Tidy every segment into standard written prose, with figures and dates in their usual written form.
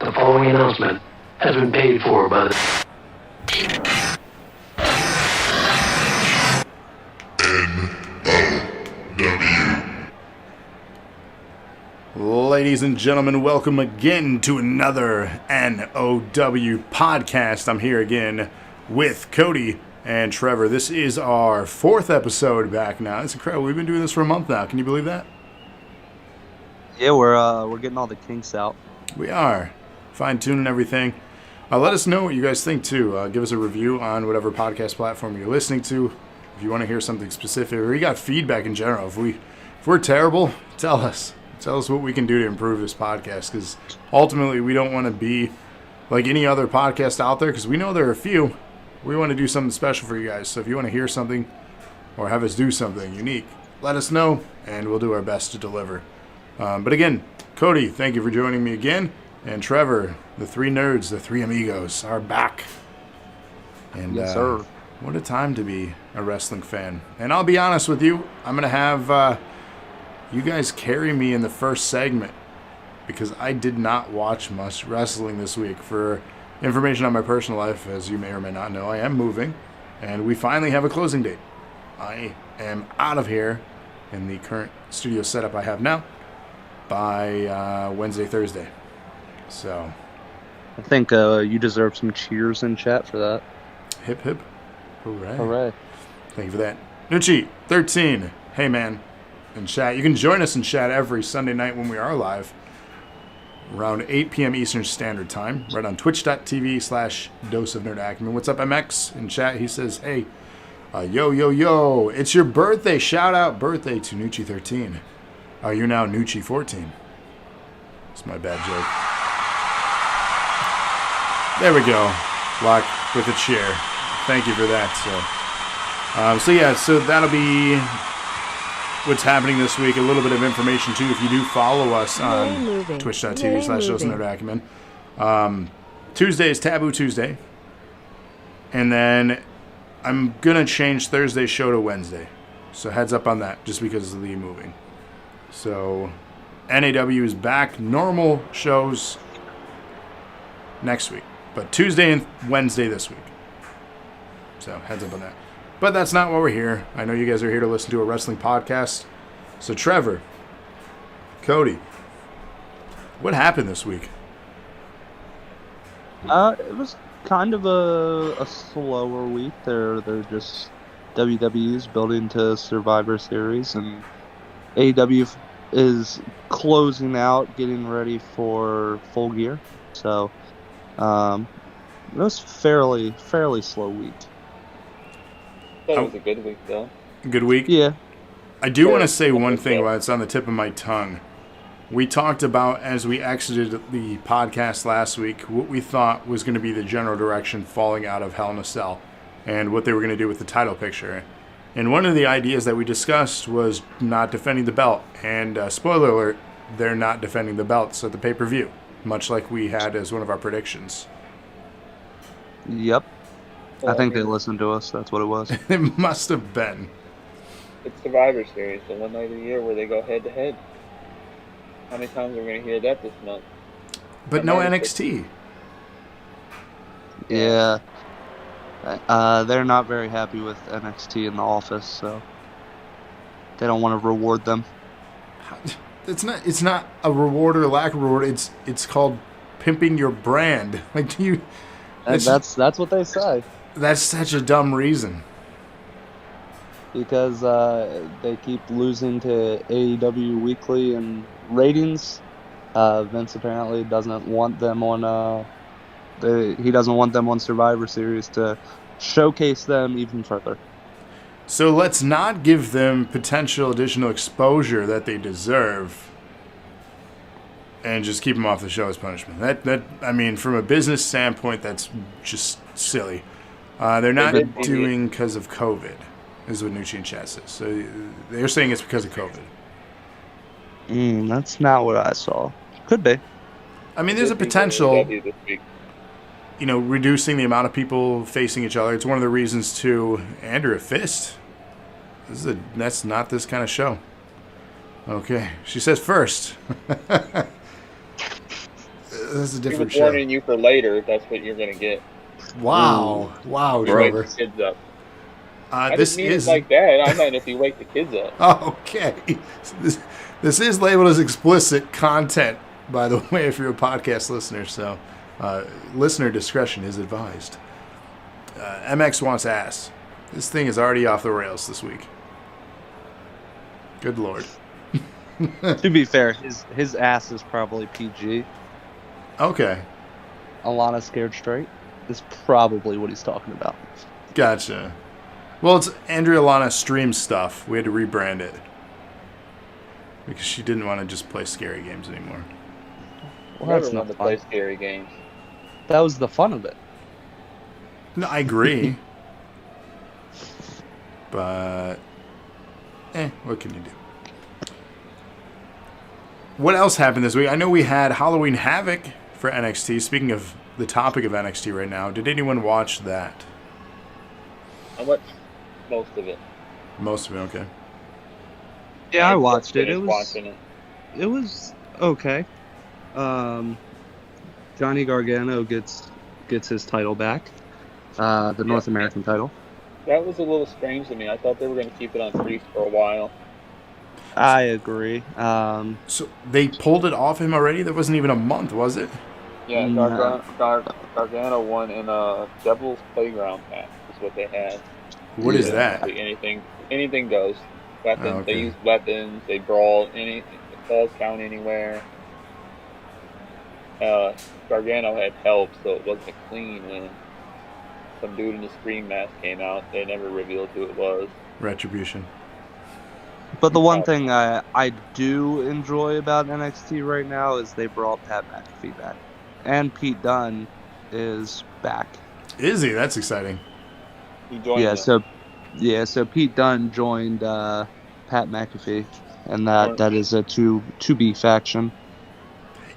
The following announcement has been paid for by the Ladies and gentlemen, welcome again to another nOw podcast. I'm here again with Cody and Trevor. This is our fourth episode back now. It's incredible. We've been doing this for a month now. Can you believe that? Yeah, we're getting all the kinks out. We are. Fine-tuning everything. Let us know what you guys think, too. Give us a review on whatever podcast platform you're listening to. If you want to hear something specific, or you got feedback in general. If we're terrible, tell us. Tell us what we can do to improve this podcast, because ultimately we don't want to be like any other podcast out there, because we know there are a few. We want to do something special for you guys. So if you want to hear something or have us do something unique, let us know, and we'll do our best to deliver. But again, Cody, thank you for joining me again. And Trevor, the three nerds, the three amigos, are back. And Yes, sir. What a time to be a wrestling fan. And I'll be honest with you, I'm going to have you guys carry me in the first segment, because I did not watch much wrestling this week. For information on my personal life, as you may or may not know, I am moving, and we finally have a closing date. I am out of here in the current studio setup I have now by Wednesday, Thursday. So, I think you deserve some cheers in chat for that. hip hip, hooray. Hooray. Thank you for that. Nucci13, hey man, in chat. You can join us in chat every Sunday night when we are live, around 8 p.m. Eastern Standard Time, right on twitch.tv/Dose of Nerd Acumen. What's up, MX? In chat, he says, hey, yo, it's your birthday. Shout out birthday to Nucci13. You're now Nucci14. It's my bad joke. There we go. Lock with a chair. Thank you for that. So that'll be what's happening this week. A little bit of information, too, if you do follow us on twitch.tv/Dose of Nerd Acumen. Tuesday is Taboo Tuesday. And then I'm going to change Thursday's show to Wednesday. So heads up on that, just because of the moving. So NAW is back. Normal shows next week. But Tuesday and Wednesday this week. So heads up on that. But that's not why we're here. I know you guys are here to listen to a wrestling podcast. So Trevor, Cody, what happened this week? It was kind of a slower week. They're just WWE's building to Survivor Series, and AEW is closing out, getting ready for Full Gear. So it was fairly slow week. I thought it was a good week, though. Good week? Yeah. I do want to say one thing while it's on the tip of my tongue. We talked about, as we exited the podcast last week, what we thought was going to be the general direction falling out of Hell in a Cell and what they were going to do with the title picture. And one of the ideas that we discussed was not defending the belt. And spoiler alert, they're not defending the belts at the pay-per-view, much like we had as one of our predictions. Yep. Well, I think they listened to us. That's what it was. It must have been. It's Survivor Series, the one night of the year where they go head-to-head. How many times are we going to hear that this month? But no NXT. Yeah. They're not very happy with NXT in the office, so they don't want to reward them. It's not a reward or lack of reward. It's called pimping your brand. Like, do you? That's what they say. That's such a dumb reason. Because they keep losing to AEW Weekly in ratings. Vince apparently doesn't want them on. He doesn't want them on Survivor Series to showcase them even further. So let's not give them potential additional exposure that they deserve, and just keep them off the show as punishment. That I mean, from a business standpoint, that's just silly. They're not doing because of COVID, is what Nucci in chat says. So they're saying it's because of COVID. That's not what I saw. Could be. I mean, there's a potential, reducing the amount of people facing each other. It's one of the reasons to Andrew a fist. That's not this kind of show. Okay, she says first. That's a He different was show. warning you for later. That's what you're gonna get. Wow. Wow, You wake Trevor. the kids up. I This didn't mean is... it like that. I meant if you wake the kids up. Okay. This is labeled as explicit content, by the way, if you're a podcast listener, so listener discretion is advised. MX wants ass. This thing is already off the rails this week. Good Lord. To be fair, his ass is probably PG. Okay. Alana Scared Straight is probably what he's talking about. Gotcha. Well, it's Andrea Lana Stream Stuff. We had to rebrand it. Because she didn't want to just play scary games anymore. Well, Never that's not wanted to fun. play scary games. That was the fun of it. No, I agree. But, what can you do? What else happened this week? I know we had Halloween Havoc for NXT. Speaking of the topic of NXT right now, did anyone watch that? I watched most of it. Most of it, okay. Yeah, I watched it. Finished watching it. It was okay. Johnny Gargano gets his title back, the North American title. That was a little strange to me. I thought they were going to keep it on Priest for a while. I agree. So they pulled it off him already? That wasn't even a month, was it? Yeah, No. Gargano won in a Devil's Playground match. Is what they had. What is that? Like anything goes. Weapons. Oh, okay. They use weapons. They brawl. The falls count anywhere. Gargano had help, so it wasn't a clean win. Some dude in the Scream mask came out. They never revealed who it was. Retribution. But the one thing I do enjoy about NXT right now is they brought Pat McAfee back, and Pete Dunne is back. Is he? That's exciting. He joined them. So Pete Dunne joined Pat McAfee, and that is a to be faction.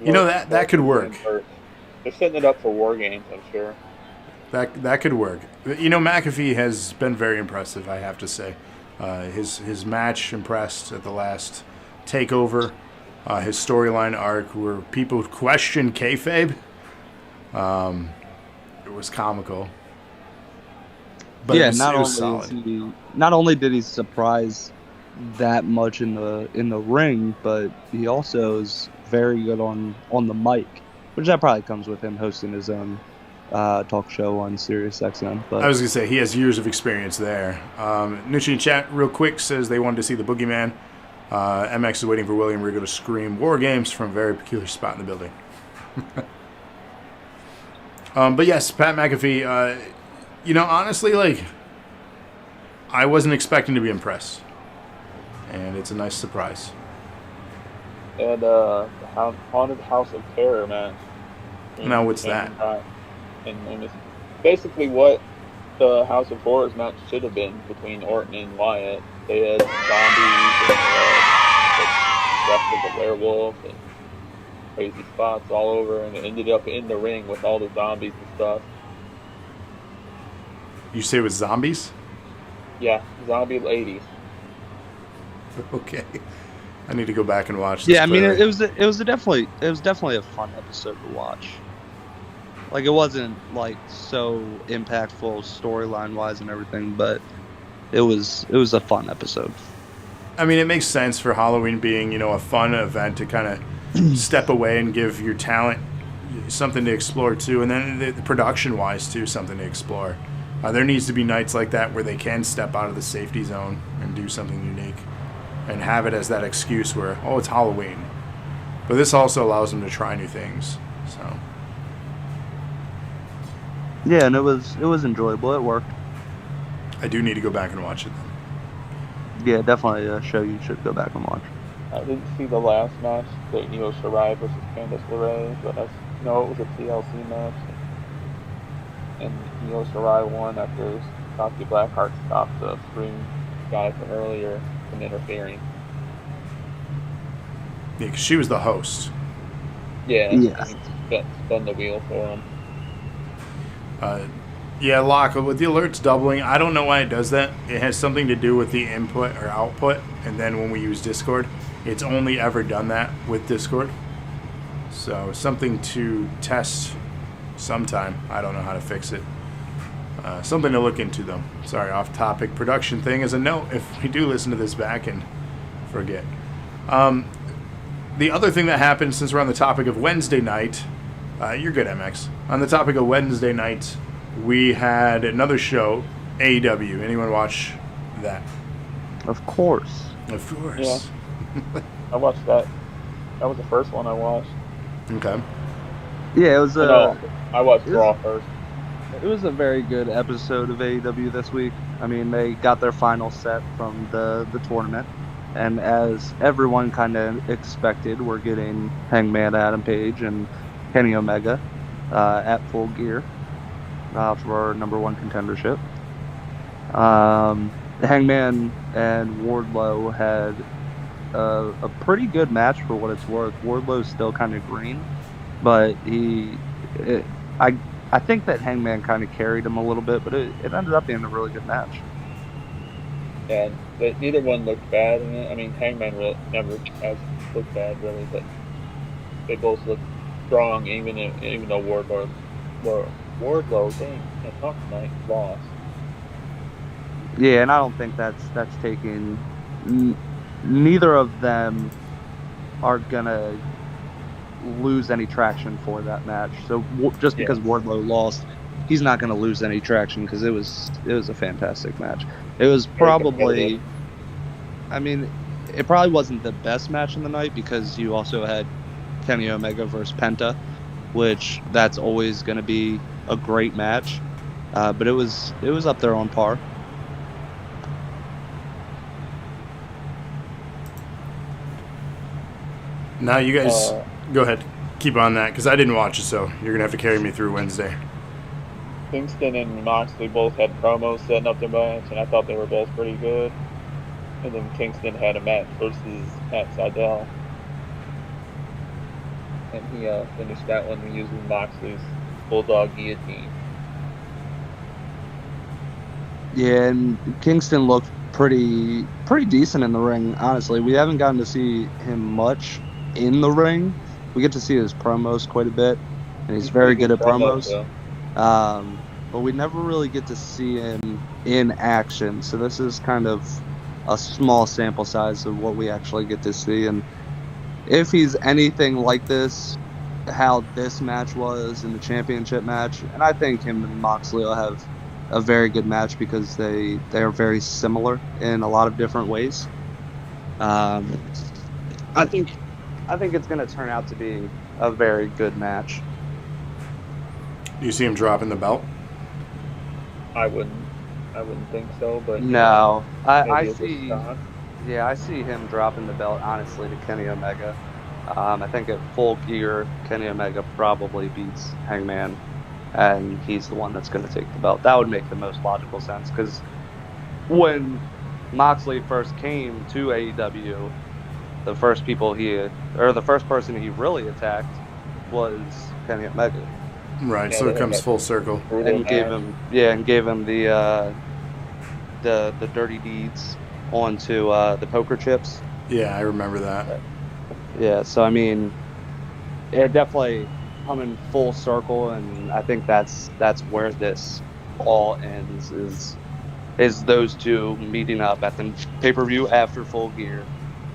You know, that could work. They're setting it up for War Games, I'm sure. That could work. You know, McAfee has been very impressive, I have to say. His match impressed at the last takeover. His storyline arc where people questioned kayfabe. It was comical. But Yeah, it was solid. not only did he surprise that much in the ring, but he also is very good on the mic, which that probably comes with him hosting his own talk show on Sirius XM. But I was going to say, he has years of experience there. Nucci in chat, real quick, says they wanted to see the Boogeyman. MX is waiting for William Regal to scream War Games from a very peculiar spot in the building. But yes, Pat McAfee, you know, honestly, like, I wasn't expecting to be impressed. And it's a nice surprise. And the Haunted House of Terror match. Now, what's that? And it's basically what the House of Horrors match should have been between Orton and Wyatt. They had zombies and death of the werewolf and crazy spots all over, and it ended up in the ring with all the zombies and stuff. You say it was zombies? Yeah, zombie ladies. Okay. I need to go back and watch this. yeah, I mean, it was definitely a fun episode to watch. Like, it wasn't like so impactful storyline wise and everything, but it was a fun episode. I mean, it makes sense for Halloween being, you know, a fun event to kind of step away and give your talent something to explore too, and then the production-wise too, something to explore. There needs to be nights like that where they can step out of the safety zone and do something unique, and have it as that excuse where, oh, it's Halloween. But this also allows them to try new things. So Yeah, and it was enjoyable. It worked. I do need to go back and watch it then. Yeah, definitely a show you should go back and watch. I didn't see the last match, the Io Shirai versus Candice LeRae, but it was a TLC match. And Io Shirai won after Shotzi Blackheart stopped the Scream guy from earlier from interfering. Yeah, 'cause she was the host. Yeah. Yeah. Spun the wheel for him. Yeah, Locke, with the alerts doubling, I don't know why it does that. It has something to do with the input or output, and then when we use Discord, it's only ever done that with Discord. So something to test sometime. I don't know how to fix it. Something to look into, though. Sorry, off-topic production thing as a note if we do listen to this back and forget. The other thing that happened, since we're on the topic of Wednesday night, you're good, MX. On the topic of Wednesday night, we had another show, AEW. Anyone watch that? Of course. Of course. Yeah. I watched that. That was the first one I watched. Okay. Yeah, it was No, I watched Raw first. It was a very good episode of AEW this week. I mean, they got their final set from the tournament. And as everyone kind of expected, we're getting Hangman Adam Page and Kenny Omega at Full Gear for our number one contendership. Hangman and Wardlow had a pretty good match for what it's worth. Wardlow's still kind of green, but I think that Hangman kind of carried him a little bit, but it ended up being a really good match. Yeah, but neither one looked bad in it. I mean, Hangman never has looked bad, really, but they both looked strong, even though Wardlow, dang, can't talk tonight, lost. Yeah, and I don't think that's taking. Neither of them are gonna lose any traction for that match. So just because Wardlow lost, he's not gonna lose any traction because it was a fantastic match. It was probably, I mean, it probably wasn't the best match in the night because you also had Kenny Omega versus Penta, which that's always going to be a great match. But it was up there on par. Now you guys go ahead, keep on that because I didn't watch it, so you're gonna have to carry me through Wednesday. Kingston and Moxley both had promos setting up their match, and I thought they were both pretty good. And then Kingston had a match versus Matt Sydal, and he finished that one using Moxley's Bulldog Guillotine. Yeah, and Kingston looked pretty decent in the ring, honestly. We haven't gotten to see him much in the ring. We get to see his promos quite a bit, and he's very good at promos. But we never really get to see him in action, so this is kind of a small sample size of what we actually get to see. And if he's anything like this, how this match was in the championship match, and I think him and Moxley will have a very good match because they are very similar in a lot of different ways. I think it's going to turn out to be a very good match. Do you see him dropping the belt? I wouldn't think so, but no, I see. I see him dropping the belt honestly to Kenny Omega. I think at Full Gear, Kenny Omega probably beats Hangman, and he's the one that's going to take the belt. That would make the most logical sense because when Moxley first came to AEW, the first person he really attacked was Kenny Omega. Right, so it comes full circle. And gave him the dirty deeds onto the poker chips. Yeah, I remember that. Yeah, so I mean, it definitely coming full circle, and I think that's where this all ends is those two meeting up at the pay-per-view after Full Gear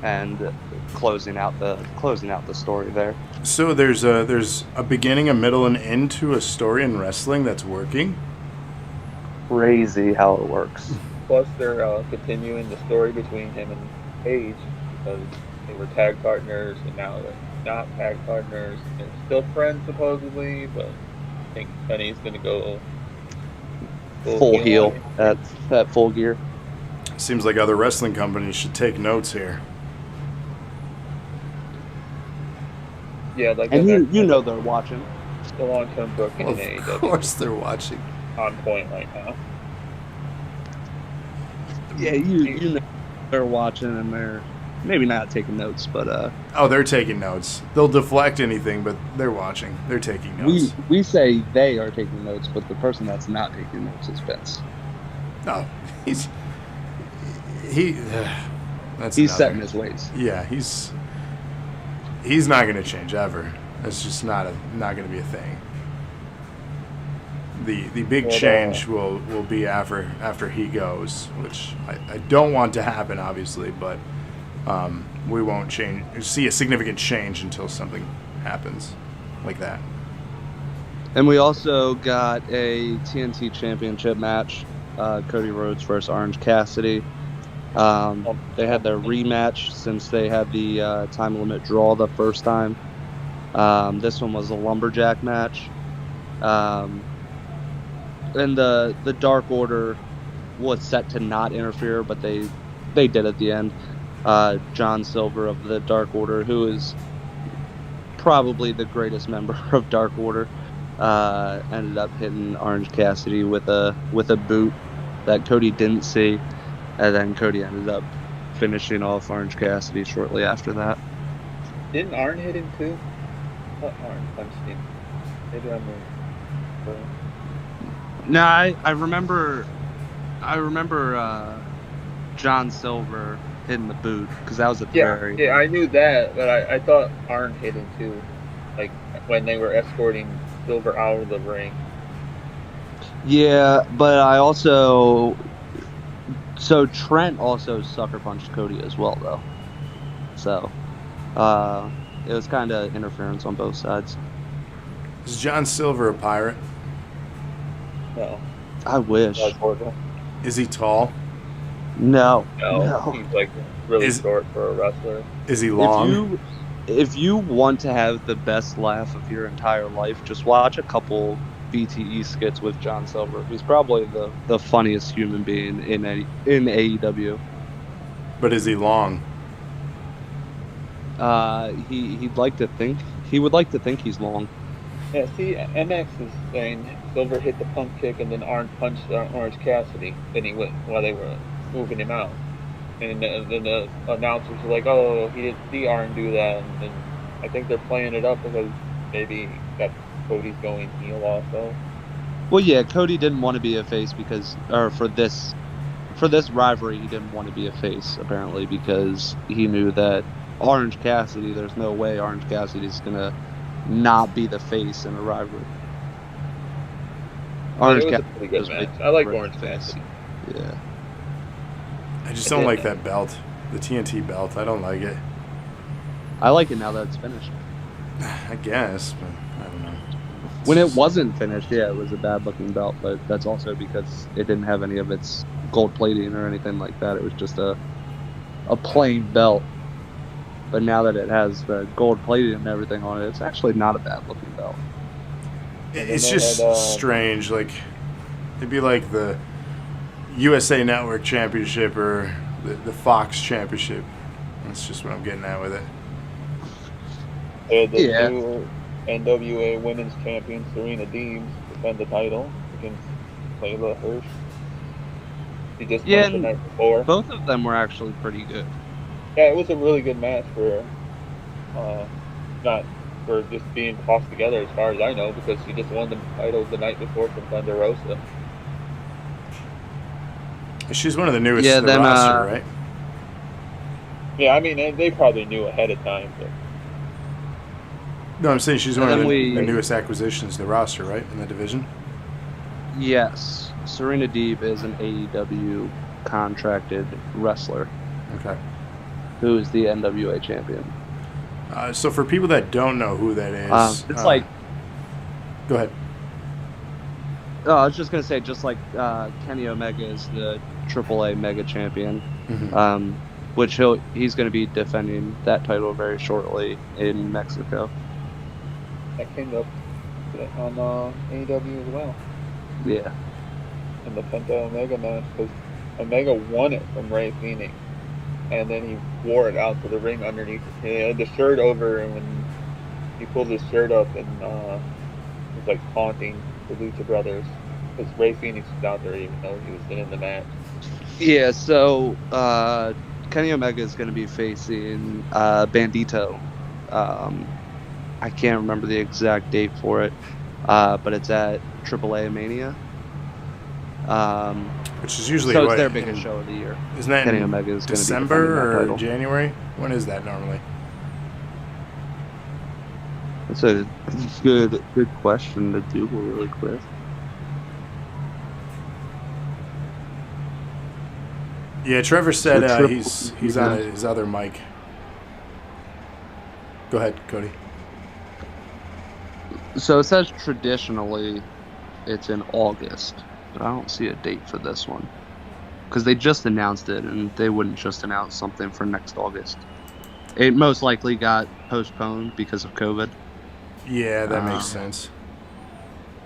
and closing out the story there. So there's a beginning, a middle, and end to a story in wrestling that's working. Crazy how it works. Plus, they're continuing the story between him and Page because they were tag partners, and now they're not tag partners. They're still friends supposedly, but I think Kenny's gonna go full heel at Full Gear. Seems like other wrestling companies should take notes here. Yeah, like and you know they're watching. The long-term booking in AEW. Of course they're watching. On point right now. Yeah, you know they're watching, and they're maybe not taking notes, but they're taking notes. They'll deflect anything, but they're watching. They're taking notes. We say they are taking notes, but the person that's not taking notes is Vince. No, he's set in his ways. Yeah, he's not going to change ever. It's just not going to be a thing. The big change will be after he goes, which I don't want to happen, obviously, but we won't see a significant change until something happens like that. And we also got a TNT Championship match, Cody Rhodes versus Orange Cassidy. They had their rematch since they had the time limit draw the first time. This one was a lumberjack match. And the Dark Order was set to not interfere, but they did at the end. John Silver of the Dark Order, who is probably the greatest member of Dark Order, ended up hitting Orange Cassidy with a boot that Cody didn't see, and then Cody ended up finishing off Orange Cassidy shortly after that. Didn't Arn hit him too? What Arn punched him? Maybe I'm wrong. No, I remember John Silver hitting the boot, because that was at the very... Yeah, I knew that, but I thought Arn hit him too, like when they were escorting Silver out of the ring. Yeah, but I also... So Trent also sucker punched Cody as well, though. So, it was kind of interference on both sides. Is John Silver a pirate? No. I wish. Is he tall? No. He's like really short for a wrestler. Is he long? If you want to have the best laugh of your entire life, just watch a couple BTE skits with John Silver. He's probably the funniest human being in AEW. But is he long? He would like to think he's long. Yeah, see, MX is saying Silver hit the pump kick and then Arn punched Orange Cassidy. Then he went while they were moving him out. And then the announcers were like, "Oh, he didn't see Arn do that." And then I think they're playing it up because maybe that Cody's going heel also. Well, yeah, Cody didn't want to be a face for this rivalry, he didn't want to be a face apparently because he knew that Orange Cassidy. There's no way Orange Cassidy's gonna not be the face in a rivalry. Orange Cassidy was a pretty good match. I like Orange Cassidy. Yeah. I just don't like that belt, the TNT belt. I don't like it. I like it now that it's finished. I guess, but I don't know. When it wasn't finished, yeah, it was a bad-looking belt, but that's also because it didn't have any of its gold plating or anything like that. It was just a plain belt. But now that it has the gold plating and everything on it, it's actually not a bad-looking belt. It's just strange. Like, it'd be like the USA Network Championship or the Fox Championship. That's just what I'm getting at with it. The new NWA Women's Champion Serena Deeb defend the title against Layla Hirsch. She just won the night before. Both of them were actually pretty good. Yeah, it was a really good match for not for just being tossed together as far as I know, because she just won the title the night before from Thunder Rosa. She's one of the newest to the roster, right? Yeah, I mean, they probably knew ahead of time. But... No, I'm saying she's one of the newest acquisitions to the roster, right, in the division? Yes. Serena Deeb is an AEW contracted wrestler. Okay. Who is the NWA champion. So for people that don't know who that is... it's like... Go ahead. Oh, I was just going to say, just like Kenny Omega is the AAA Mega Champion, which he's going to be defending that title very shortly in Mexico. That came up on AEW as well. Yeah. In the Penta Omega match, because Omega won it from Rey Fenix, and then he wore it out to the ring underneath. He had the shirt over, and when he pulled his shirt up, and it was like taunting the Lucha Brothers, because Rey Fenix was out there even though he was in the match. Yeah, so Kenny Omega is going to be facing Bandito. I can't remember the exact date for it, but it's at AAA Mania. Which is usually it's their biggest show of the year. Isn't that Kenny in Omega is December or January? When is that normally? That's a good question to Google really quick. Yeah, Trevor said So he's on his other mic. Go ahead, Cody. So it says traditionally it's in August, but I don't see a date for this one. Because they just announced it, and they wouldn't just announce something for next August. It most likely got postponed because of COVID. Yeah, that makes sense.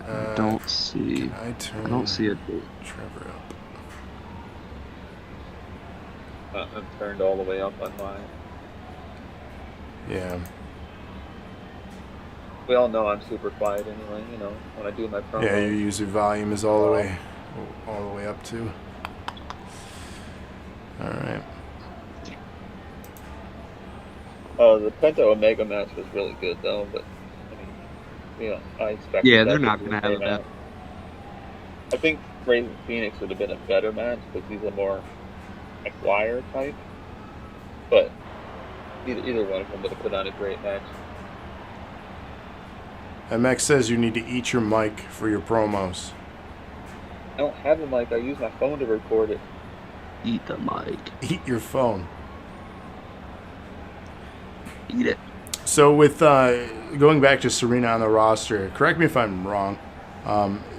I don't see a date. Trevor up. I'm turned all the way up on mine. Yeah. We all know I'm super quiet anyway, when I do my promo. Yeah, your user volume is all the way up too. All right. The Penta Omega match was really good though, but I expect. Yeah, they're not gonna have that. I think Ray Phoenix would have been a better match because he's a more wire type. But either one of them would have put on a great match. MX says you need to eat your mic for your promos. I don't have a mic. I use my phone to record it. Eat the mic. Eat your phone. Eat it. So with going back to Serena on the roster, correct me if I'm wrong.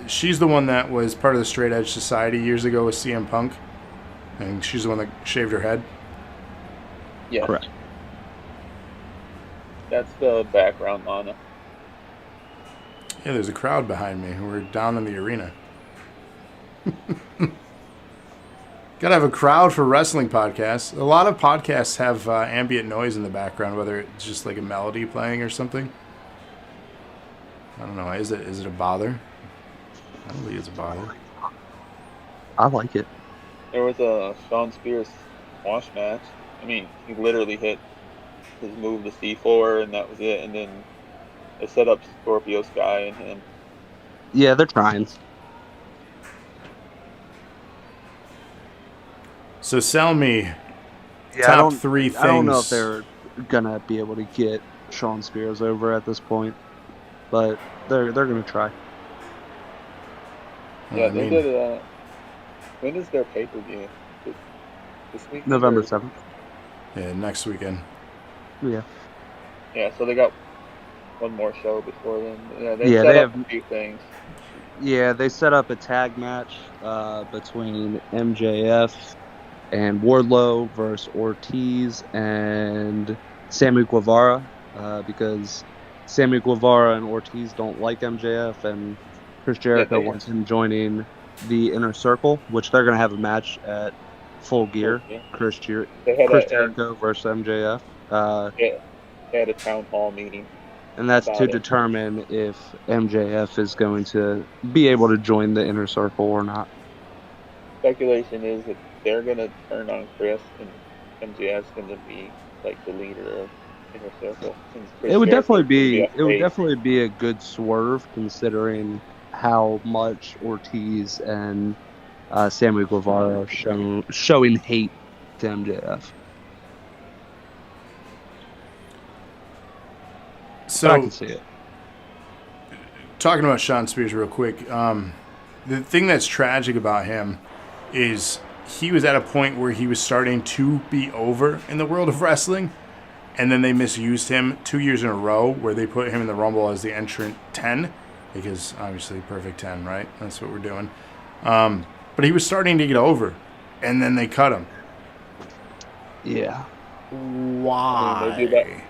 She's the one that was part of the Straight Edge Society years ago with CM Punk, and she's the one that shaved her head. Yeah, correct. That's the background, Lana. Yeah, there's a crowd behind me. We're down in the arena. Gotta have a crowd for wrestling podcasts. A lot of podcasts have ambient noise in the background, whether it's just like a melody playing or something. I don't know. Is it a bother? I don't think it's a bother. I like it. There was a Shawn Spears squash match. I mean, he literally hit his move, the C4, and that was it. And then they set up Scorpio Sky and him. Yeah, they're trying. So sell me top 3 things. I don't know if they're gonna be able to get Shawn Spears over at this point, but they're gonna try. Yeah, they did. When is their pay-per-view? This week? November 7th. Yeah, next weekend. Yeah. Yeah, so they got one more show before then. Yeah, they have a few things. Yeah, they set up a tag match between MJF and Wardlow versus Ortiz and Sammy Guevara because Sammy Guevara and Ortiz don't like MJF, and Chris Jericho wants him joining the Inner Circle, which they're going to have a match at Full Gear. Chris Jericho versus MJF. They had a town hall meeting. And that's to determine if MJF is going to be able to join the Inner Circle or not. Speculation is that they're going to turn on Chris and MJF's going to be like the leader of Inner Circle. It would definitely be a good swerve considering how much Ortiz and Sammy Guevara are showing hate to MJF. So, I can see it. Talking about Shawn Spears real quick, the thing that's tragic about him is he was at a point where he was starting to be over in the world of wrestling, and then they misused him 2 years in a row where they put him in the Rumble as the entrant 10, because obviously perfect 10, right? That's what we're doing. But he was starting to get over, and then they cut him. Yeah. Why? They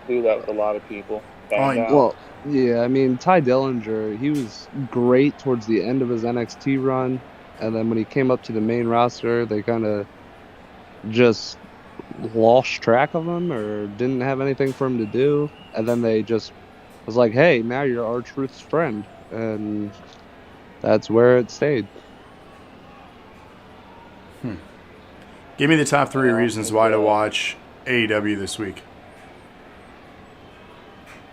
do that with a lot of people. Well, yeah, I mean, Ty Dillinger, he was great towards the end of his NXT run, and then when he came up to the main roster, they kind of just lost track of him or didn't have anything for him to do, and then they just was like, hey, now you're R-Truth's friend, and that's where it stayed. Give me the top 3 reasons why to watch AEW this week.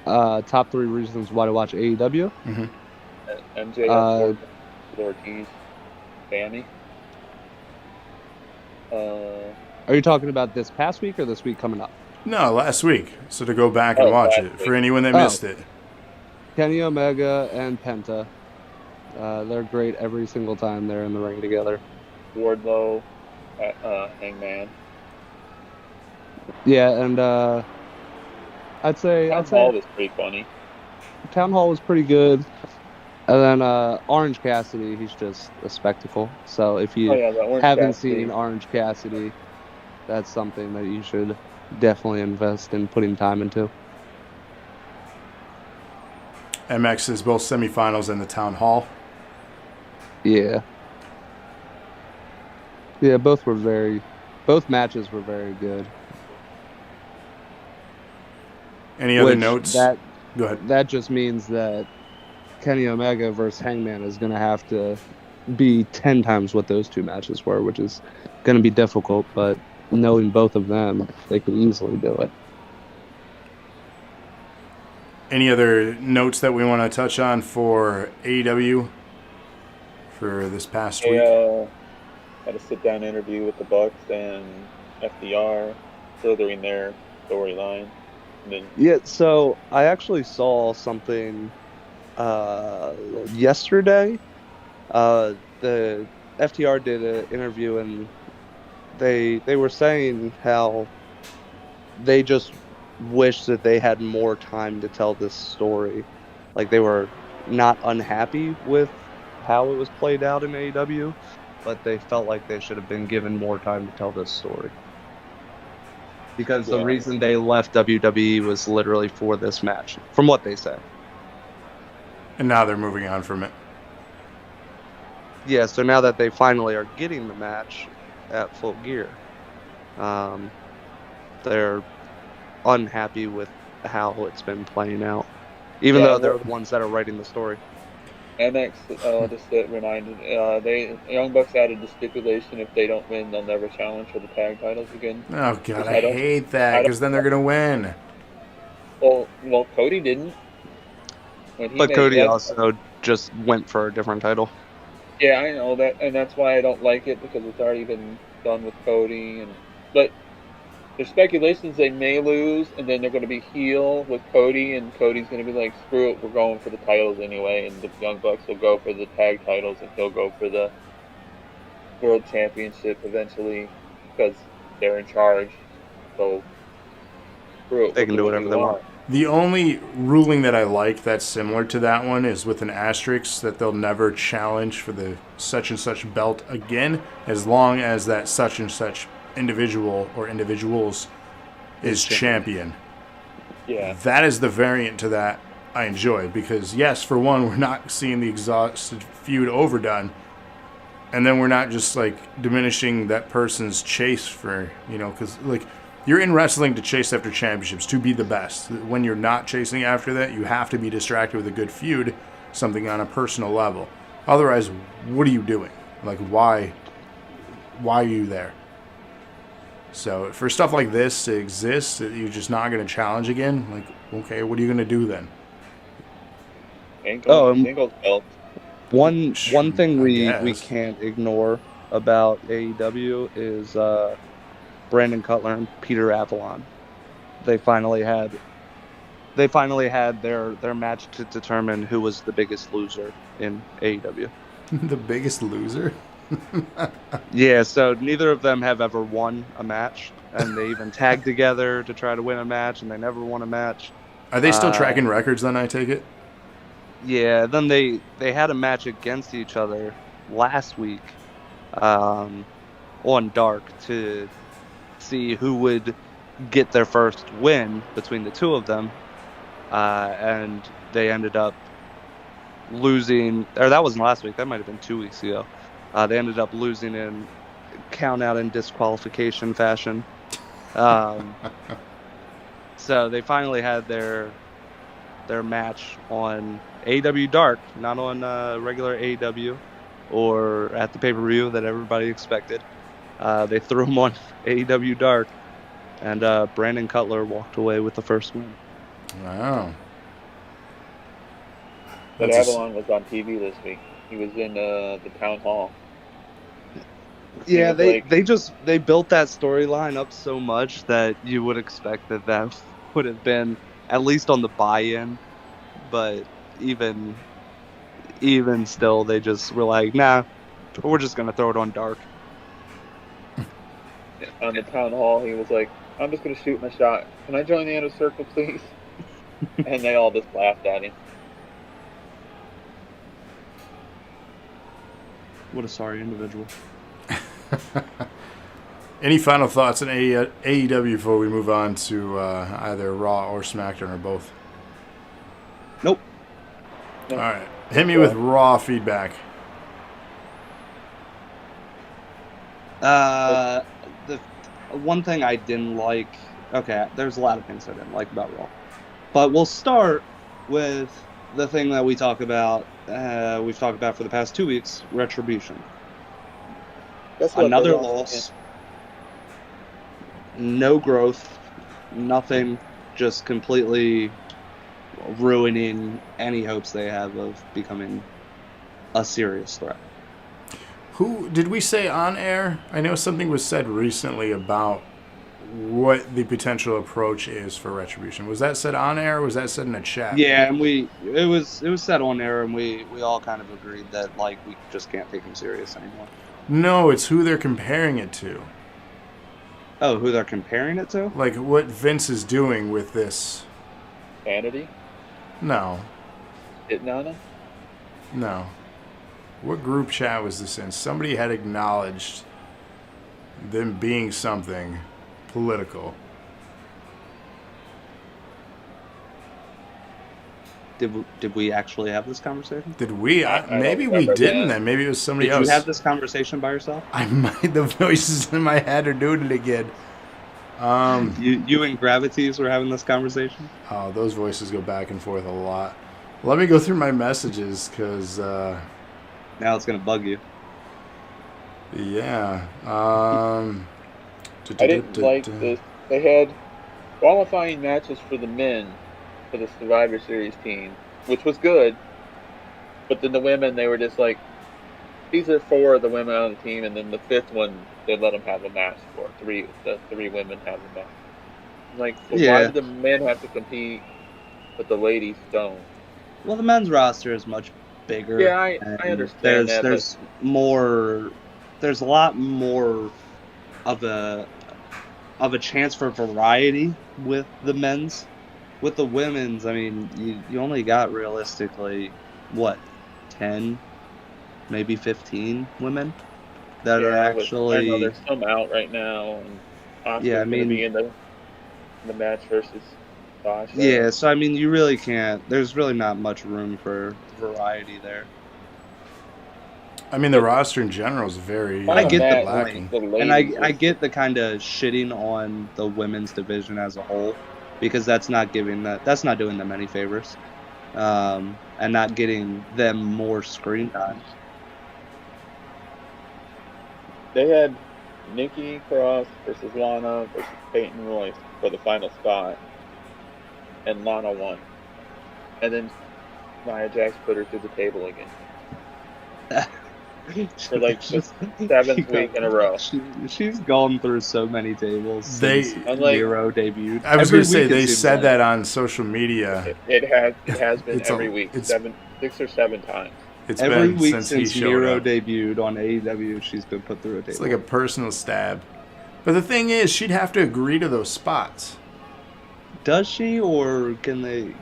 Top 3 reasons why to watch AEW? Mm-hmm. MJF, Ortiz, Sammy. Are you talking about this past week or this week coming up? No, last week. So to go back and watch it for anyone that missed it. Kenny Omega and Penta. They're great every single time they're in the ring together. Wardlow, Hangman. Yeah, and I'd say Town Hall was pretty funny. Town Hall was pretty good. And then Orange Cassidy, he's just a spectacle. So if you haven't seen Orange Cassidy, that's something that you should definitely invest in putting time into. MX is both semifinals in the Town Hall. Yeah. Yeah, both matches were very good. Any other notes? Go ahead. That just means that Kenny Omega versus Hangman is going to have to be 10 times what those two matches were, which is going to be difficult, but knowing both of them, they could easily do it. Any other notes that we want to touch on for AEW for this past week? Had a sit-down interview with the Bucks and FDR, furthering their storyline. Yeah, so I actually saw something yesterday. The FTR did an interview, and they were saying how they just wish that they had more time to tell this story. Like, they were not unhappy with how it was played out in AEW, but they felt like they should have been given more time to tell this story. Because the reason they left WWE was literally for this match, from what they said. And now they're moving on from it. Yeah, so now that they finally are getting the match at Full Gear, they're unhappy with how it's been playing out, even though they're the ones that are writing the story. MX, just to remind Young Bucks added the stipulation: if they don't win, they'll never challenge for the tag titles again. Oh God, I hate that, because then they're gonna win. Well, Cody didn't. But Cody also just went for a different title. Yeah, I know that, and that's why I don't like it, because it's already been done with Cody. But there's speculations they may lose, and then they're going to be heel with Cody, and Cody's going to be like, screw it, we're going for the titles anyway, and the Young Bucks will go for the tag titles, and he'll go for the World Championship eventually, because they're in charge. So screw it. They can do whatever they want. The only ruling that I like that's similar to that one is with an asterisk that they'll never challenge for the such and such belt again, as long as that such and such individual or individuals is champion. Yeah. That is the variant to that I enjoy, because yes, for one, we're not seeing the exhausted feud overdone, and then we're not just like diminishing that person's chase for, because like you're in wrestling to chase after championships, to be the best. When you're not chasing after that, you have to be distracted with a good feud, something on a personal level. Otherwise, what are you doing? Like, why are you there? So for stuff like this to exist, that you're just not going to challenge again, like, okay, what are you going to do then? Singles belt. One thing we can't ignore about AEW is Brandon Cutler and Peter Avalon. They finally had their match to determine who was the biggest loser in AEW. The biggest loser? Yeah, so neither of them have ever won a match, and they even tagged together to try to win a match, and they never won a match. Are they still tracking records then, I take it? Yeah, then they had a match against each other last week on Dark to see who would get their first win between the two of them, and they ended up losing, or that wasn't last week, that might have been 2 weeks ago. They ended up losing in count out and disqualification fashion. So they finally had their match on AEW Dark, not on regular AEW or at the pay-per-view that everybody expected. They threw them on AEW Dark, and Brandon Cutler walked away with the first win. Wow. But Avalon was on TV this week. He was in the Town Hall. Yeah, they built that storyline up so much that you would expect that would have been at least on the buy-in, but even still, they just were like, nah, we're just gonna throw it on dark. On the town hall, he was like, "I'm just gonna shoot my shot. Can I join the inner circle, please?" And they all just laughed at him. What a sorry individual. Any final thoughts on AEW before we move on to either Raw or SmackDown or both? Nope. All right. Hit me with Raw feedback. The one thing I didn't like... Okay, there's a lot of things I didn't like about Raw. But we'll start with the thing that we talk about, we've talked about for the past 2 weeks, Retribution. Another loss. No growth. Nothing. Just completely ruining any hopes they have of becoming a serious threat. Who did we say on air? I know something was said recently about what the potential approach is for Retribution. Was that said on air or was that said in a chat? Yeah, and it was said on air, and we all kind of agreed that like we just can't take them serious anymore. No, it's who they're comparing it to. Oh, who they're comparing it to? Like what Vince is doing with this. Vanity? No. Itnana? No. What group chat was this in? Somebody had acknowledged them being something political. Did we actually have this conversation? Did we? Maybe we didn't then. Maybe it was somebody else. Did you have this conversation by yourself? I might. The voices in my head are doing it again. You and Gravities were having this conversation? Oh, those voices go back and forth a lot. Let me go through my messages because... now it's going to bug you. Yeah. I didn't like this. They had qualifying matches for the men for the Survivor Series team, which was good. But then the women, they were just like, these are 4 of the women on the team, and then the 5th one, they let them have a match for. The 3 women have a match. Like, so why do the men have to compete, but the ladies don't? Well, the men's roster is much bigger. Yeah, I understand that. There's a lot more of a chance for variety with the men's. With the women's, I mean, you only got realistically, 10, maybe 15 women that are actually... I know there's some out right now. And Oscar's going to be in the match versus Sasha. Yeah, so I mean, you really can't... There's really not much room for variety there. I mean, the roster in general is very I get the lacking. And I get the kind of shitting on the women's division as a whole, because that's not doing them any favors, and not getting them more screen time. They had Nikki Cross versus Lana versus Peyton Royce for the final spot, and Lana won. And then Nia Jax put her through the table again. For like the 7th week in a row. She's gone through so many tables since Miro debuted. I was going to say, they said that on social media. It has been every week. 6 or 7 times. It's every been week since Miro debuted on AEW, she's been put through a table. It's like a personal stab. But the thing is, she'd have to agree to those spots. Does she, or can they...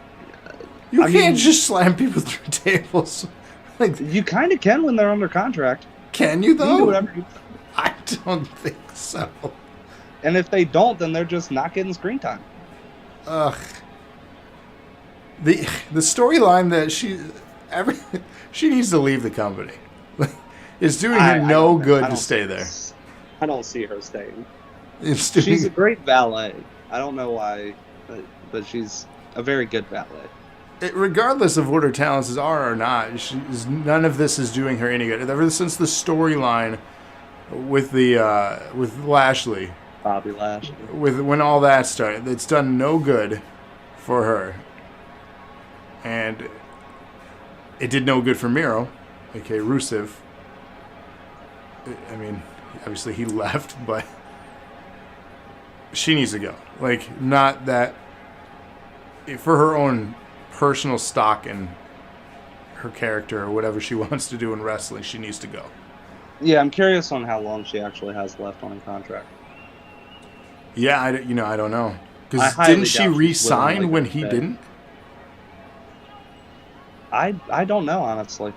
You can't just slam people through tables. Like, you kind of can when they're under contract. Can you, though? You can do whatever you... I don't think so. And if they don't, then they're just not getting screen time. Ugh. The storyline that she needs to leave the company. It's doing her no good to stay there. I don't see her staying. She's a great valet. I don't know why, but she's a very good valet. Regardless of what her talents are or not, none of this is doing her any good. Ever since the storyline with Lashley, Bobby Lashley, when all that started, it's done no good for her, and it did no good for Miro, aka Rusev. I mean, Obviously, he left, but she needs to go. Like, not that for her own personal stock and her character or whatever she wants to do in wrestling, she needs to go. Yeah, I'm curious on how long she actually has left on her contract. Yeah, I don't know. Because I highly didn't she doubt she's re-sign willing, when like, he to didn't? I don't know, honestly.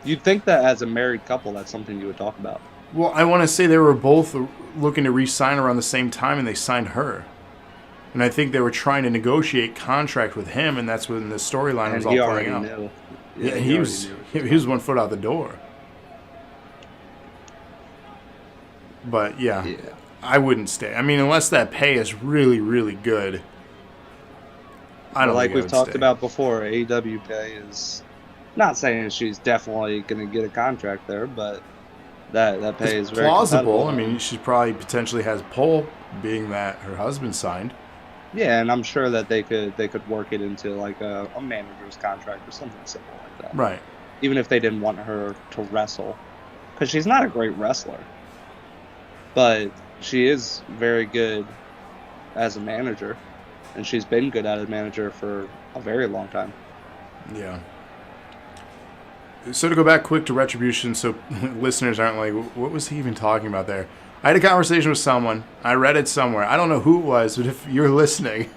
You'd think that as a married couple, that's something you would talk about. Well, I want to say they were both looking to re-sign around the same time, and they signed her. And I think they were trying to negotiate contract with him, and that's when the storyline was all playing out. Knew. Yeah, he was 1 foot out the door. But yeah, I wouldn't stay. I mean, unless that pay is really, really good. I don't like think we've talked about before, AEW pay is not saying she's definitely going to get a contract there, but that pay is very plausible. I mean, she probably potentially has pull, being that her husband signed. Yeah, and I'm sure that they could work it into like a manager's contract or something simple like that. Right. Even if they didn't want her to wrestle, because she's not a great wrestler, but she is very good as a manager, and she's been good as a manager for a very long time. Yeah. So to go back quick to Retribution, so listeners aren't like, what was he even talking about there? I had a conversation with someone. I read it somewhere. I don't know who it was, but if you're listening,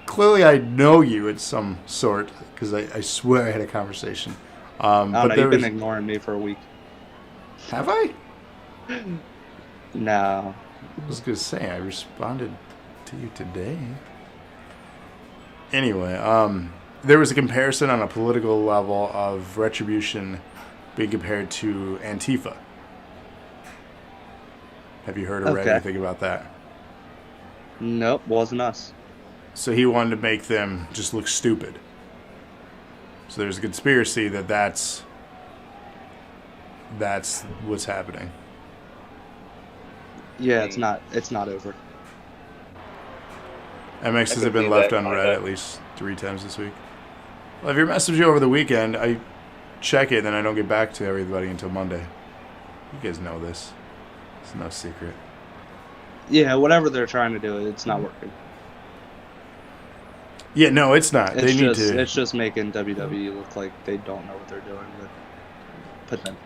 clearly I know you at some sort, because I swear I had a conversation. But you've been ignoring me for a week. Have I? No. I was going to say, I responded to you today. Anyway, there was a comparison on a political level of Retribution being compared to Antifa. Have you heard or read anything about that? Nope, wasn't us. So he wanted to make them just look stupid. So there's a conspiracy that's what's happening. Yeah, it's not over. MX has been left unread at least 3 times this week. Well, if you message you over the weekend, I check it, then I don't get back to everybody until Monday. You guys know this. It's no secret. Yeah, whatever they're trying to do, it's not working. Yeah, no, it's not. It's just making WWE look like they don't know what they're doing with potential.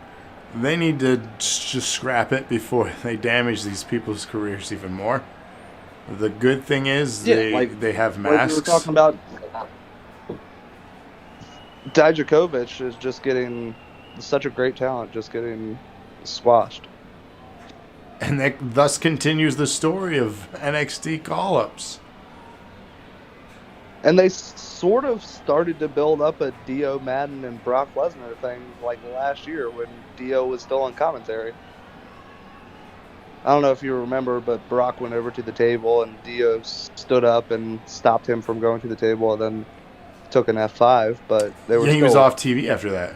They need to just scrap it before they damage these people's careers even more. The good thing is they have masks. We were talking about Dijakovic is just getting such a great talent, just getting squashed. And that thus continues the story of NXT call-ups. And they sort of started to build up a Dio Madden and Brock Lesnar thing like last year when Dio was still on commentary. I don't know if you remember, but Brock went over to the table and Dio stood up and stopped him from going to the table and then took an F5. But they were he was off TV after that.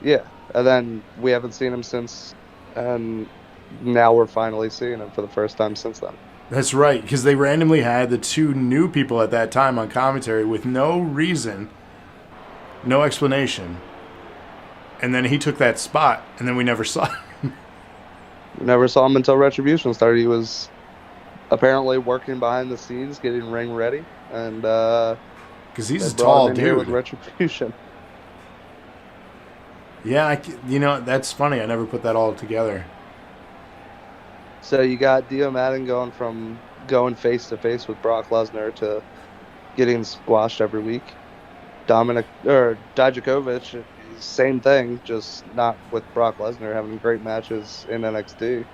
Yeah, and then we haven't seen him since, and now we're finally seeing him for the first time since then. That's right, because they randomly had the 2 new people at that time on commentary with no reason, no explanation. And then he took that spot, and then we never saw him. We never saw him until Retribution started. He was apparently working behind the scenes, getting ring ready, and because he's a tall dude. With Retribution. Yeah, that's funny. I never put that all together. So you got Dio Madden going from going face to face with Brock Lesnar to getting squashed every week. Dijakovic, same thing, just not with Brock Lesnar, having great matches in NXT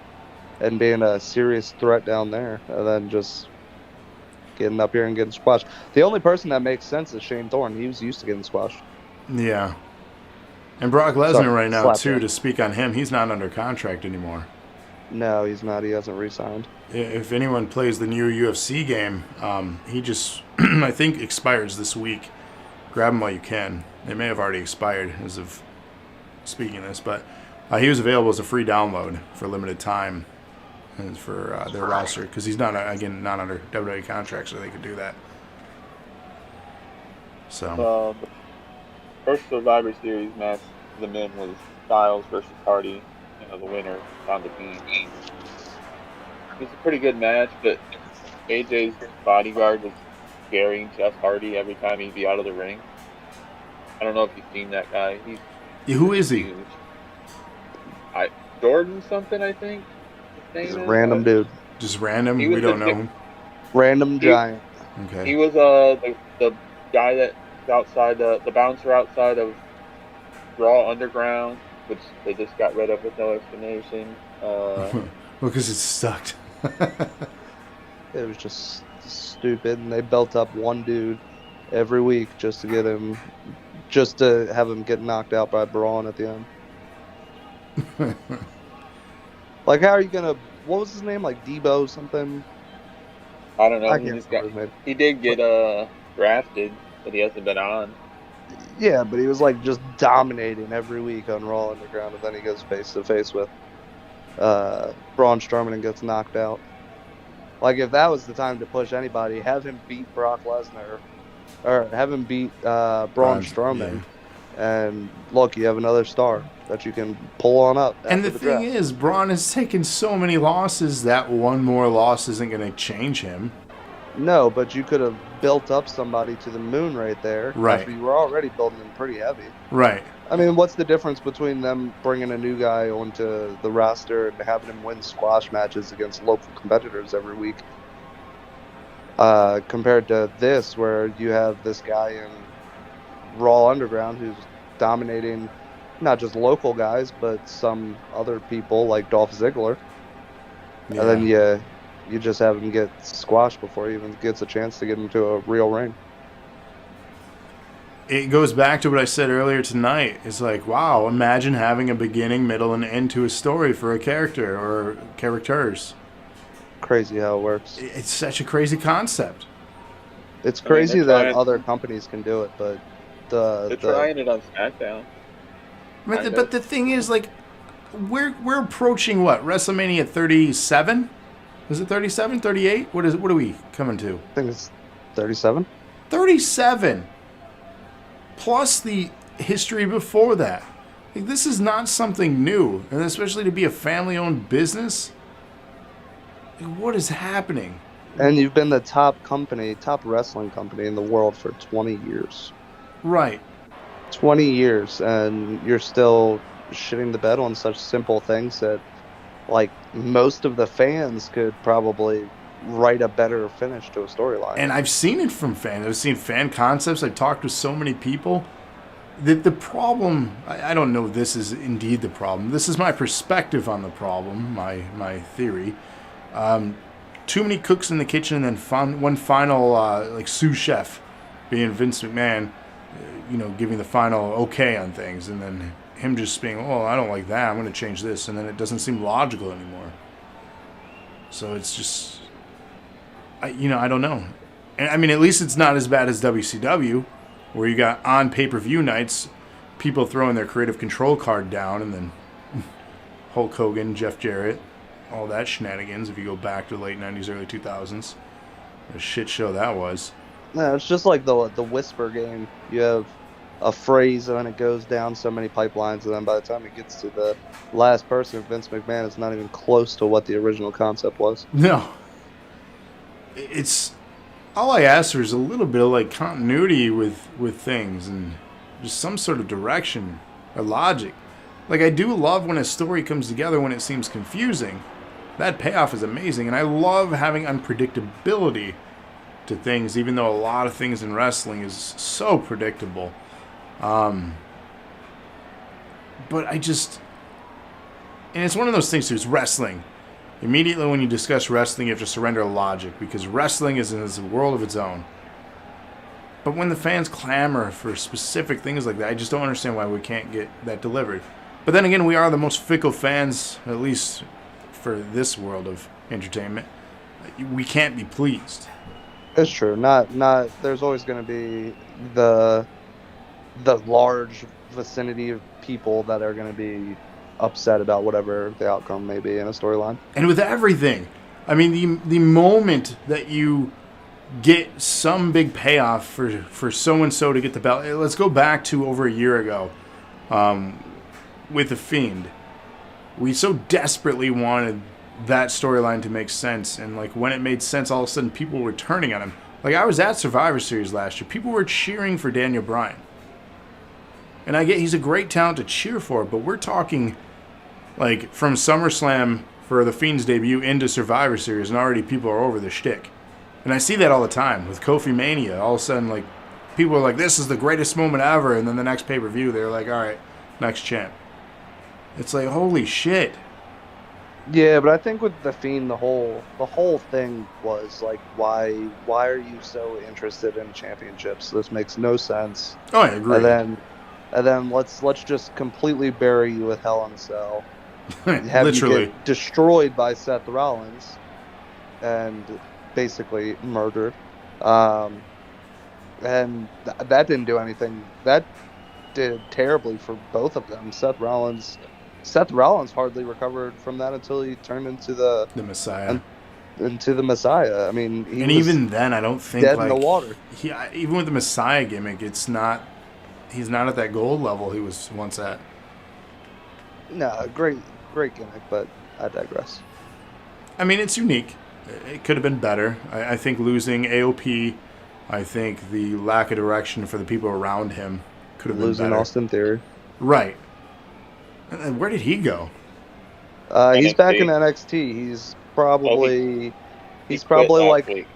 and being a serious threat down there, and then just getting up here and getting squashed. The only person that makes sense is Shane Thorne. He was used to getting squashed. Yeah. And Brock Lesnar right now, too, to speak on him, he's not under contract anymore. No, he's not. He hasn't re-signed. If anyone plays the new UFC game, he just, I think, expires this week. Grab him while you can. It may have already expired as of speaking of this, but he was available as a free download for a limited time and for their roster, because he's not under WWE contract, so they could do that. So, the first Survivor Series match for the men was Styles versus Hardy, and the winner on the beach. It was a pretty good match, but AJ's bodyguard was scaring Jeff Hardy every time he'd be out of the ring. I don't know if you've seen that guy. Who is he? Huge. Jordan something, I think. He's a random dude. Just random? We don't know him. Random giant. Okay. He was the guy that's outside the bouncer outside of Raw Underground, which they just got rid of with no explanation. Well, because it sucked. It was just stupid, and they built up one dude every week just to have him get knocked out by Braun at the end. Like, how are you gonna? What was his name? Like Debo something? I don't know. I can't remember his name. He did get drafted, but he hasn't been on. Yeah, but he was like just dominating every week on Raw Underground, and then he goes face to face with Braun Strowman and gets knocked out. Like, if that was the time to push anybody, have him beat Brock Lesnar, or have him beat Braun Strowman, and look, you have another star that you can pull on up. And the thing is, Braun has taken so many losses that one more loss isn't going to change him. No, but you could have built up somebody to the moon right there. Right. After you were already building him pretty heavy. Right. I mean, what's the difference between them bringing a new guy onto the roster and having him win squash matches against local competitors every week, compared to this, where you have this guy in Raw Underground who's dominating not just local guys, but some other people like Dolph Ziggler. Yeah. And then you just have him get squashed before he even gets a chance to get into a real ring. It goes back to what I said earlier tonight. It's like, wow, imagine having a beginning, middle, and end to a story for a character or characters. Crazy how it works. It's such a crazy concept. It's crazy that other companies can do it, but they're trying it on SmackDown. But the thing is, like, we're approaching what, WrestleMania 37? Is it 37, 38? What are we coming to? I think it's 37. 37. Plus the history before that. Like, this is not something new, and especially to be a family-owned business. Like, what is happening? And you've been the top wrestling company in the world for 20 years. Right. 20 years, and you're still shitting the bed on such simple things that, like, most of the fans could probably write a better finish to a storyline. And I've seen it from fans. I've seen fan concepts. I've talked to so many people. The problem, I don't know if this is indeed the problem. This is my perspective on the problem, my theory. Too many cooks in the kitchen, and then one final like sous chef, being Vince McMahon, giving the final okay on things, and then him just being, oh, I don't like that, I'm going to change this, and then it doesn't seem logical anymore. So it's just, I don't know. And I mean, at least it's not as bad as WCW, where you got on pay-per-view nights, people throwing their creative control card down, and then Hulk Hogan, Jeff Jarrett, all that shenanigans, if you go back to the late 90s, early 2000s. What a shit show that was. Yeah, it's just like the whisper game. You have a phrase, and then it goes down so many pipelines, and then by the time it gets to the last person, Vince McMahon, is not even close to what the original concept was. No. It's... all I ask for is a little bit of, like, continuity with things, and just some sort of direction or logic. Like, I do love when a story comes together when it seems confusing. That payoff is amazing, and I love having unpredictability to things, even though a lot of things in wrestling is so predictable. But I just... and it's one of those things too, it's wrestling. Immediately when you discuss wrestling, you have to surrender logic, because wrestling is in a world of its own. But when the fans clamor for specific things like that, I just don't understand why we can't get that delivered. But then again, we are the most fickle fans, at least for this world of entertainment. We can't be pleased. It's true. Not. There's always going to be the large vicinity of people that are going to be upset about whatever the outcome may be in a storyline. And with everything, I mean, the moment that you get some big payoff for so and so to get the belt. Let's go back to over a year ago, with The Fiend. we so desperately wanted that storyline to make sense, and like when it made sense, all of a sudden people were turning on him. Like I was at Survivor Series last year, people were cheering for Daniel Bryan, and I get he's a great talent to cheer for, but we're talking like from SummerSlam for the Fiend's debut into Survivor Series, and already people are over the shtick. And I see that all the time with Kofi Mania. All of a sudden, like people are like, "This is the greatest moment ever," and then the next pay-per-view, they're like, "All right, next champ." It's like, holy shit. Yeah, but I think with the Fiend, the whole thing was like, why are you so interested in championships? This makes no sense. Oh, I agree. And then let's just completely bury you with Hell in a Cell. Have Literally you get destroyed by Seth Rollins and basically murdered. And that didn't do anything. That did terribly for both of them. Seth Rollins hardly recovered from that until he turned into the Messiah. Into the Messiah. I mean, he and was even then, I don't think dead like in the water. Even with the Messiah gimmick, he's not at that gold level he was once at. No, great gimmick, but I digress. I mean, it's unique. It could have been better. I think losing AOP, I think the lack of direction for the people around him could have been better. Losing Austin Theory. Right. And where did he go? He's back in NXT. He's probably He's probably like week.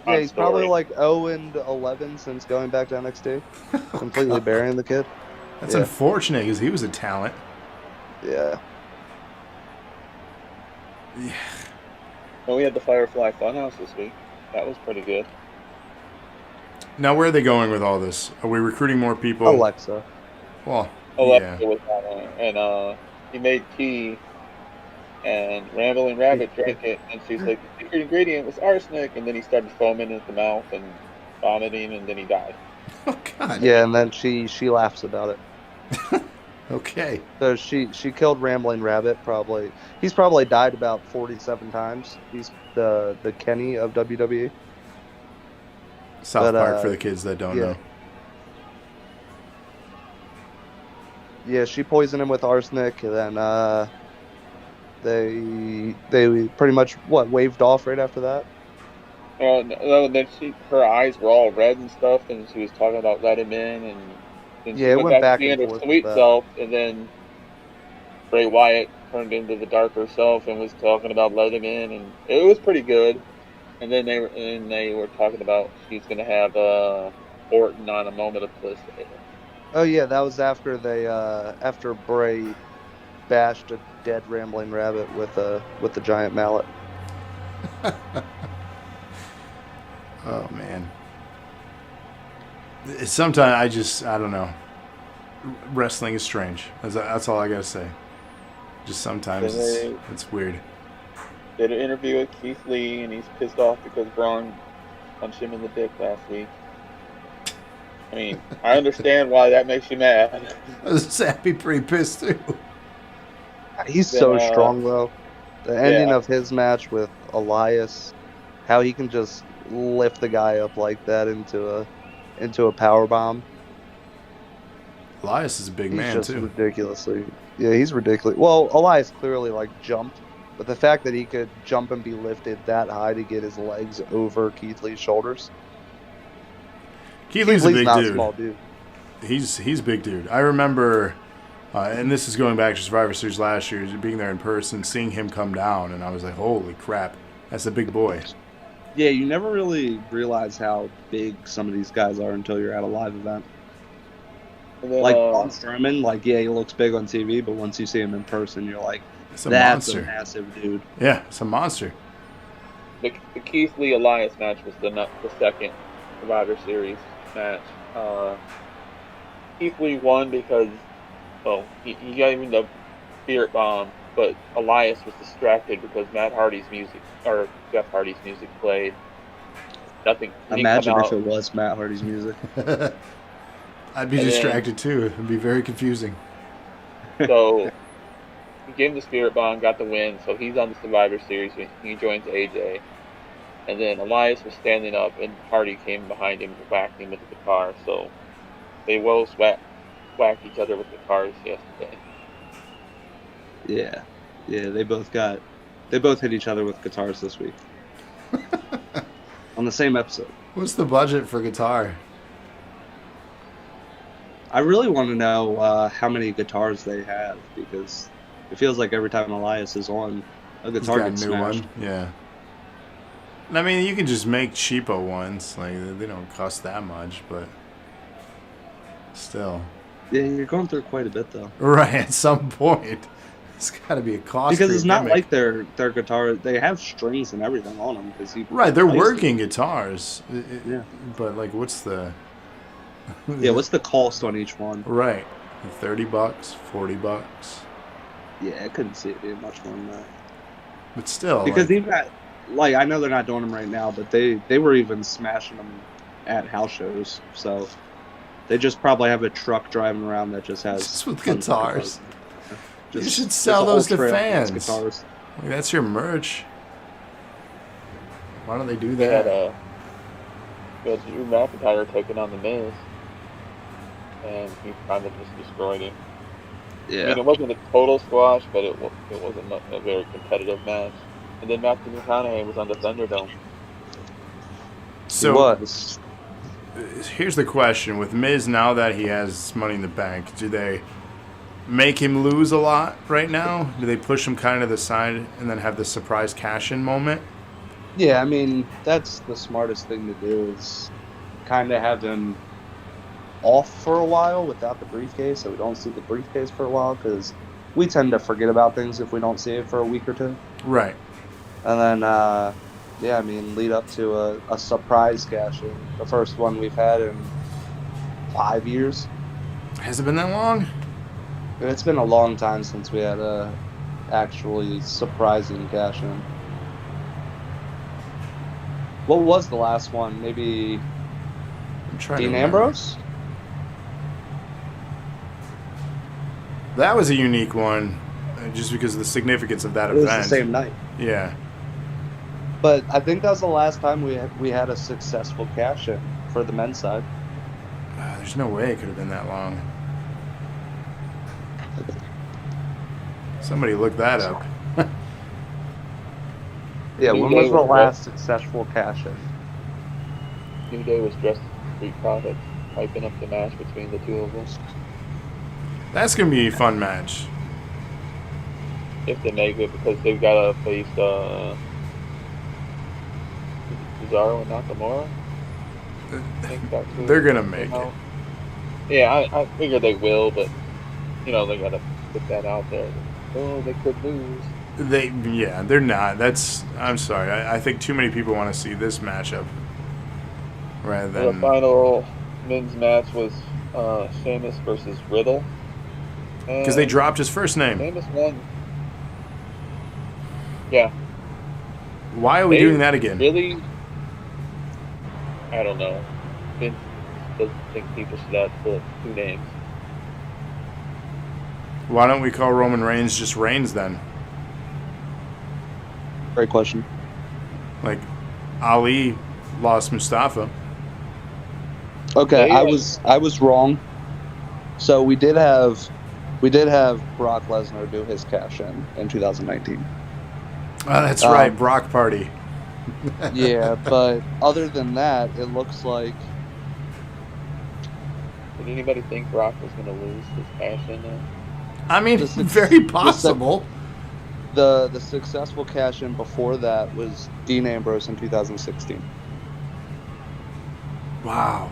yeah, he's probably like 0-11 since going back to NXT. Completely burying the kid. That's unfortunate because he was a talent. Yeah. Yeah. Well, we had the Firefly Funhouse this week. That was pretty good. Now, where are they going with all this? Are we recruiting more people? Alexa. Well, Alexa was on there, and he made tea, and Rambling Rabbit drank it, and she's like, the secret ingredient was arsenic, and then he started foaming at the mouth and vomiting, and then he died. Oh, God. Yeah, and then she laughs about it. Okay. So she killed Rambling Rabbit. Probably he's probably died about 47 times. He's the Kenny of WWE. South Park for the kids that don't know. Yeah, she poisoned him with arsenic, and then they pretty much waved off right after that. No, then her eyes were all red and stuff, and she was talking about let him in, and then she it went back to and her forth sweet self, and then Bray Wyatt turned into the darker self and was talking about let him in, and it was pretty good. And then they were talking about she's going to have Orton on a moment of bliss. Oh yeah, that was after after Bray bashed a dead Rambling Rabbit with the giant mallet. Oh man. Sometimes I don't know. Wrestling is strange. That's all I gotta say. Just sometimes it's weird. Did an interview with Keith Lee, and he's pissed off because Braun punched him in the dick last week. I mean, I understand why that makes you mad. I was happy, pretty pissed too. He's so strong though. The ending of his match with Elias, how he can just lift the guy up like that into a power bomb. Elias is a big man too. Ridiculously, he's ridiculous. Well, Elias clearly jumped, but the fact that he could jump and be lifted that high to get his legs over Keith Lee's shoulders. Keith Lee's a big not dude. A small dude. He's a big dude. I remember, and this is going back to Survivor Series last year, being there in person, seeing him come down, and I was like, holy crap, that's a big boy. Yeah, you never really realize how big some of these guys are until you're at a live event. Then, Braun Strowman, he looks big on TV, but once you see him in person, you're like, that's monster. A massive dude. Yeah, it's a monster. The Keith Lee Elias match was the second Survivor Series match. Keith Lee won because, he got him the spirit bomb, but Elias was distracted because Jeff Hardy's music played. Nothing. Imagine if it was Matt Hardy's music. I'd be distracted too. It'd be very confusing. So he gave him the spirit bomb, got the win. So he's on the Survivor Series. He joins AJ, and then Elias was standing up, and Hardy came behind him and whacked him with the car. So they both whacked each other with the cars yesterday. Yeah. Yeah, they both hit each other with guitars this week. On the same episode. What's the budget for guitar? I really want to know how many guitars they have, because it feels like every time Elias is on, a guitar gets smashed. Yeah. I mean, you can just make cheapo ones. Like, they don't cost that much, but still. Yeah, you're going through quite a bit, though. Right, at some point. It's got to be a cost. Because it's not like their guitar. They have strings and everything on them. Right, they're working guitars. Yeah. But, like, what's the... Yeah, what's the cost on each one? Right. $30, $40. Yeah, I couldn't see it being much more than that. But still, because even at, like, I know they're not doing them right now, but they were even smashing them at house shows. So they just probably have a truck driving around that just has just with guitars. You should just sell those to fans. Guitars. Like, that's your merch. Why don't they do that? We had Drew McIntyre taking on The Miz, and he kind of just destroyed him. Yeah. I mean, it wasn't a total squash, but it wasn't a very competitive match. And then Matthew McConaughey was on the Thunderdome. So, he was. Here's the question. With Miz, now that he has Money in the Bank, do they make him lose a lot right now? Do they push him kind of to the side and then have the surprise cash-in moment? Yeah, I mean, that's the smartest thing to do, is kind of have him off for a while without the briefcase, so we don't see the briefcase for a while, because we tend to forget about things if we don't see it for a week or two. Right. And then, yeah, I mean, lead up to a surprise cash-in, the first one we've had in 5 years. Has it been that long? It's been a long time since we had a actually surprising cash-in. What was the last one? Maybe Dean Ambrose? That was a unique one, just because of the significance of that event. It was the same night. Yeah. But I think that was the last time we had a successful cash-in for the men's side. There's no way it could have been that long. Somebody look that up. Yeah, when was the last successful cash-in? New Day was dressed as Street Profits, hyping up the match between the two of them. That's going to be a fun match. If they make it, because they've got to face Cesaro and Nakamura. They're going to make it. Yeah, I figure they will, but, you know, they got to put that out there. Oh, they could lose. They're not. I'm sorry. I think too many people want to see this matchup rather than... The final men's match was Sheamus versus Riddle. Because they dropped his first name. Sheamus won. Yeah. Why are we doing that again? Really? I don't know. Vince doesn't think people should have full 2 names. Why don't we call Roman Reigns just Reigns then? Great question. Like, Ali lost Mustafa. Okay, I was wrong. So we did have Brock Lesnar do his cash-in 2019. Oh, that's right, Brock Party. Yeah, but other than that, it looks like... Did anybody think Brock was going to lose his cash-in now? I mean, very possible. The successful cash-in before that was Dean Ambrose in 2016. Wow.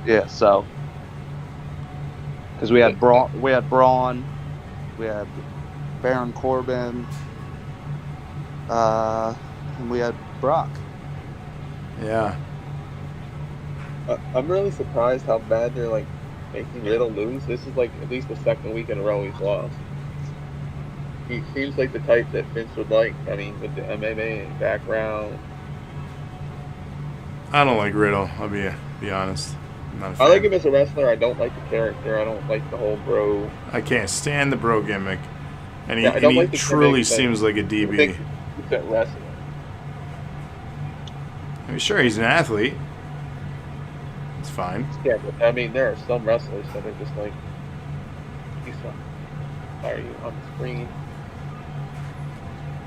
Yeah, so... Because we had Braun, we had Baron Corbin, and we had Brock. Yeah. I'm really surprised how bad they're like making Riddle lose. This is like at least the second week in a row he's lost. He seems like the type that Vince would like. I mean, with the MMA background. I don't like Riddle. I'll be honest. I'm not a fan. I like him as a wrestler. I don't like the character. I don't like the whole bro. I can't stand the bro gimmick. And he, like truly seems like a DB. He's at wrestling. I mean, sure, he's an athlete. It's fine. Yeah, but I mean, there are some wrestlers that are just like, he's fine. Sorry, on the screen.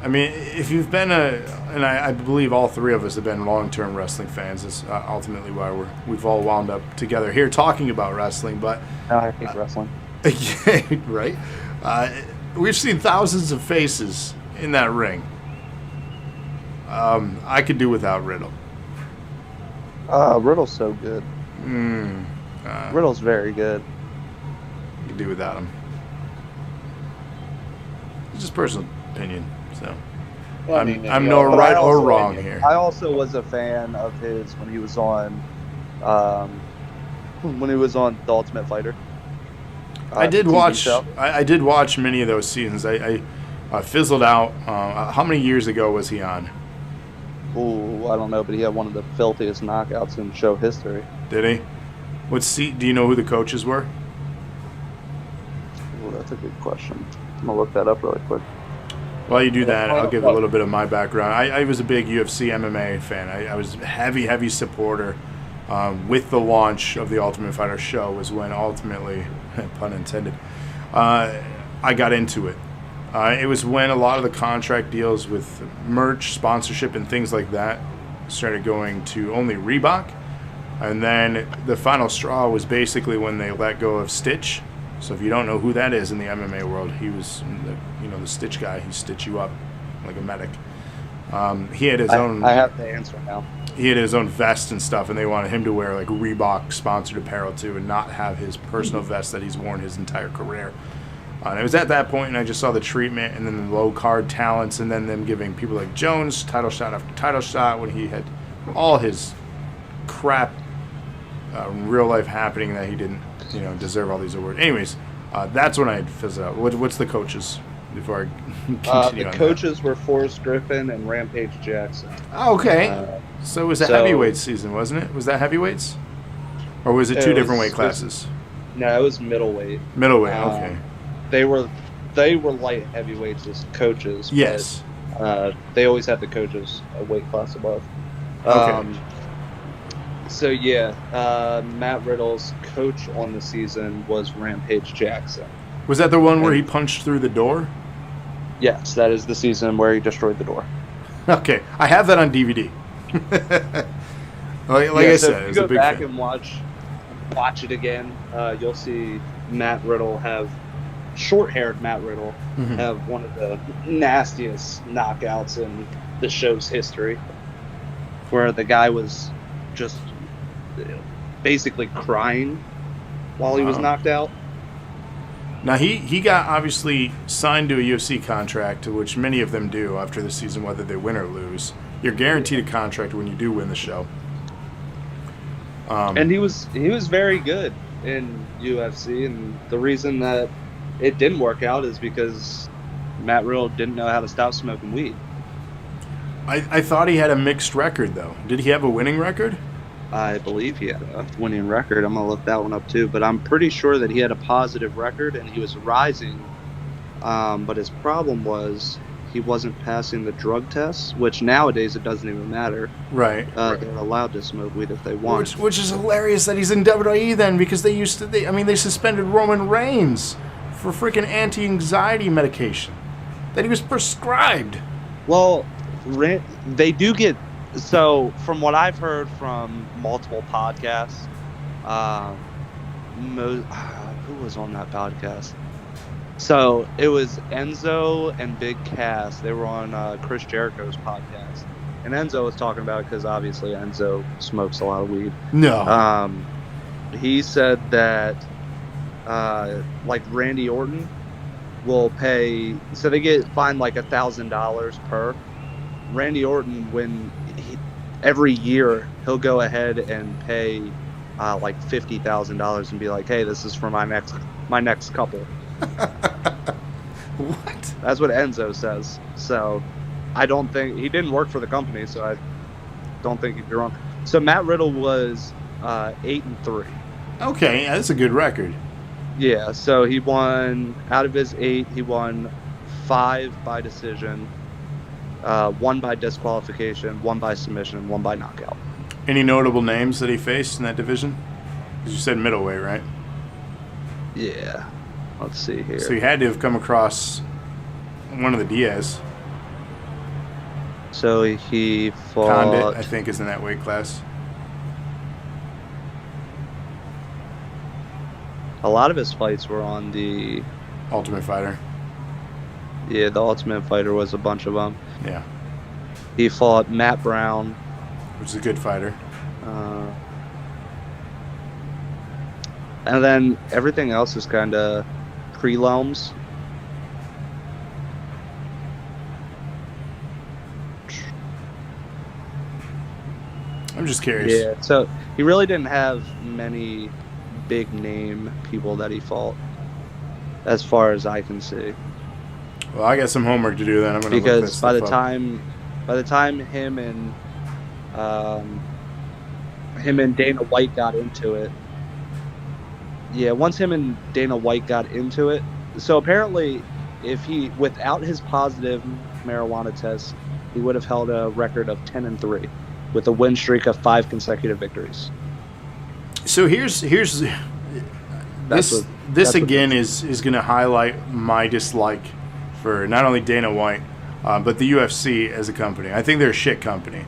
I mean, if you've been and I believe all three of us have been long-term wrestling fans. It's ultimately why we've all wound up together here talking about wrestling. But I hate wrestling. Yeah, right. We've seen thousands of faces in that ring. I could do without Riddle. Riddle's so good. Riddle's very good. You could do without him. It's just personal opinion. So Well, I'm no right or wrong here. I also was a fan of his when he was on The Ultimate Fighter. I did TV watch. show. I did watch many of those seasons. I fizzled out. How many years ago was he on? Ooh, I don't know, but he had one of the filthiest knockouts in show history. Did he? Do you know who the coaches were? Ooh, that's a good question. I'm gonna look that up really quick. While you do that, I'll give a little bit of my background. I was a big UFC MMA fan. I was a heavy supporter. With the launch of the Ultimate Fighter show was when ultimately, pun intended, I got into it. It was when a lot of the contract deals with merch, sponsorship, and things like that started going to only Reebok. And then the final straw was basically when they let go of Stitch. So if you don't know who that is in the MMA world, he was the Stitch guy. He stitch you up like a medic. He had his own. I have the answer now. He had his own vest and stuff, and they wanted him to wear like Reebok sponsored apparel too, and not have his personal vest that he's worn his entire career. And it was at that point, and I just saw the treatment, and then the low card talents, and then them giving people like Jones title shot after title shot when he had all his crap, real life happening that he didn't, deserve all these awards. Anyways, that's when I fizzled out. What's the coaches before I continue? The coaches were Forrest Griffin and Rampage Jackson. Oh, okay. So it was a heavyweight season, wasn't it? Was that heavyweights? Or was it two different weight classes? No, it was middleweight. Middleweight, okay. They were light heavyweights as coaches. Yes. But, they always had the coaches a weight class above. Okay. So yeah, Matt Riddle's coach on the season was Rampage Jackson. Was that the one where he punched through the door? Yes, that is the season where he destroyed the door. Okay, I have that on DVD. I said, if it's you a go big back fan. and watch it again, you'll see Matt Riddle short-haired Matt Riddle have one of the nastiest knockouts in the show's history, where the guy was just basically crying while he was knocked out. Now, he got obviously signed to a UFC contract, which many of them do after the season, whether they win or lose. You're guaranteed a contract when you do win the show. And he was very good in UFC, and the reason that it didn't work out is because Matt Riddle didn't know how to stop smoking weed. I thought he had a mixed record, though. Did he have a winning record? I believe he had a winning record. I'm going to look that one up too. But I'm pretty sure that he had a positive record and he was rising. But his problem was he wasn't passing the drug tests, which nowadays it doesn't even matter. Right. They're allowed to smoke weed if they want. Which is hilarious that he's in WWE then, because they suspended Roman Reigns for freaking anti-anxiety medication that he was prescribed. Well, they do get... So, from what I've heard from multiple podcasts, who was on that podcast? So, it was Enzo and Big Cass. They were on Chris Jericho's podcast. And Enzo was talking about it because obviously Enzo smokes a lot of weed. No. He said that, like Randy Orton will pay... So, they get fined like $1,000 per. Randy Orton, every year he'll go ahead and pay like $50,000 and be like, "Hey, this is for my next couple." What? That's what Enzo says. So I don't think he didn't work for the company, so I don't think he'd be wrong. So Matt Riddle was 8-3. Okay, that's a good record. Yeah, so he won out of his 8, he won 5 by decision. 1 by disqualification, 1 by submission, and 1 by knockout. Any notable names that he faced in that division? 'Cause you said middleweight, right? Yeah. Let's see here. So he had to have come across one of the Diaz. So he fought... Condit, I think, is in that weight class. A lot of his fights were on the... Ultimate Fighter. Yeah, the Ultimate Fighter was a bunch of them. Yeah. He fought Matt Brown. Which is a good fighter. And then everything else is kind of prelims. I'm just curious. Yeah, so he really didn't have many big name people that he fought, as far as I can see. Well, I got some homework to do then. I'm gonna look Because this by the stuff time him and Dana White got into it, once him and Dana White got into it, so apparently, if he without his positive marijuana test, he would have held a record of 10-3, with a win streak of 5 consecutive victories. So here's this again is going to highlight my dislike for not only Dana White, but the UFC as a company. I think they're a shit company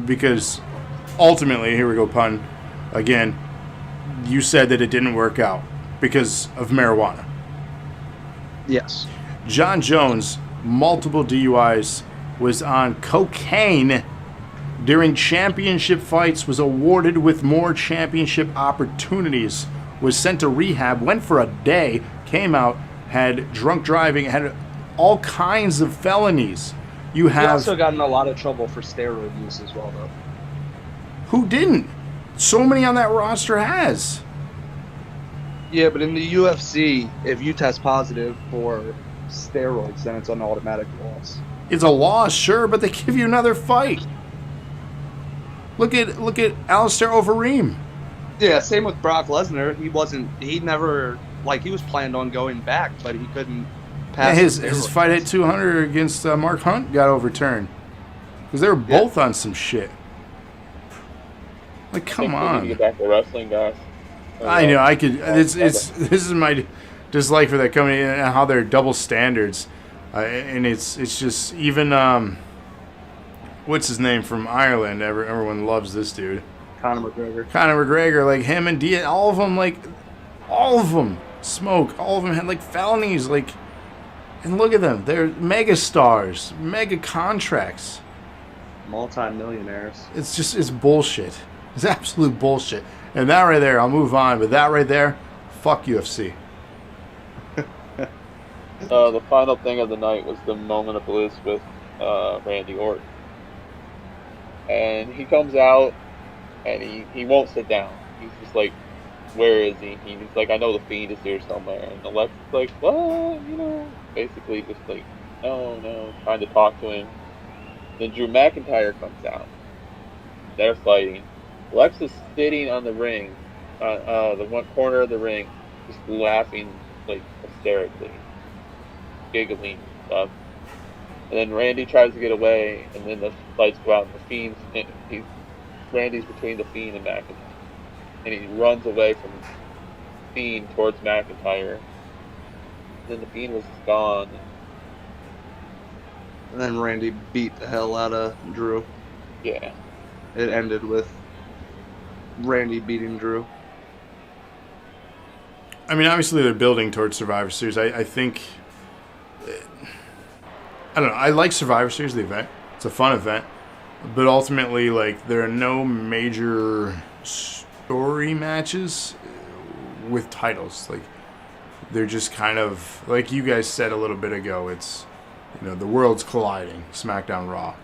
because ultimately, here we go, pun again. You said that it didn't work out because of marijuana. Yes. John Jones, multiple DUIs, was on cocaine during championship fights, was awarded with more championship opportunities, was sent to rehab, went for a day, came out, had drunk driving, had all kinds of felonies. He also got in a lot of trouble for steroid use as well, though. Who didn't? So many on that roster has. Yeah, but in the UFC, if you test positive for steroids, then it's an automatic loss. It's a loss, sure, but they give you another fight. Look at Alistair Overeem. Yeah, same with Brock Lesnar. He was planned on going back, but he couldn't pass. Yeah, his fight at 200 against Mark Hunt got overturned because they were both on some shit. Like, come on. Get back to wrestling, guys. I know. I could. This is my dislike for that company and how they're double standards, and it's just even what's his name from Ireland? Everyone loves this dude. Conor McGregor. Conor McGregor, like him and Diaz, all of them smoke. All of them had like felonies, like, and look at them. They're mega stars, mega contracts, multi-millionaires. It's bullshit. It's absolute bullshit. And that right there, I'll move on. But that right there, fuck UFC. The final thing of the night was the moment of bliss with Randy Orton. And he comes out, and he won't sit down. He's just like, where is he? He's like, I know the Fiend is here somewhere. And Alexa's like, what? Basically just like, no, trying to talk to him. Then Drew McIntyre comes out. They're fighting. Alexa's sitting on the ring, the one corner of the ring, just laughing like hysterically, giggling and stuff. And then Randy tries to get away, and then the lights go out, and the Fiend's Randy's between the Fiend and McIntyre, and he runs away from Fiend towards McIntyre. And then the Fiend was gone. And then Randy beat the hell out of Drew. Yeah. It ended with Randy beating Drew. I mean, obviously they're building towards Survivor Series. I think, I don't know. I like Survivor Series, the event. It's a fun event, but ultimately, like, there are no major story matches with titles. Like, they're just kind of like you guys said a little bit ago. It's, the world's colliding. SmackDown, Raw.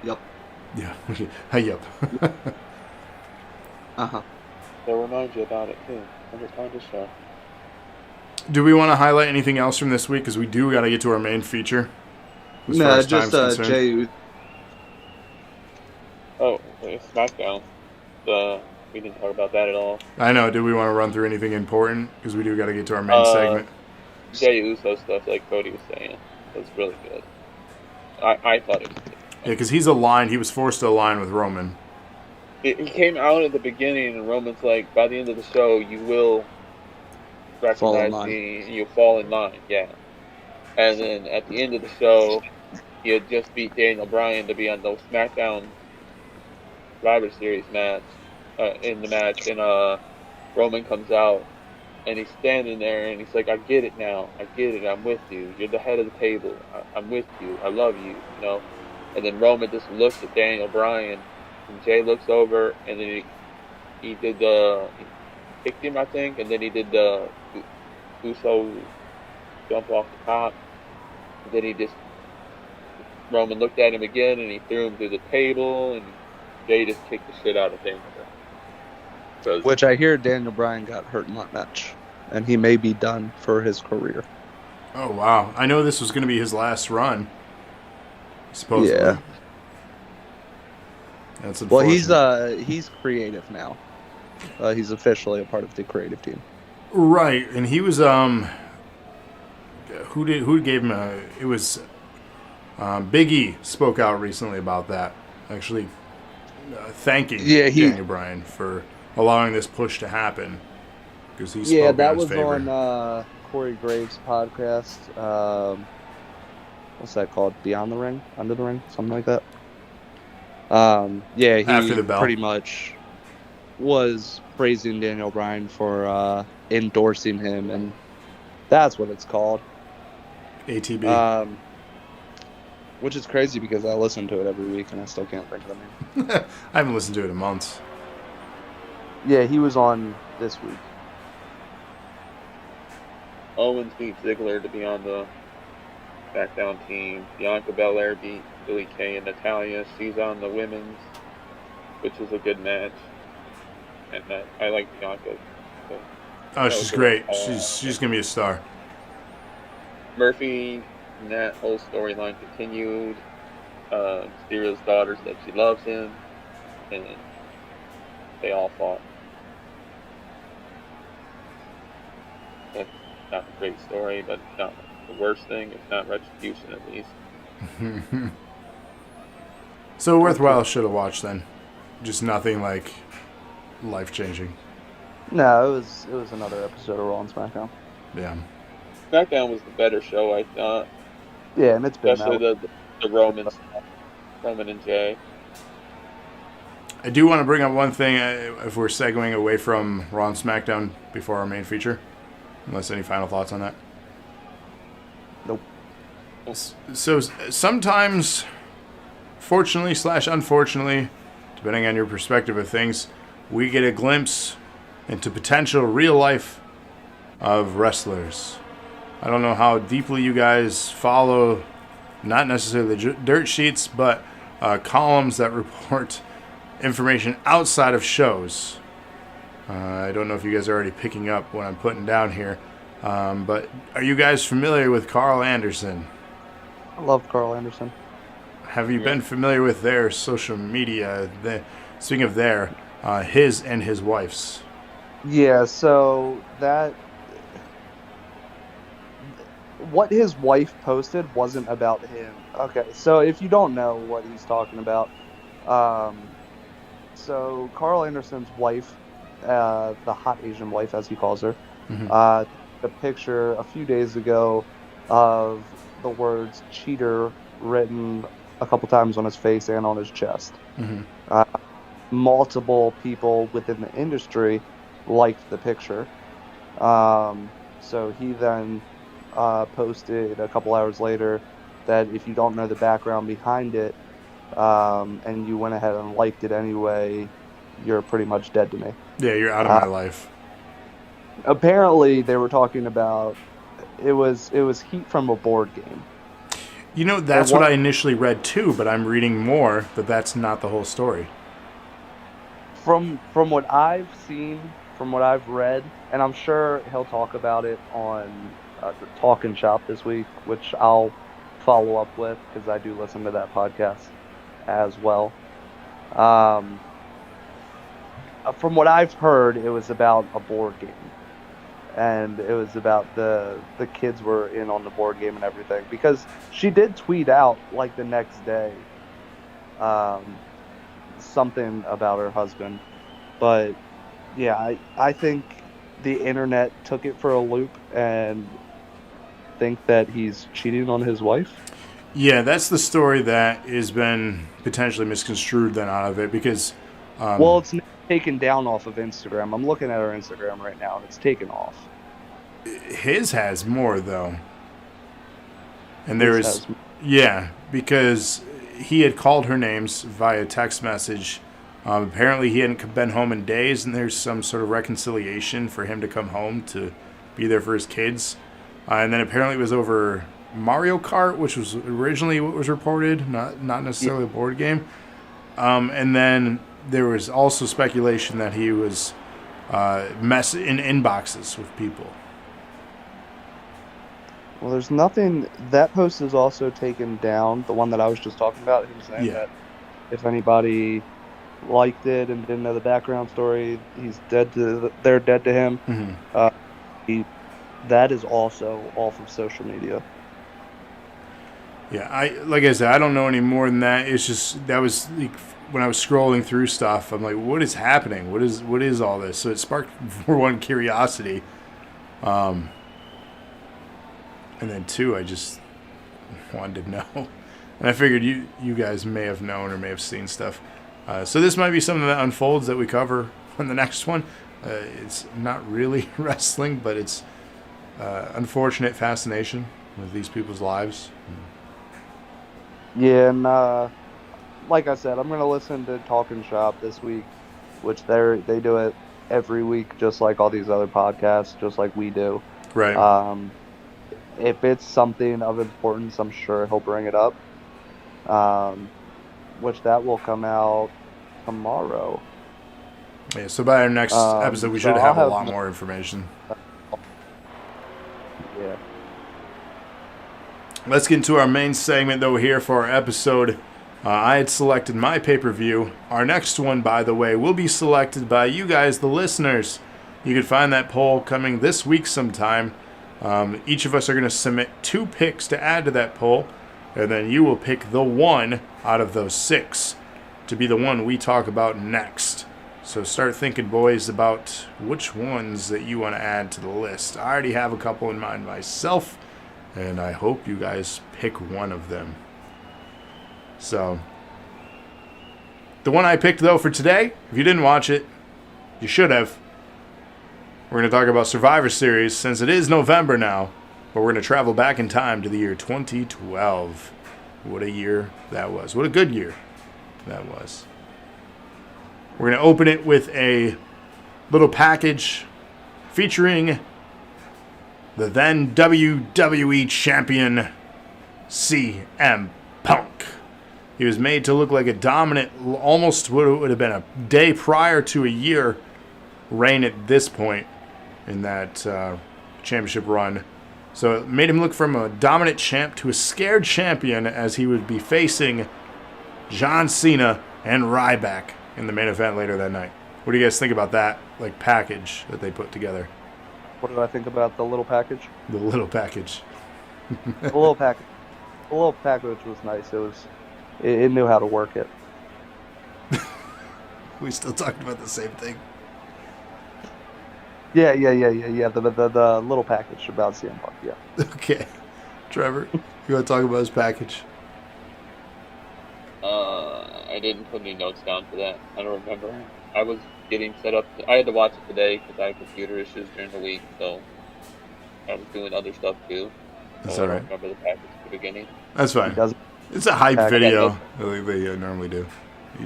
Yep. Yeah. Yep. Uh-huh. They'll remind you about it, too. 100-pounder show. Do we want to highlight anything else from this week? Because we do got to get to our main feature. No, just Jey. Oh, SmackDown. We didn't talk about that at all. I know. Do we want to run through anything important? Because we do got to get to our main segment. Jey Uso stuff, like Cody was saying, was really good. I thought it was good. Yeah, because he's aligned. He was forced to align with Roman. He came out at the beginning, and Roman's like, by the end of the show, you will recognize me, and you'll fall in line. Yeah. And then at the end of the show, he had just beat Daniel Bryan to be on the SmackDown Survivor Series match. In the match, and Roman comes out, and he's standing there, and he's like, "I get it now. I get it. I'm with you. You're the head of the table. I'm with you. I love you." You know. And then Roman just looks at Daniel Bryan, and Jay looks over, and then he did he kicked him, I think, and then he did the Uso jump off the top. And then Roman looked at him again, and he threw him through the table, and Jay just kicked the shit out of Daniel Bryan. Which I hear Daniel Bryan got hurt in that match, and he may be done for his career. Oh, wow. I know this was going to be his last run, supposedly. Yeah. That's unfortunate. Well, he's creative now. He's officially a part of the creative team. Right, and he was who gave him it was Big E spoke out recently about that, actually thanking Daniel Bryan for allowing this push to happen, because he spoke that in his was favor. on Corey Graves' podcast. What's that called? Beyond the Ring, Under the Ring, something like that. He After the bell. Pretty much was praising Daniel Bryan for endorsing him, and that's what it's called. ATB. Which is crazy because I listen to it every week and I still can't think of the name. I haven't listened to it in months. Yeah, he was on this week. Owens beat Ziggler to be on the SmackDown team. Bianca Belair beat Billie Kay and Natalya. She's on the women's, which is a good match. And I like Bianca. So Oh, she's great. She's gonna be a star. Murphy and that whole storyline continued. Mysterio's daughter said she loves him, and they all fought. It's not a great story, but it's not the worst thing. It's not retribution, at least. So worthwhile should have watched then. Just nothing like life changing. No, it was another episode of Raw and SmackDown. Yeah. SmackDown was the better show, I thought. Yeah, and it's been especially out. the Roman and Jay. I do want to bring up one thing if we're segueing away from Raw and SmackDown before our main feature. Unless any final thoughts on that? Nope. So sometimes, fortunately / unfortunately, depending on your perspective of things, we get a glimpse into potential real life of wrestlers. I don't know how deeply you guys follow, not necessarily the dirt sheets, but columns that report information outside of shows. I don't know if you guys are already picking up what I'm putting down here, but are you guys familiar with Carl Anderson? I love Carl Anderson. Have you been familiar with their social media? Speaking of his and his wife's. Yeah, so what his wife posted wasn't about him. Okay, so if you don't know what he's talking about, so Carl Anderson's wife, the hot Asian wife as he calls her, a picture a few days ago of the words cheater written a couple times on his face and on his chest. Multiple people within the industry liked the picture. So he then posted a couple hours later that if you don't know the background behind it, and you went ahead and liked it anyway, you're pretty much dead to me. Yeah, you're out of my life. Apparently, they were talking about it was heat from a board game. You know, that's what I initially read too, but I'm reading more that that's not the whole story. From what I've seen, from what I've read, and I'm sure he'll talk about it on the Talkin' Shop this week, which I'll follow up with because I do listen to that podcast as well. From what I've heard, it was about a board game. And it was about the kids were in on the board game and everything. Because she did tweet out, like, the next day, something about her husband. But yeah, I think the internet took it for a loop and think that he's cheating on his wife. Yeah, that's the story that has been potentially misconstrued then out of it because. Well, it's taken down off of Instagram. I'm looking at her Instagram right now, and it's taken off. His has more though, and there's because he had called her names via text message. Apparently, he hadn't been home in days, and there's some sort of reconciliation for him to come home to be there for his kids. And then apparently it was over Mario Kart, which was originally what was reported, not necessarily a board game. And then there was also speculation that he was in inboxes with people. Well, there's nothing. That post is also taken down. The one that I was just talking about. He was saying that if anybody liked it and didn't know the background story, they're dead to him. Mm-hmm. That is also off of social media. Yeah, like I said, I don't know any more than that. It's just that was like, when I was scrolling through stuff, I'm like, what is happening? What is all this? So it sparked, for one, curiosity. And then two, I just wanted to know. And I figured you guys may have known or may have seen stuff. So this might be something that unfolds that we cover on the next one. It's not really wrestling, but it's unfortunate fascination with these people's lives. Yeah, and like I said, I'm going to listen to Talking Shop this week, which they do it every week, just like all these other podcasts, just like we do. Right. If it's something of importance, I'm sure he'll bring it up, which that will come out tomorrow. Yeah, so by our next episode, we should have a lot more information. Yeah. Let's get into our main segment, though, here for our episode. I had selected my pay-per-view. Our next one, by the way, will be selected by you guys, the listeners. You can find that poll coming this week sometime. Each of us are going to submit 2 picks to add to that poll, and then you will pick the one out of those 6 to be the one we talk about next. So start thinking, boys, about which ones that you want to add to the list. I already have a couple in mind myself, and I hope you guys pick one of them. So, the one I picked, though, for today, if you didn't watch it, you should have. We're going to talk about Survivor Series, since it is November now, but we're going to travel back in time to the year 2012. What a year that was. What a good year that was. We're going to open it with a little package featuring the then WWE Champion CM Punk. He was made to look like a dominant, almost what would have been a day prior to a year reign at this point in that championship run. So it made him look from a dominant champ to a scared champion as he would be facing John Cena and Ryback in the main event later that night. What do you guys think about that package that they put together? What did I think about the little package? The little package. The little package. The little package was nice. It knew how to work it. We still talking about the same thing. Yeah. The little package about CM Punk. Yeah. Okay, Trevor, you want to talk about his package? I didn't put any notes down for that. I don't remember. I was getting set up. I had to watch it today because I had computer issues during the week, so I was doing other stuff too. That's so all right. I don't remember the package at the beginning. That's fine. It's a hype video. They normally do.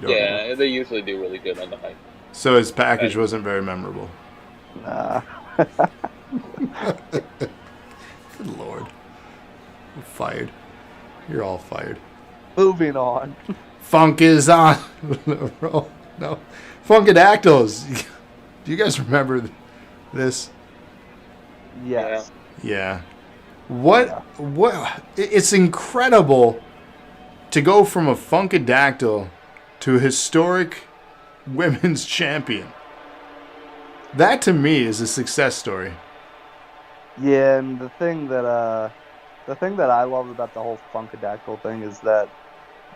Yeah, they usually do really good on the hype. So his package wasn't very memorable. Nah. Good Lord. You're fired. You're all fired. Moving on. Funk is on. No. Funkadactyls. Do you guys remember this? Yes. Yeah. What? It's incredible to go from a Funkadactyl to a historic women's champion. That to me is a success story. Yeah, and the thing that I love about the whole Funkadactyl thing is that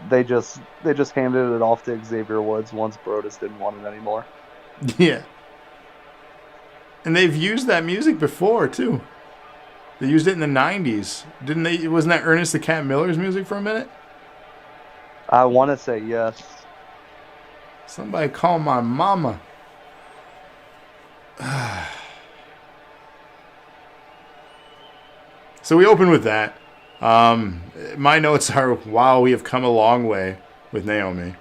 they just handed it off to Xavier Woods once Brodus didn't want it anymore. Yeah. And they've used that music before too. They used it in the '90s, didn't they? Wasn't that Ernest the Cat Miller's music for a minute? I want to say yes. Somebody call my mama. So we open with that. My notes are, wow, we have come a long way with Naomi.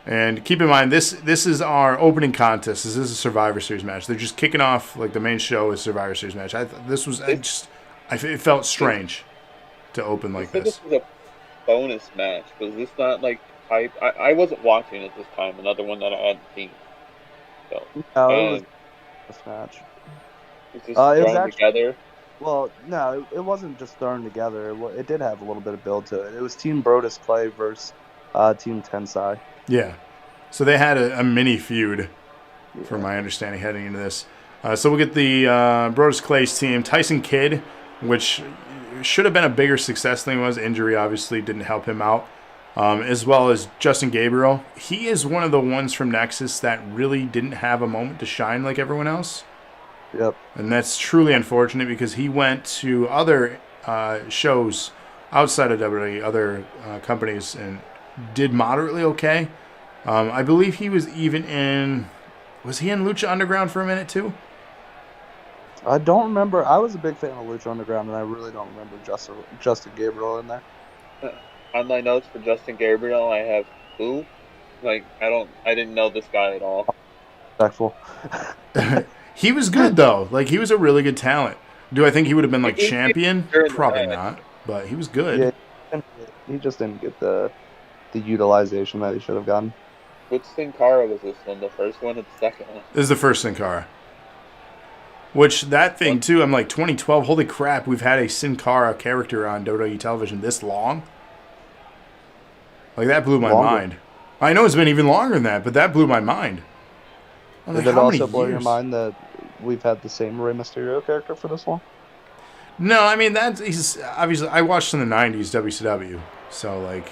And keep in mind, this is our opening contest. This is a Survivor Series match. They're just kicking off like the main show is Survivor Series match. It felt strange to open like this. This was a bonus match. Was this not like hype? I wasn't watching at this time. Another one that I hadn't seen. So, No, it was this match. Was this thrown together? Well, no, it wasn't just thrown together. It did have a little bit of build to it. It was Team Brodus Clay versus Team Tensai. Yeah. So they had a mini feud, from my understanding, heading into this. So we'll get the Brodus Clay's team. Tyson Kidd, which should have been a bigger success than he was. Injury obviously didn't help him out. As well as Justin Gabriel. He is one of the ones from Nexus that really didn't have a moment to shine like everyone else. Yep. And that's truly unfortunate because he went to other shows outside of WWE, other companies, and did moderately okay. I believe he was even in... Was he in Lucha Underground for a minute too? I don't remember. I was a big fan of Lucha Underground, and I really don't remember Justin Gabriel in there. On my notes for Justin Gabriel, I have who? Like, I didn't know this guy at all. Respectful. He was good though. Like, he was a really good talent. Do I think he would have been like champion? Probably not. But he was good. Yeah, he just didn't get the utilization that he should have gotten. Which Sin Cara was this one? The first one or the second one? This is the first Sin Cara. Which, that thing too, I'm like, 2012, holy crap, we've had a Sin Cara character on WWE television this long? Like, that blew my mind. I know it's been even longer than that, but that blew my mind. Did it also blow your mind that we've had the same Rey Mysterio character for this long? No, I mean, he's obviously, I watched in the 90s WCW, so like,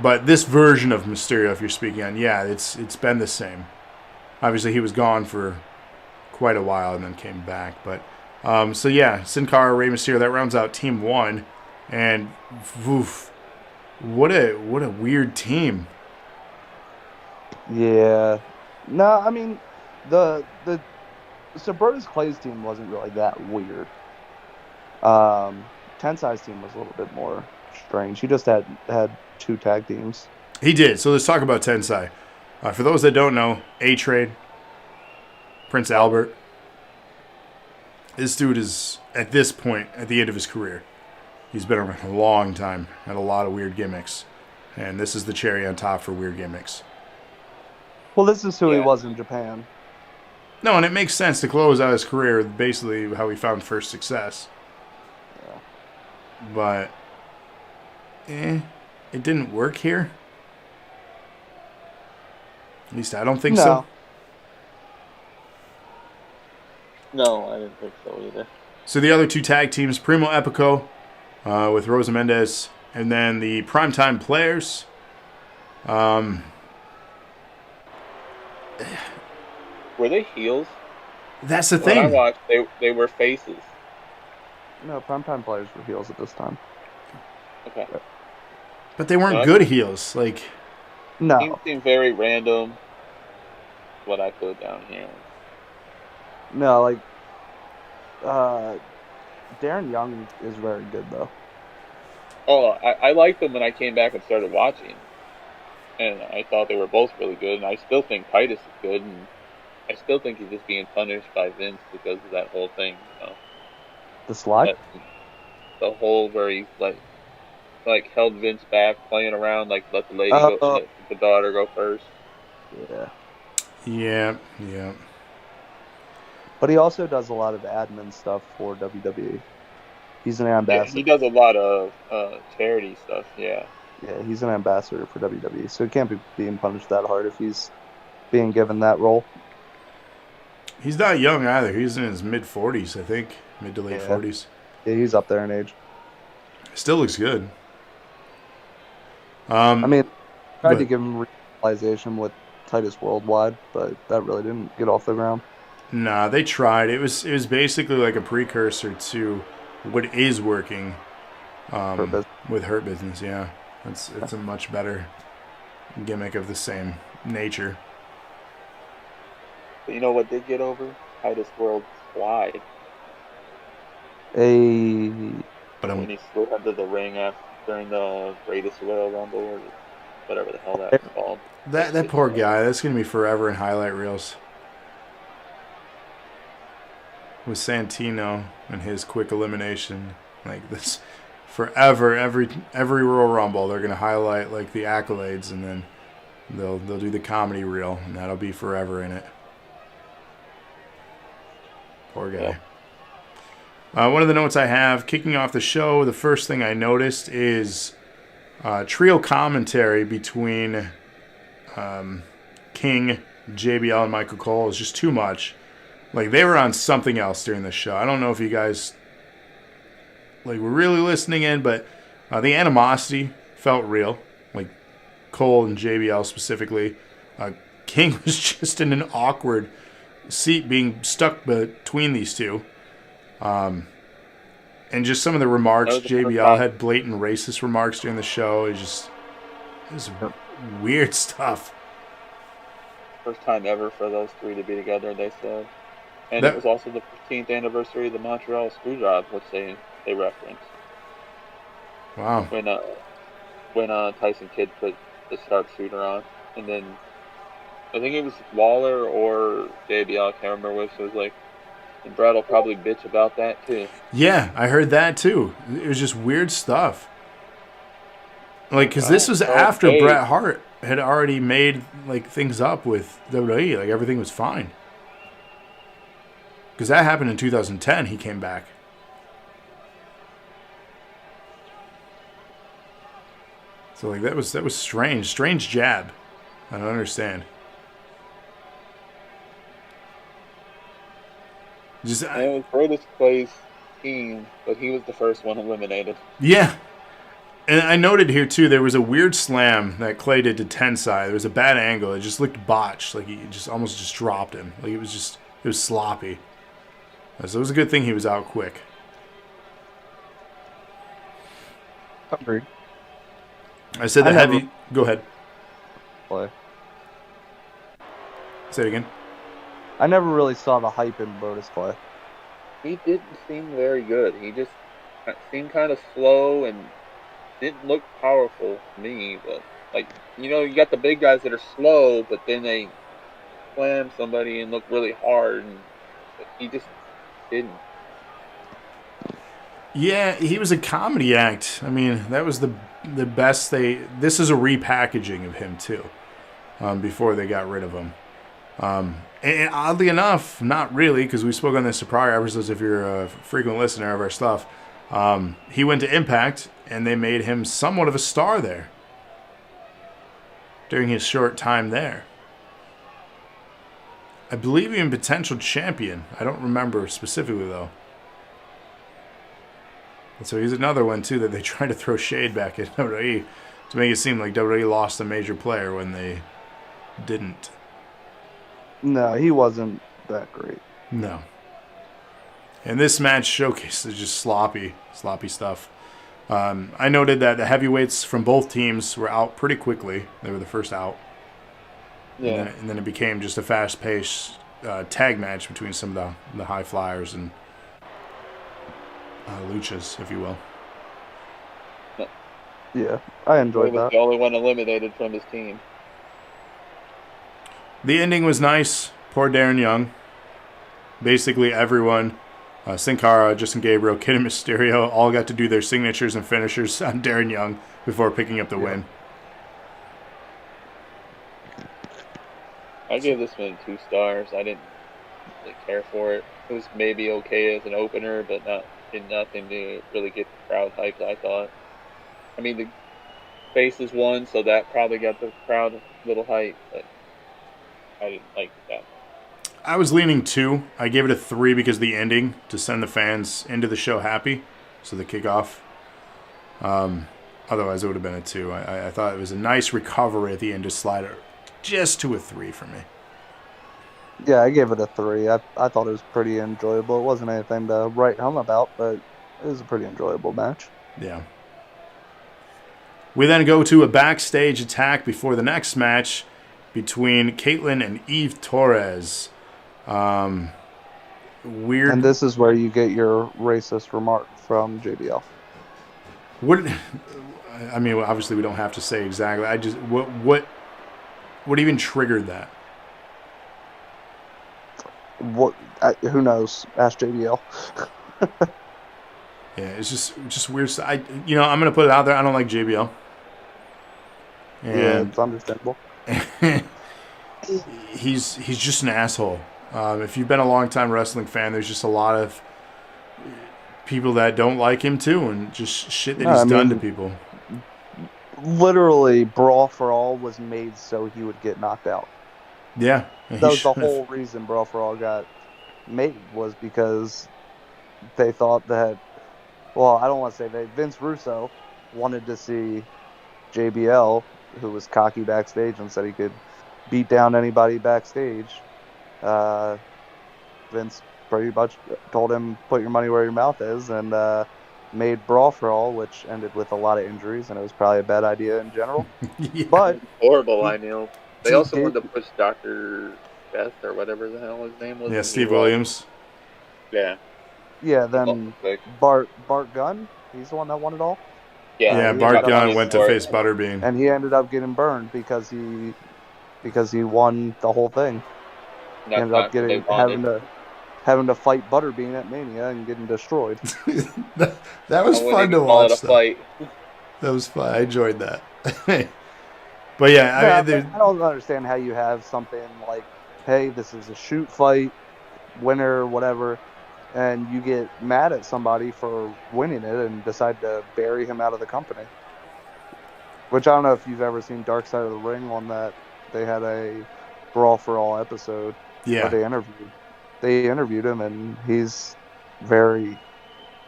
but this version of Mysterio, if you're speaking on, yeah, it's been the same. Obviously, he was gone for quite a while and then came back, but so yeah, Sin Cara, Rey Mysterio, that rounds out Team 1, and oof, what a weird team. Yeah. No, I mean, so Brodus Clay's team wasn't really that weird. Tensai's team was a little bit more strange. He just had 2 tag teams. He did. So let's talk about Tensai. For those that don't know, A-Trade, Prince Albert. This dude is, at this point, at the end of his career. He's been around a long time, had a lot of weird gimmicks. And this is the cherry on top for weird gimmicks. Well, this is who he was in Japan. No, and it makes sense to close out his career, basically how he found first success. Yeah. But, it didn't work here. At least I don't think so. No, I didn't think so either. So the other 2 tag teams, Primo Epico with Rosa Mendez, and then the Primetime Players. Were they heels? That's the thing. When I watched, they were faces. No, Primetime Players were heels at this time. Okay. But they weren't good heels. Like, no. Team seemed very random. What I put down here. No, like, Darren Young is very good, though. Oh, I liked them when I came back and started watching. And I thought they were both really good. And I still think Titus is good. And I still think he's just being punished by Vince because of that whole thing. You know? The slide? The whole where he, like held Vince back, playing around, like, let the lady go, let the daughter go first. Yeah. But he also does a lot of admin stuff for WWE. He's an ambassador. Yeah, he does a lot of charity stuff, yeah. Yeah, he's an ambassador for WWE, so he can't be being punished that hard if he's being given that role. He's not young either. He's in his mid-40s, I think. Mid to late 40s. Yeah, he's up there in age. Still looks good. I mean, tried to but- give him realization with Titus Worldwide, but that really didn't get off the ground. Nah, they tried. It was basically like a precursor to what is working with Hurt Business. Yeah, it's a much better gimmick of the same nature. But you know what did get over? Titus Worldwide. But When he slid under the ring during the Greatest Royal Rumble, or whatever the hell that was called. that poor guy. That's gonna be forever in highlight reels. With Santino and his quick elimination, like this, forever. Every Royal Rumble, they're gonna highlight like the accolades, and then they'll do the comedy reel, and that'll be forever in it. Poor guy. One of the notes I have, kicking off the show, the first thing I noticed is trio commentary between King, JBL, and Michael Cole is just too much. Like, they were on something else during the show. I don't know if you guys were really listening in, but the animosity felt real. Like, Cole and JBL specifically. King was just in an awkward seat being stuck between these two. And just some of the remarks, JBL had blatant racist remarks during the show. It was weird stuff. First time ever for those three to be together, they said. And it was also the 15th anniversary of the Montreal Screwjob, which they referenced. Wow. When Tyson Kidd put the sharpshooter on. And then I think it was Waller or JBL, I can't remember which, was like, and Brad will probably bitch about that too. Yeah, I heard that too. It was just weird stuff. Like, because this was after Bret Hart had already made things up with WWE. Like, everything was fine. Because that happened in 2010. He came back. So that was strange jab. I don't understand. It was Brodus Clay's team, but he was the first one eliminated. Yeah. And I noted here, too, there was a weird slam that Clay did to Tensai. There was a bad angle. It just looked botched. Like, he almost dropped him. Like, it was sloppy. So it was a good thing he was out quick. Agreed. I said the heavy... Go ahead. Play. Say it again. I never really saw the hype in Brodus Clay. He didn't seem very good. He just seemed kind of slow and didn't look powerful to me. But, you got the big guys that are slow, but then they slam somebody and look really hard. And he just didn't. Yeah, he was a comedy act. I mean, that was the best this is a repackaging of him, too, before they got rid of him. And oddly enough, not really, because we spoke on this in prior episodes if you're a frequent listener of our stuff. He went to Impact, and they made him somewhat of a star there during his short time there. I believe even potential champion. I don't remember specifically, though. And so he's another one, too, that they try to throw shade back at WWE to make it seem like WWE lost a major player when they didn't. No, he wasn't that great. No. And this match showcased just sloppy stuff. I noted that the heavyweights from both teams were out pretty quickly. They were the first out. Yeah. And then it became just a fast-paced tag match between some of the high flyers and luchas, if you will. Yeah, I enjoyed He was that. the only one eliminated from his team. The ending was nice. Poor Darren Young. Basically everyone, Sin Cara, Justin Gabriel, Kid and Mysterio, all got to do their signatures and finishers on Darren Young before picking up the win. I gave this one 2 stars. I didn't really care for it. It was maybe okay as an opener, but did nothing to really get the crowd hyped, I thought. I mean, the faces won, so that probably got the crowd a little hyped, but I didn't like that. I was leaning 2. I gave it a 3 because of the ending to send the fans into the show happy. So the kickoff. Otherwise, it would have been a 2. I thought it was a nice recovery at the end to slide it just to a 3 for me. Yeah, I gave it a 3. I thought it was pretty enjoyable. It wasn't anything to write home about, but it was a pretty enjoyable match. Yeah. We then go to a backstage attack before the next match between Caitlyn and Eve Torres. Weird. And this is where you get your racist remark from JBL. What? I mean, obviously we don't have to say exactly. I just what even triggered that? What? Who knows? Ask JBL. Yeah, it's just weird. I'm gonna put it out there. I don't like JBL. Yeah, it's understandable. he's just an asshole. If you've been a long-time wrestling fan, there's just a lot of people that don't like him too, and just shit that he's done to people. Literally, Brawl for All was made so he would get knocked out. Yeah. That was the whole reason Brawl for All got made, was because they thought that, well, I don't want to say they, Vince Russo wanted to see JBL, who was cocky backstage and said he could beat down anybody backstage. Vince pretty much told him, put your money where your mouth is, and made Brawl for All, which ended with a lot of injuries, and it was probably a bad idea in general. Yeah. But horrible, I know. They also wanted to push Dr. Death or whatever the hell his name was. Yeah, Steve Williams. Yeah. Yeah, then Bart Gunn, he's the one that won it all. Yeah, Bart Gunn went to face Butterbean, and he ended up getting burned because he won the whole thing. He ended up having to fight Butterbean at Mania and getting destroyed. that was fun to watch. That was fun. I enjoyed that. But yeah, I don't understand how you have something like, hey, this is a shoot fight, winner, whatever, and you get mad at somebody for winning it and decide to bury him out of the company. Which I don't know if you've ever seen Dark Side of the Ring on that. They had a Brawl for All episode where they interviewed him, and he's very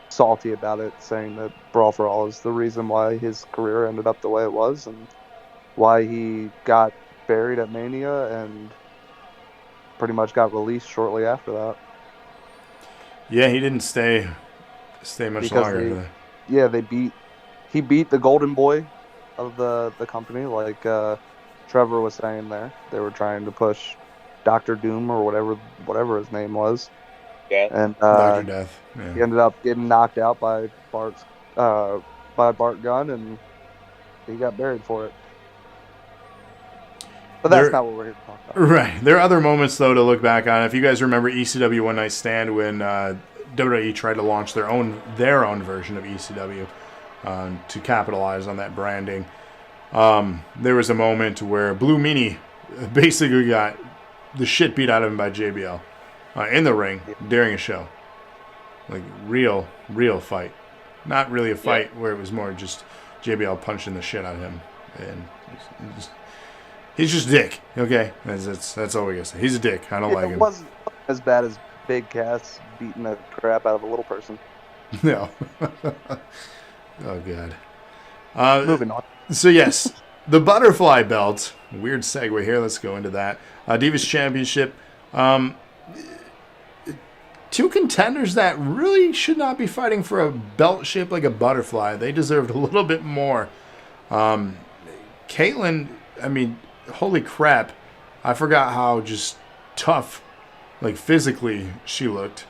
salty about it, saying that Brawl for All is the reason why his career ended up the way it was and why he got buried at Mania and pretty much got released shortly after that. Yeah, he didn't stay much longer. He beat the golden boy of the company, like Trevor was saying there. They were trying to push Dr. Doom or whatever his name was. Yeah. And Dr. Death. Yeah. He ended up getting knocked out by Bart Gunn, and he got buried for it. But that's not what we're here to talk about. Right. There are other moments, though, to look back on. If you guys remember ECW One Night Stand, when WWE tried to launch their own version of ECW to capitalize on that branding, there was a moment where Blue Meanie basically got the shit beat out of him by JBL in the ring during a show. Like, real fight. Not really a fight where it was more just JBL punching the shit out of him. And he's just a dick, okay? That's all we gotta say. He's a dick. I don't like him. It wasn't as bad as Big Cass beating the crap out of a little person. No. Oh, God. Moving on. So, yes, the butterfly belt. Weird segue here. Let's go into that. Divas Championship. Two contenders that really should not be fighting for a belt shaped like a butterfly. They deserved a little bit more. Caitlyn, I mean, holy crap. I forgot how just tough, like, physically she looked.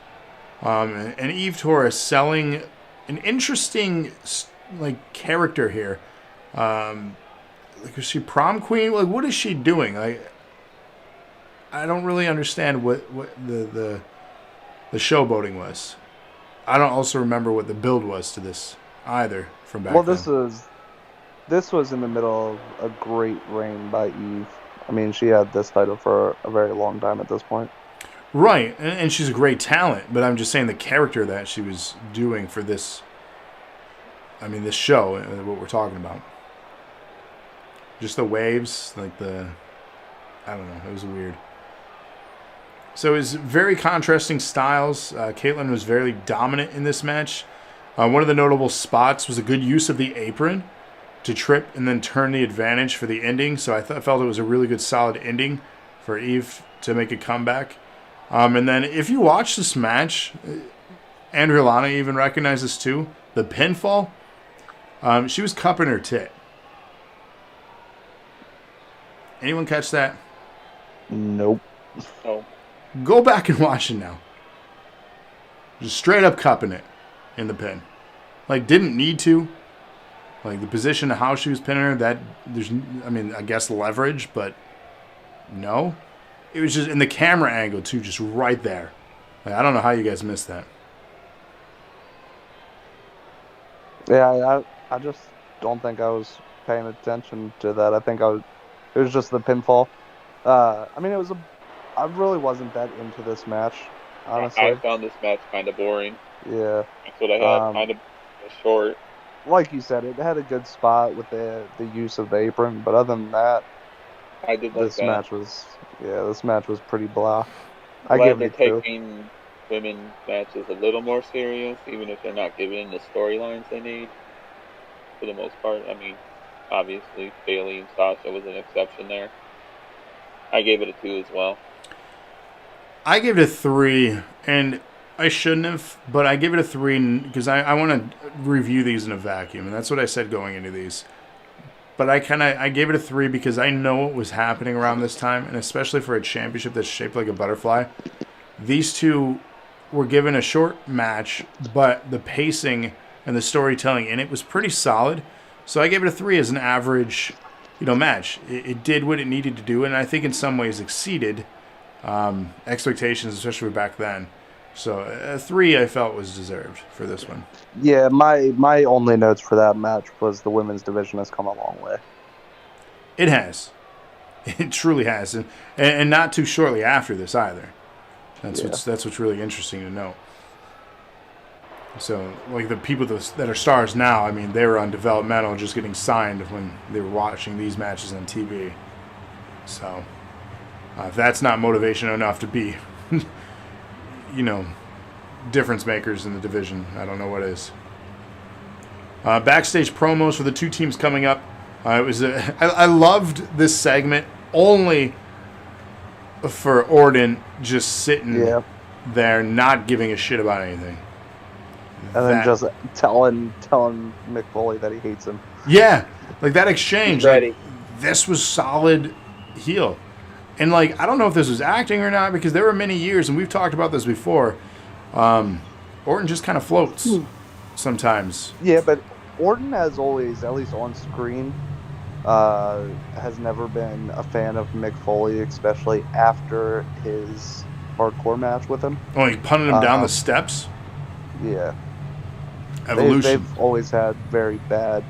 And Eve Torres selling an interesting, like, character here. Like, is she prom queen? Like, what is she doing? Like, I don't really understand what the showboating was. I don't also remember what the build was to this either from back then. Well, this was in the middle of a great reign by Eve. I mean, she had this title for a very long time at this point. Right, and she's a great talent, but I'm just saying the character that she was doing for this, this show, what we're talking about. Just the waves, like I don't know, it was weird. So it was very contrasting styles. Caitlyn was very dominant in this match. One of the notable spots was a good use of the apron. to trip and then turn the advantage for the ending. So I felt it was a really good, solid ending for Eve to make a comeback. And then if you watch this match, Andrea Lana even recognized this too. The pinfall, she was cupping her tit. Anyone catch that? Nope. Oh. Go back and watch it now. Just straight up cupping it in the pin. Like, didn't need to. Like, the position of how she was pinning her, that, I guess leverage, but no. It was just in the camera angle, too, just right there. Like, I don't know how you guys missed that. Yeah, I just don't think I was paying attention to that. I think it was just the pinfall. I really wasn't that into this match, honestly. I found this match kind of boring. Yeah. That's what I had, kind of short. Like you said, it had a good spot with the use of the apron, but other than that, this match was pretty blah. I give they're it two. taking women's matches a little more serious, even if they're not giving the storylines they need. For the most part, I mean, obviously Bayley and Sasha was an exception there. I gave it a 2 as well. I gave it a 3, and I shouldn't have, but I gave it a 3 because I want to review these in a vacuum, and that's what I said going into these. But I gave it a 3 because I know what was happening around this time, and especially for a championship that's shaped like a butterfly. These two were given a short match, but the pacing and the storytelling in it was pretty solid. So I gave it a 3 as an average, match. It did what it needed to do, and I think in some ways exceeded expectations, especially back then. So a 3 I felt was deserved for this one. Yeah, my only notes for that match was the women's division has come a long way. It has. It truly has. And not too shortly after this either. That's what's really interesting to note. So, like the people that are stars now, they were on developmental just getting signed when they were watching these matches on TV. So, if that's not motivation enough to be, difference makers in the division, I don't know what is. Backstage promos for the two teams coming up. I loved this segment only for Orton just sitting there, not giving a shit about anything. And then just telling Mick Foley that he hates him. Yeah, like that exchange. Like, this was solid heel. And I don't know if this was acting or not, because there were many years, and we've talked about this before, Orton just kind of floats sometimes. Yeah, but Orton has always, at least on screen, has never been a fan of Mick Foley, especially after his hardcore match with him. Oh, he punted him down the steps? Yeah. Evolution. They've always had very bad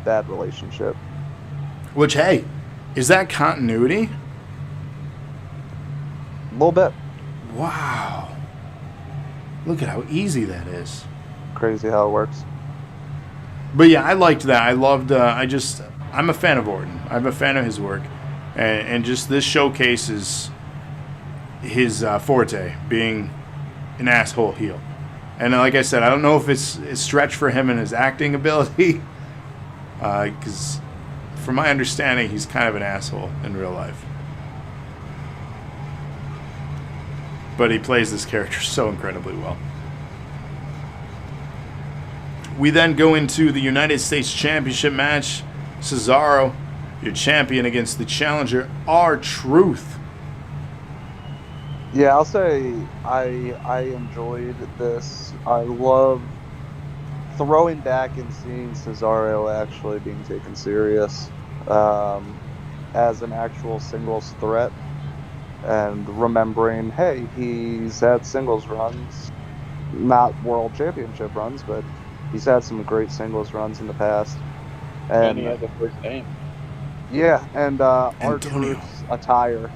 relationship. Which, hey, is that continuity? A little bit. Wow. Look at how easy that is. Crazy how it works. But yeah, I liked that. I loved, I'm a fan of Orton. I'm a fan of his work. And just this showcases his forte, being an asshole heel. And like I said, I don't know if it's a stretch for him and his acting ability, because from my understanding, he's kind of an asshole in real life. But he plays this character so incredibly well. We then go into the United States Championship match. Cesaro, your champion, against the challenger, R-Truth. Yeah, I'll say I enjoyed this. I love throwing back and seeing Cesaro actually being taken serious as an actual singles threat, and remembering, hey, he's had singles runs, not world championship runs, but he's had some great singles runs in the past. And he has a first name. Yeah, and R-Truth's attire.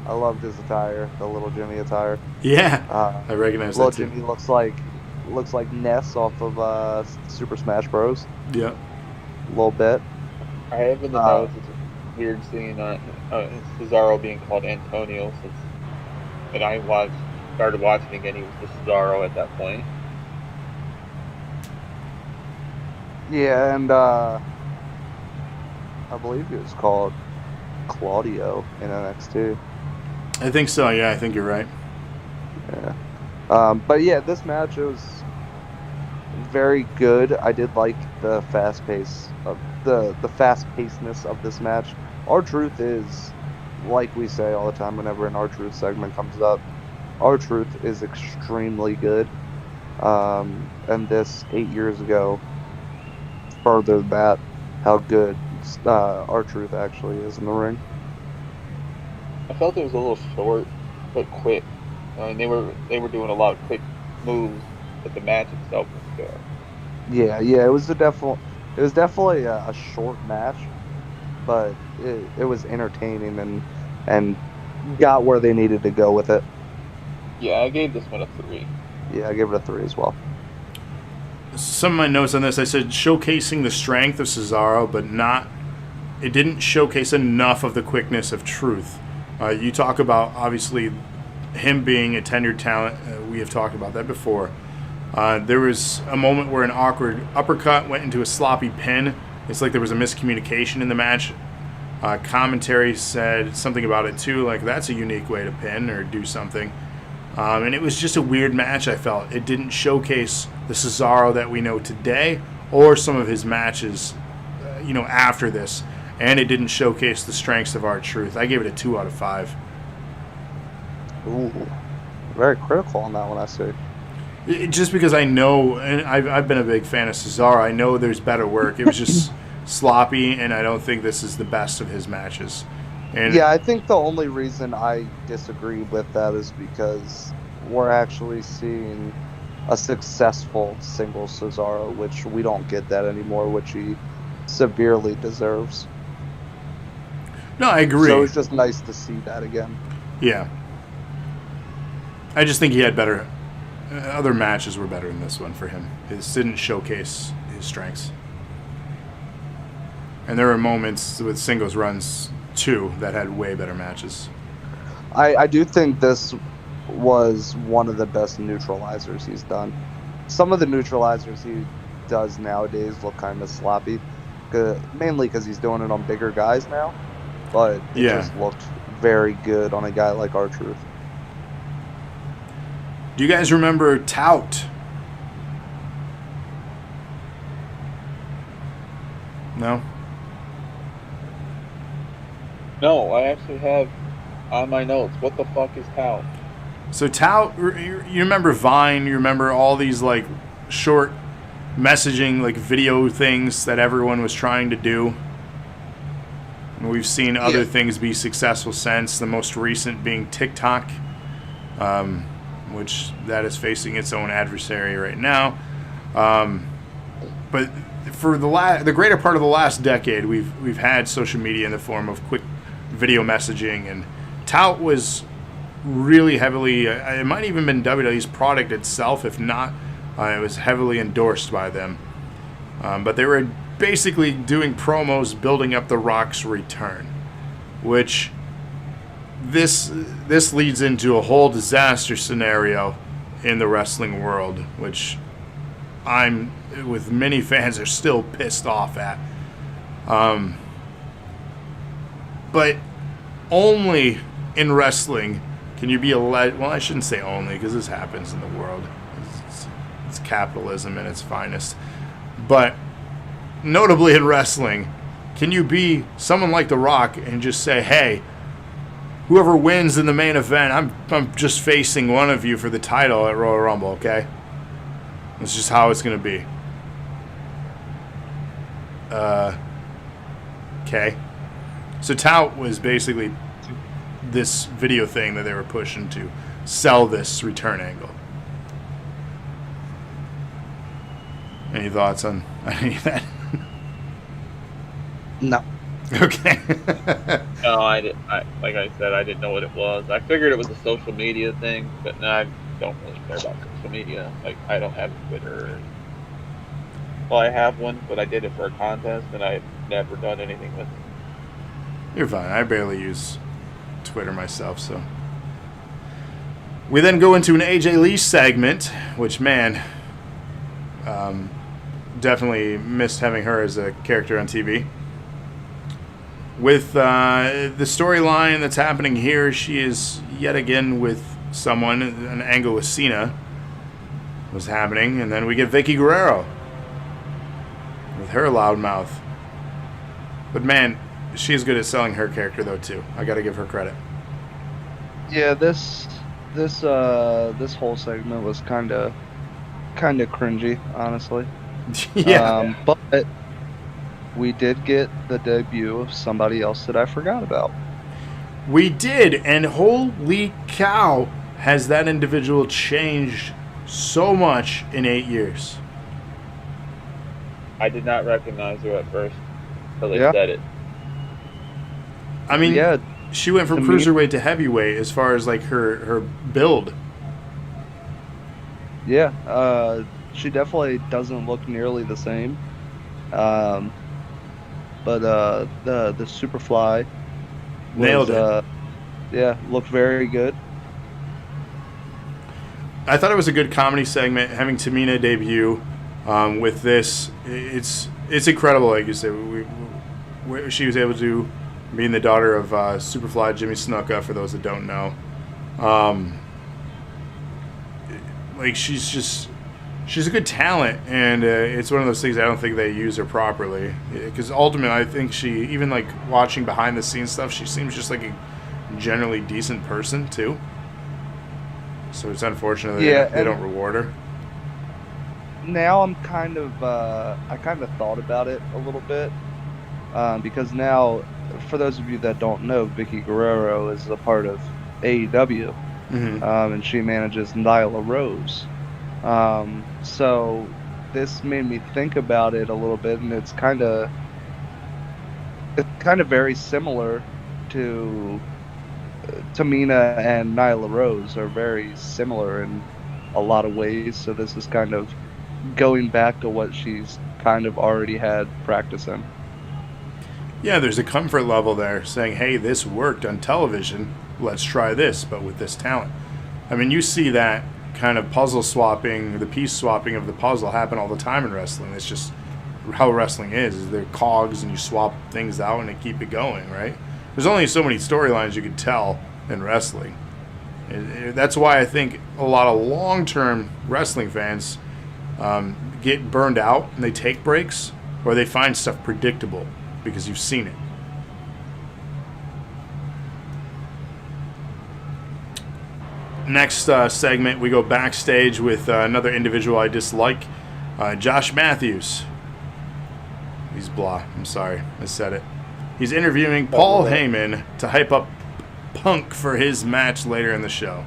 I loved his attire, the Little Jimmy attire. Yeah, I recognize that too. Little Jimmy looks like Ness off of Super Smash Bros. Yeah, a little bit. I have in the notes, it's weird seeing Cesaro being called Antonio, since when I started watching again, he was just Cesaro at that point. Yeah, and I believe he was called Claudio in NXT. I think so. Yeah, I think you're right. Yeah. But yeah, this match was very good. I did like the fast pace of the fast pacedness of this match. R-Truth is, like we say all the time whenever an R-Truth segment comes up, R-Truth is extremely good. And this 8 years ago furthered that how good R-Truth actually is in the ring. I felt it was a little short, but quick. I mean, they were doing a lot of quick moves, but the match itself was good. Yeah, it was definitely a short match, but it was entertaining and got where they needed to go with it. Yeah, I gave this one a 3. Yeah, I gave it a 3 as well. Some of my notes on this, I said showcasing the strength of Cesaro, but it didn't showcase enough of the quickness of Truth. You talk about, obviously, him being a tenured talent. We have talked about that before. There was a moment where an awkward uppercut went into a sloppy pin. It's like there was a miscommunication in the match. Commentary said something about it too, like that's a unique way to pin or do something. And it was just a weird match, I felt. It didn't showcase the Cesaro that we know today or some of his matches, after this. And it didn't showcase the strengths of R-Truth. I gave it a 2 out of 5. Ooh, very critical on that one, I see. Just because I know, and I've been a big fan of Cesaro, I know there's better work. It was just sloppy, and I don't think this is the best of his matches. And yeah, I think the only reason I disagree with that is because we're actually seeing a successful single Cesaro, which we don't get that anymore, which he severely deserves. No, I agree. So it's just nice to see that again. Yeah. I just think he had better... other matches were better than this one for him. This didn't showcase his strengths. And there were moments with singles runs, too, that had way better matches. I do think this was one of the best neutralizers he's done. Some of the neutralizers he does nowadays look kind of sloppy, mainly because he's doing it on bigger guys now. But it just looked very good on a guy like R-Truth. Do you guys remember Tout? No? No, I actually have on my notes. What the fuck is Tout? So Tout, you remember Vine? You remember all these like short messaging, like video things that everyone was trying to do? And we've seen other things be successful since. The most recent being TikTok, which that is facing its own adversary right now. But for the greater part of the last decade, we've had social media in the form of quick video messaging, and Tout was really heavily, it might even been WWE's product itself, if not, it was heavily endorsed by them. But they were basically doing promos building up The Rock's return, which this leads into a whole disaster scenario in the wrestling world, which I'm, with many fans, are still pissed off at. But only in wrestling can you be well, I shouldn't say only, because this happens in the world. It's capitalism in its finest. But notably in wrestling, can you be someone like The Rock and just say, hey, whoever wins in the main event, I'm just facing one of you for the title at Royal Rumble, okay? That's just how it's going to be. Okay. So Tout was basically this video thing that they were pushing to sell this return angle. Any thoughts on any of that? No. Okay. No, like I said, I didn't know what it was. I figured it was a social media thing, but no, I don't really care about social media. Like, I don't have Twitter. Well, I have one, but I did it for a contest, and I've never done anything with it. You're fine. I barely use Twitter myself, so. We then go into an AJ Lee segment, which, man, definitely missed having her as a character on TV. With the storyline that's happening here, she is yet again with someone. An angle with Cena was happening, and then we get Vicky Guerrero with her loud mouth. But man, she's good at selling her character though too. I got to give her credit. Yeah, this whole segment was kind of cringy, honestly. Yeah. But we did get the debut of somebody else that I forgot about. We did, and holy cow, has that individual changed so much in 8 years. I did not recognize her at first until they Yeah. said it. I mean, Yeah, she went from to me- cruiserweight to heavyweight as far as like her build. yeah. She definitely doesn't look nearly the same. But the Superfly Nailed it. Yeah, looked very good. I thought it was a good comedy segment having Tamina debut with this. It's incredible, like you said. She was able to, being the daughter of Superfly Jimmy Snuka, for those that don't know. Like she's a good talent, and it's one of those things I don't think they use her properly. Because ultimately, I think she, even like watching behind the scenes stuff, she seems just like a generally decent person too. So it's unfortunate that they don't reward her. Now I'm kind of I kind of thought about it a little bit because now, for those of you that don't know, Vicky Guerrero is a part of AEW, and she manages Nyla Rose. So this made me think about it a little bit, and it's kind of very similar to Tamina and Nyla Rose are very similar in a lot of ways. So this is kind of going back to what she's kind of already had practicing. Yeah, there's a comfort level there saying, hey, this worked on television. Let's try this, but with this talent. I mean, you see that kind of puzzle swapping, the piece swapping of the puzzle happen all the time in wrestling. It's just how wrestling is they're cogs and you swap things out and they keep it going, right? There's only so many storylines you can tell in wrestling. That's why I think a lot of long-term wrestling fans get burned out and they take breaks, or they find stuff predictable because you've seen it. Next segment, we go backstage with another individual I dislike, Josh Matthews. He's blah. I'm sorry, I said it. He's interviewing Paul Heyman to hype up Punk for his match later in the show.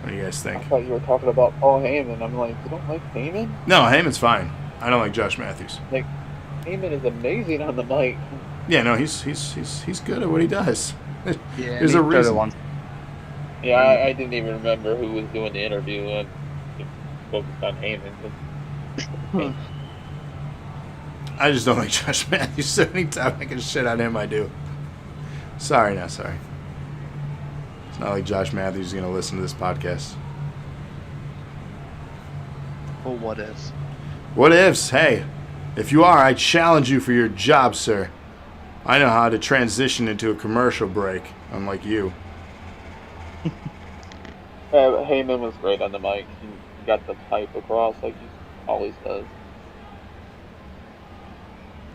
What do you guys think? I thought you were talking about Paul Heyman. I'm like, you don't like Heyman? No, Heyman's fine. I don't like Josh Matthews. Like, Heyman is amazing on the mic. Yeah, no, he's good at what he does. Yeah, There's a reason. Yeah, I didn't even remember who was doing the interview. I focused on Heyman. But... I just don't like Josh Matthews. So anytime I can shit on him, I do. Sorry. It's not like Josh Matthews is going to listen to this podcast. Well, what ifs? What ifs? Hey, if you are, I challenge you for your job, sir. I know how to transition into a commercial break, unlike you. Heyman was great on the mic. He got the pipe across like he always does.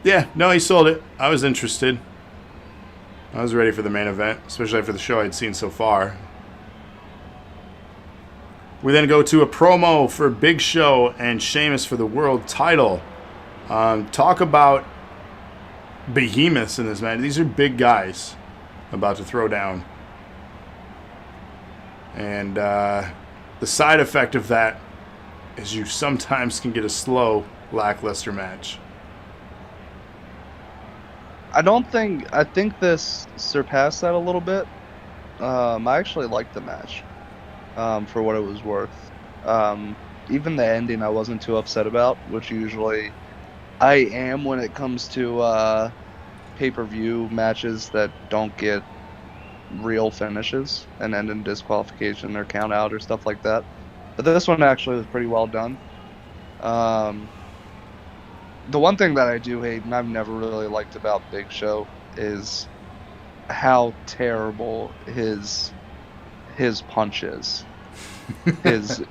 Yeah, no, he sold it. I was interested. I was ready for the main event, especially for the show I'd seen so far. We then go to a promo for Big Show and Sheamus for the world title. Talk about behemoths in this match. These are big guys about to throw down. And the side effect of that is you sometimes can get a slow, lackluster match. I think this surpassed that a little bit. I actually liked the match for what it was worth. Even the ending I wasn't too upset about, which usually I am when it comes to pay-per-view matches that don't get real finishes and end in disqualification or count out or stuff like that. But this one actually was pretty well done. The one thing that I do hate, and I've never really liked about Big Show, is how terrible his punch is. It's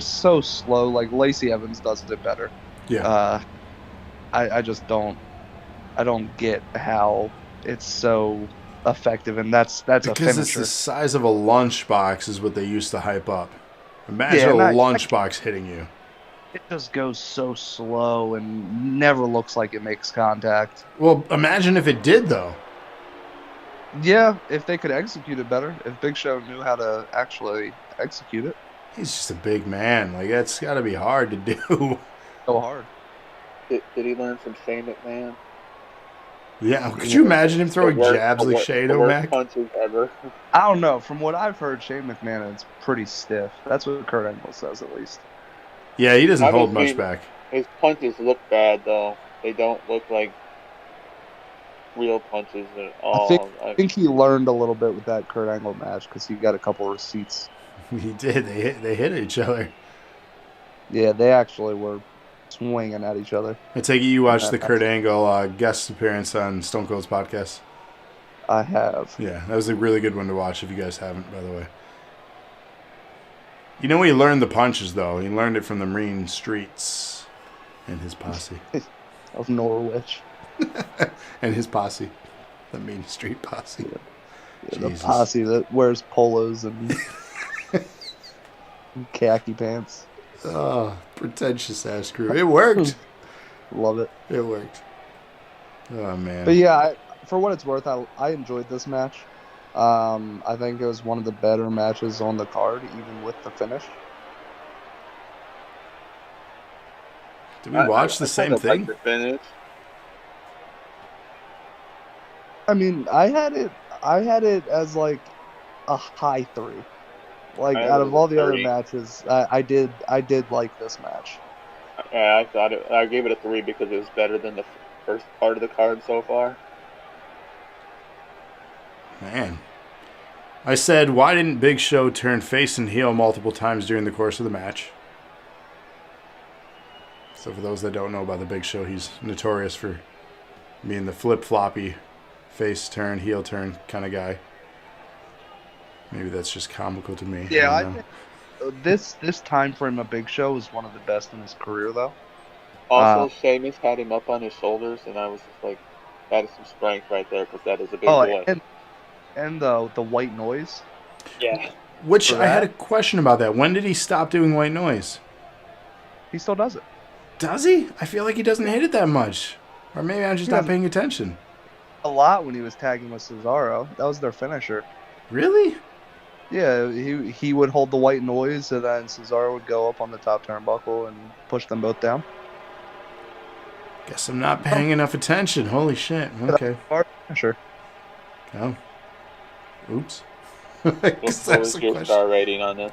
so slow. Like Lacey Evans does it better. Yeah. I just don't get how it's so effective, and that's a finisher. Because it's the size of a lunchbox is what they used to hype up. Imagine Yeah, a lunchbox hitting you. It just goes so slow and never looks like it makes contact. Well, imagine if it did, though. Yeah, if they could execute it better. If Big Show knew how to actually execute it. He's just a big man. Like, that's got to be hard to do. So hard. Did he learn from Shane McMahon? Yeah, could you imagine him throwing jabs like Shane O'Mac? Punches ever. I don't know. From what I've heard, Shane McMahon is pretty stiff. That's what Kurt Angle says, at least. Yeah, he doesn't hold much back. His punches look bad, though. They don't look like real punches at all. I think he learned a little bit with that Kurt Angle match because he got a couple receipts. He did. They hit each other. Yeah, they actually were swinging at each other. I take it you watched the Kurt Angle guest appearance on Stone Cold's podcast? I have. Yeah, that was a really good one to watch if you guys haven't, by the way. You know he learned the punches, though? He learned it from the Marine streets and his posse. Of Norwich. And his posse. The Main Street posse. Yeah, the posse that wears polos and khaki pants. Oh, pretentious ass crew. It worked. Love it. It worked. Oh, man. But yeah, for what it's worth, I enjoyed this match. I think it was one of the better matches on the card, even with the finish. Did we watch the same thing? The finish. I mean, I had it as like a high 3. Like out of all the other matches, I did like this match. Yeah, I gave it a 3 because it was better than the first part of the card so far. Man. I said, why didn't Big Show turn face and heel multiple times during the course of the match? So for those that don't know about the Big Show, he's notorious for being the flip-floppy face turn, heel turn kind of guy. Maybe that's just comical to me. Yeah, I think this time frame of Big Show is one of the best in his career, though. Also, Sheamus had him up on his shoulders, and I was just like, that is some strength right there, because that is a big boy. And the white noise. Yeah. Which I had a question about that. When did he stop doing white noise? He still does it. Does he? I feel like he doesn't hit it that much. Or maybe I'm just not paying attention. A lot when he was tagging with Cesaro. That was their finisher. Really? Yeah, he would hold the white noise, and then Cesaro would go up on the top turnbuckle and push them both down. Guess I'm not paying enough attention. Holy shit. Okay. Sure. Oh. Oops. What was your star rating on this?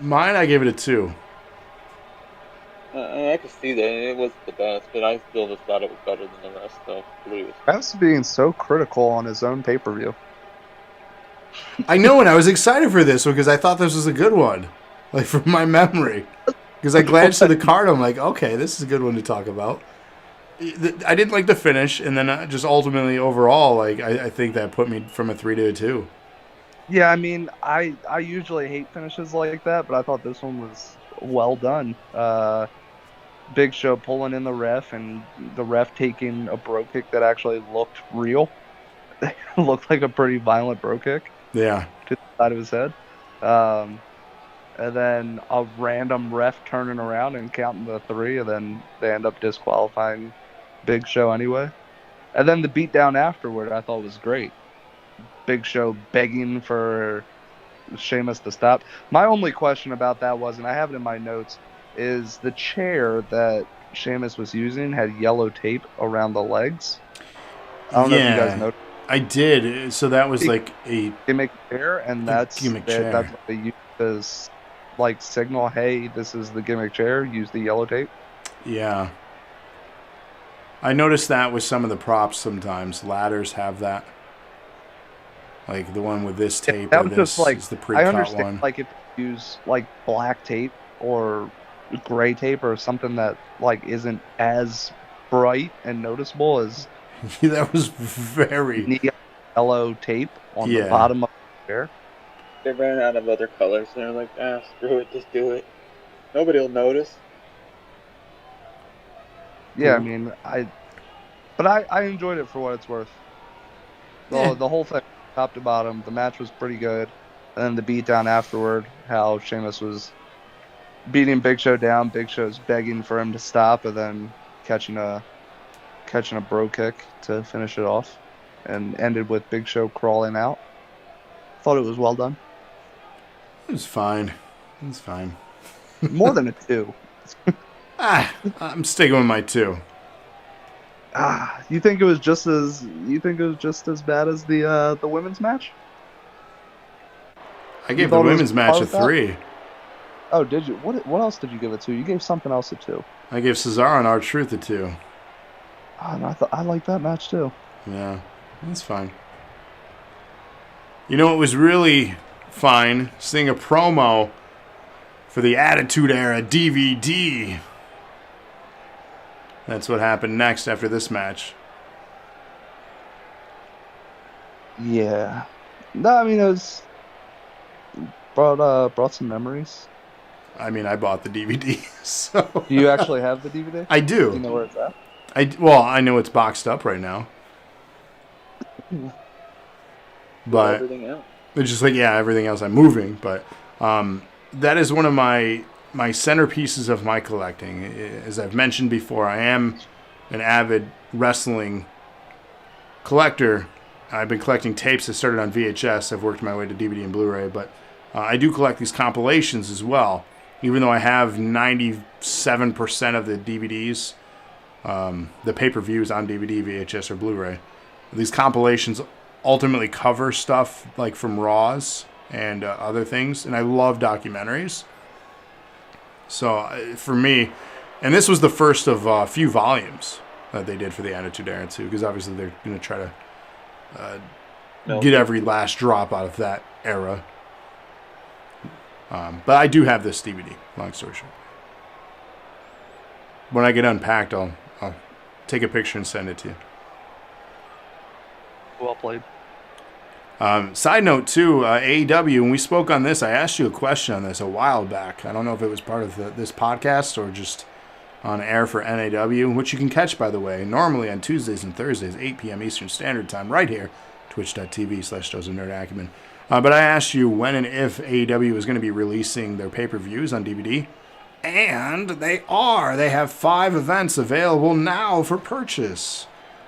Mine, I gave it a 2. I can see that it was the best, but I still just thought it was better than the rest. So 3 was. Travis being so critical on his own pay-per-view. I know, and I was excited for this one because I thought this was a good one, like from my memory. Because I glanced at the card, I'm like, okay, this is a good one to talk about. I didn't like the finish, and then just ultimately overall, like I think that put me from a 3 to a 2. Yeah, I mean, I usually hate finishes like that, but I thought this one was well done. Big Show pulling in the ref, and the ref taking a bro kick that actually looked real. It looked like a pretty violent bro kick. Yeah. To the side of his head. And then a random ref turning around and counting the 3, and then they end up disqualifying Big Show anyway. And then the beatdown afterward I thought was great. Big Show begging for Sheamus to stop. My only question about that was, and I have it in my notes, is the chair that Sheamus was using had yellow tape around the legs. I don't know if you guys noticed. I did. So that was like a gimmick chair, and that's gimmick chair. That's what they use as like signal. Hey, this is the gimmick chair. Use the yellow tape. Yeah, I noticed that with some of the props. Sometimes ladders have that, like the one with this tape. That or was this just like is the pre-cut I understand. one. Like if you use like black tape or gray tape or something that like isn't as bright and noticeable as That was very neon yellow tape on Yeah. the bottom of the chair. They ran out of other colors. They're like, screw it, just do it. Nobody will notice. Yeah, I Cool. mean, I enjoyed it for what it's worth. Yeah. The whole thing, top to bottom, the match was pretty good. And then the beatdown afterward, how Sheamus was beating Big Show down. Big Show's begging for him to stop, and then catching a bro kick to finish it off, and ended with Big Show crawling out. Thought it was well done. It was fine. It was fine. More than a 2. I'm sticking with my 2. You think it was just as bad as the women's match? I gave the women's match a 3. Oh, did you? What else did you give it to? You gave something else a 2. I gave Cesaro and R-Truth a 2. And I liked that match too. Yeah, that's fine. You know what was really fine? Seeing a promo for the Attitude Era DVD. That's what happened next after this match. Yeah. No, I mean, it was brought some memories. I mean, I bought the DVD, so... Do you actually have the DVD? I do. Do you know where it's at? I know it's boxed up right now. But everything else. it's just like, yeah, everything else I'm moving. But that is one of my centerpieces of my collecting. As I've mentioned before, I am an avid wrestling collector. I've been collecting tapes. I started on VHS. I've worked my way to DVD and Blu-ray. But I do collect these compilations as well. Even though I have 97% of the DVDs, the pay-per-views on DVD, VHS, or Blu-ray. These compilations ultimately cover stuff like from Raws and other things, and I love documentaries. So for me, and this was the first of a few volumes that they did for the Attitude Era too, because obviously they're going to try to get every last drop out of that era. But I do have this DVD, long story short. When I get unpacked, I'll take a picture and send it to you. Well played. Side note, too, AEW, when we spoke on this, I asked you a question on this a while back. I don't know if it was part of this podcast or just on air for NAW, which you can catch, by the way, normally on Tuesdays and Thursdays, 8 p.m. Eastern Standard Time, right here, twitch.tv/JosephNerdAcumen. But I asked you when and if AEW is going to be releasing their pay-per-views on DVD. And they are. They have 5 events available now for purchase.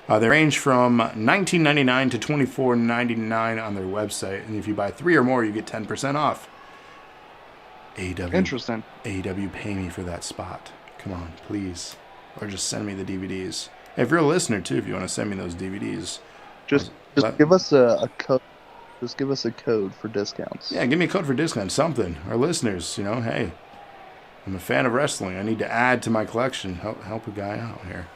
They range from $19.99 to $24.99 on their website. And if you buy 3 or more, you get 10% off. AEW. Interesting. AEW, pay me for that spot. Come on, please. Or just send me the DVDs. Hey, if you're a listener, too, if you want to send me those DVDs. Just give us a code. Just give us a code for discounts. Yeah, give me a code for discount, something. Our listeners, hey, I'm a fan of wrestling. I need to add to my collection. Help a guy out here.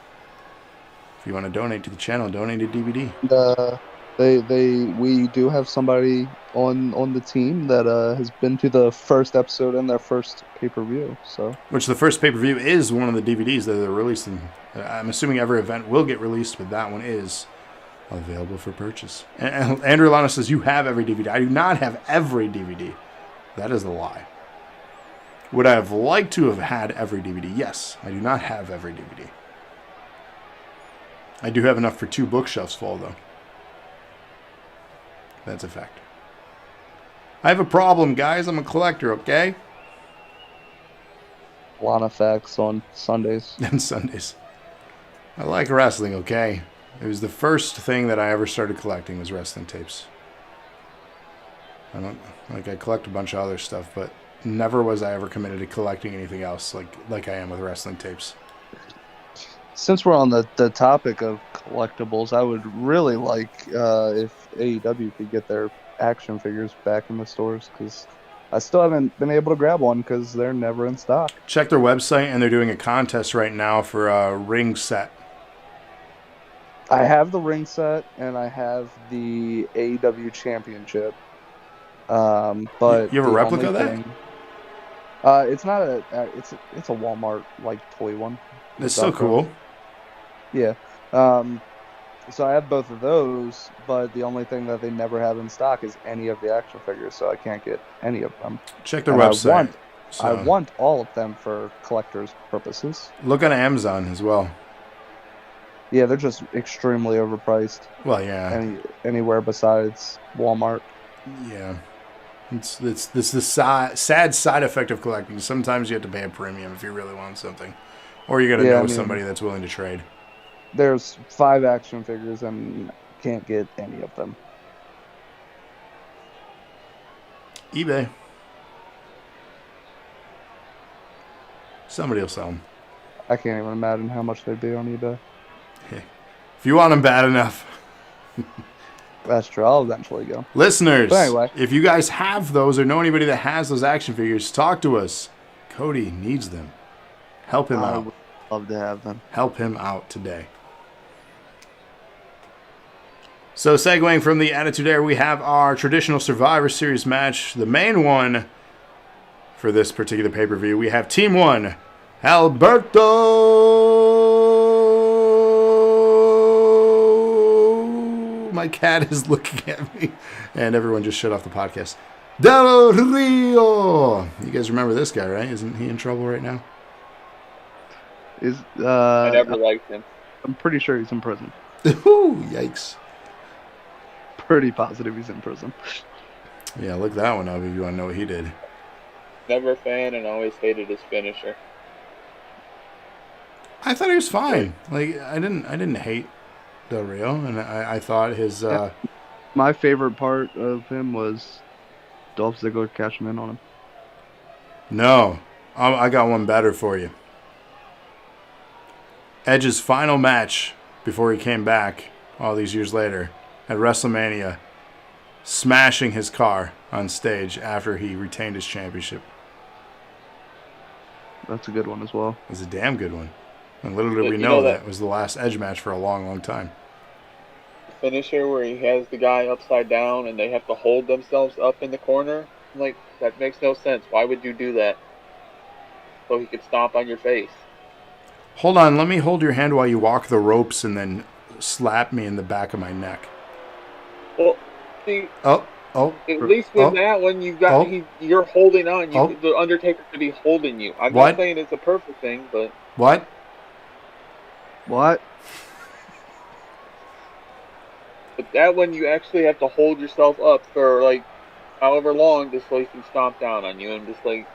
If you want to donate to the channel, donate a DVD. We do have somebody on the team that has been to the first episode and their first pay-per-view. So, which the first pay-per-view is one of the DVDs that they're releasing. I'm assuming every event will get released, but that one is available for purchase. And Andrew Lana says, you have every DVD. I do not have every DVD. That is a lie. Would I have liked to have had every DVD? Yes. I do not have every DVD. I do have enough for 2 bookshelves full, though. That's a fact. I have a problem, guys. I'm a collector, okay? Lana facts on Sundays. And Sundays. I like wrestling, okay? It was the first thing that I ever started collecting was wrestling tapes. I collect a bunch of other stuff, but never was I ever committed to collecting anything else like I am with wrestling tapes. Since we're on the topic of collectibles, I would really like if AEW could get their action figures back in the stores, because I still haven't been able to grab one because they're never in stock. Check their website, and they're doing a contest right now for a ring set. I have the ring set, and I have the AEW Championship. But you have a replica of that? It's not it's a Walmart toy one. It's so cool. Yeah. So I have both of those, but the only thing that they never have in stock is any of the action figures, so I can't get any of them. Check their And website. I want all of them for collector's purposes. Look on Amazon as well. Yeah, they're just extremely overpriced. Well, yeah. Anywhere besides Walmart. Yeah. It's the sad side effect of collecting. Sometimes you have to pay a premium if you really want something. Or you got to know somebody that's willing to trade. There's 5 action figures and can't get any of them. eBay. Somebody will sell them. I can't even imagine how much they'd be on eBay. If you want them bad enough. That's true. I'll eventually go. Listeners, anyway, if you guys have those or know anybody that has those action figures, talk to us. Cody needs them. Help him out. I would love to have them. Help him out today. So segueing from the Attitude Era, we have our traditional Survivor Series match. The main one for this particular pay-per-view. We have Team 1, Alberto. My cat is looking at me. And everyone just shut off the podcast. Del Rio. You guys remember this guy, right? Isn't he in trouble right now? I never liked him. I'm pretty sure he's in prison. Ooh, yikes. Pretty positive he's in prison. Yeah, look that one up if you want to know what he did. Never a fan and always hated his finisher. I thought he was fine. Like I didn't hate Del Rio, and I thought his. My favorite part of him was Dolph Ziggler cashing in on him. No, I got one better for you. Edge's final match before he came back all these years later at WrestleMania, smashing his car on stage after he retained his championship. That's a good one as well. It was a damn good one. And little did we know that was the last Edge match for a long, long time. Finisher where he has the guy upside down and they have to hold themselves up in the corner. I'm like, that makes no sense. Why would you do that? So he could stomp on your face. Hold on, let me hold your hand while you walk the ropes and then slap me in the back of my neck. Well, see, at least with that one, you're holding on. The Undertaker could be holding you. I'm not saying it's a perfect thing, but what? But that one, you actually have to hold yourself up for like however long, just so he can stomp down on you, and just like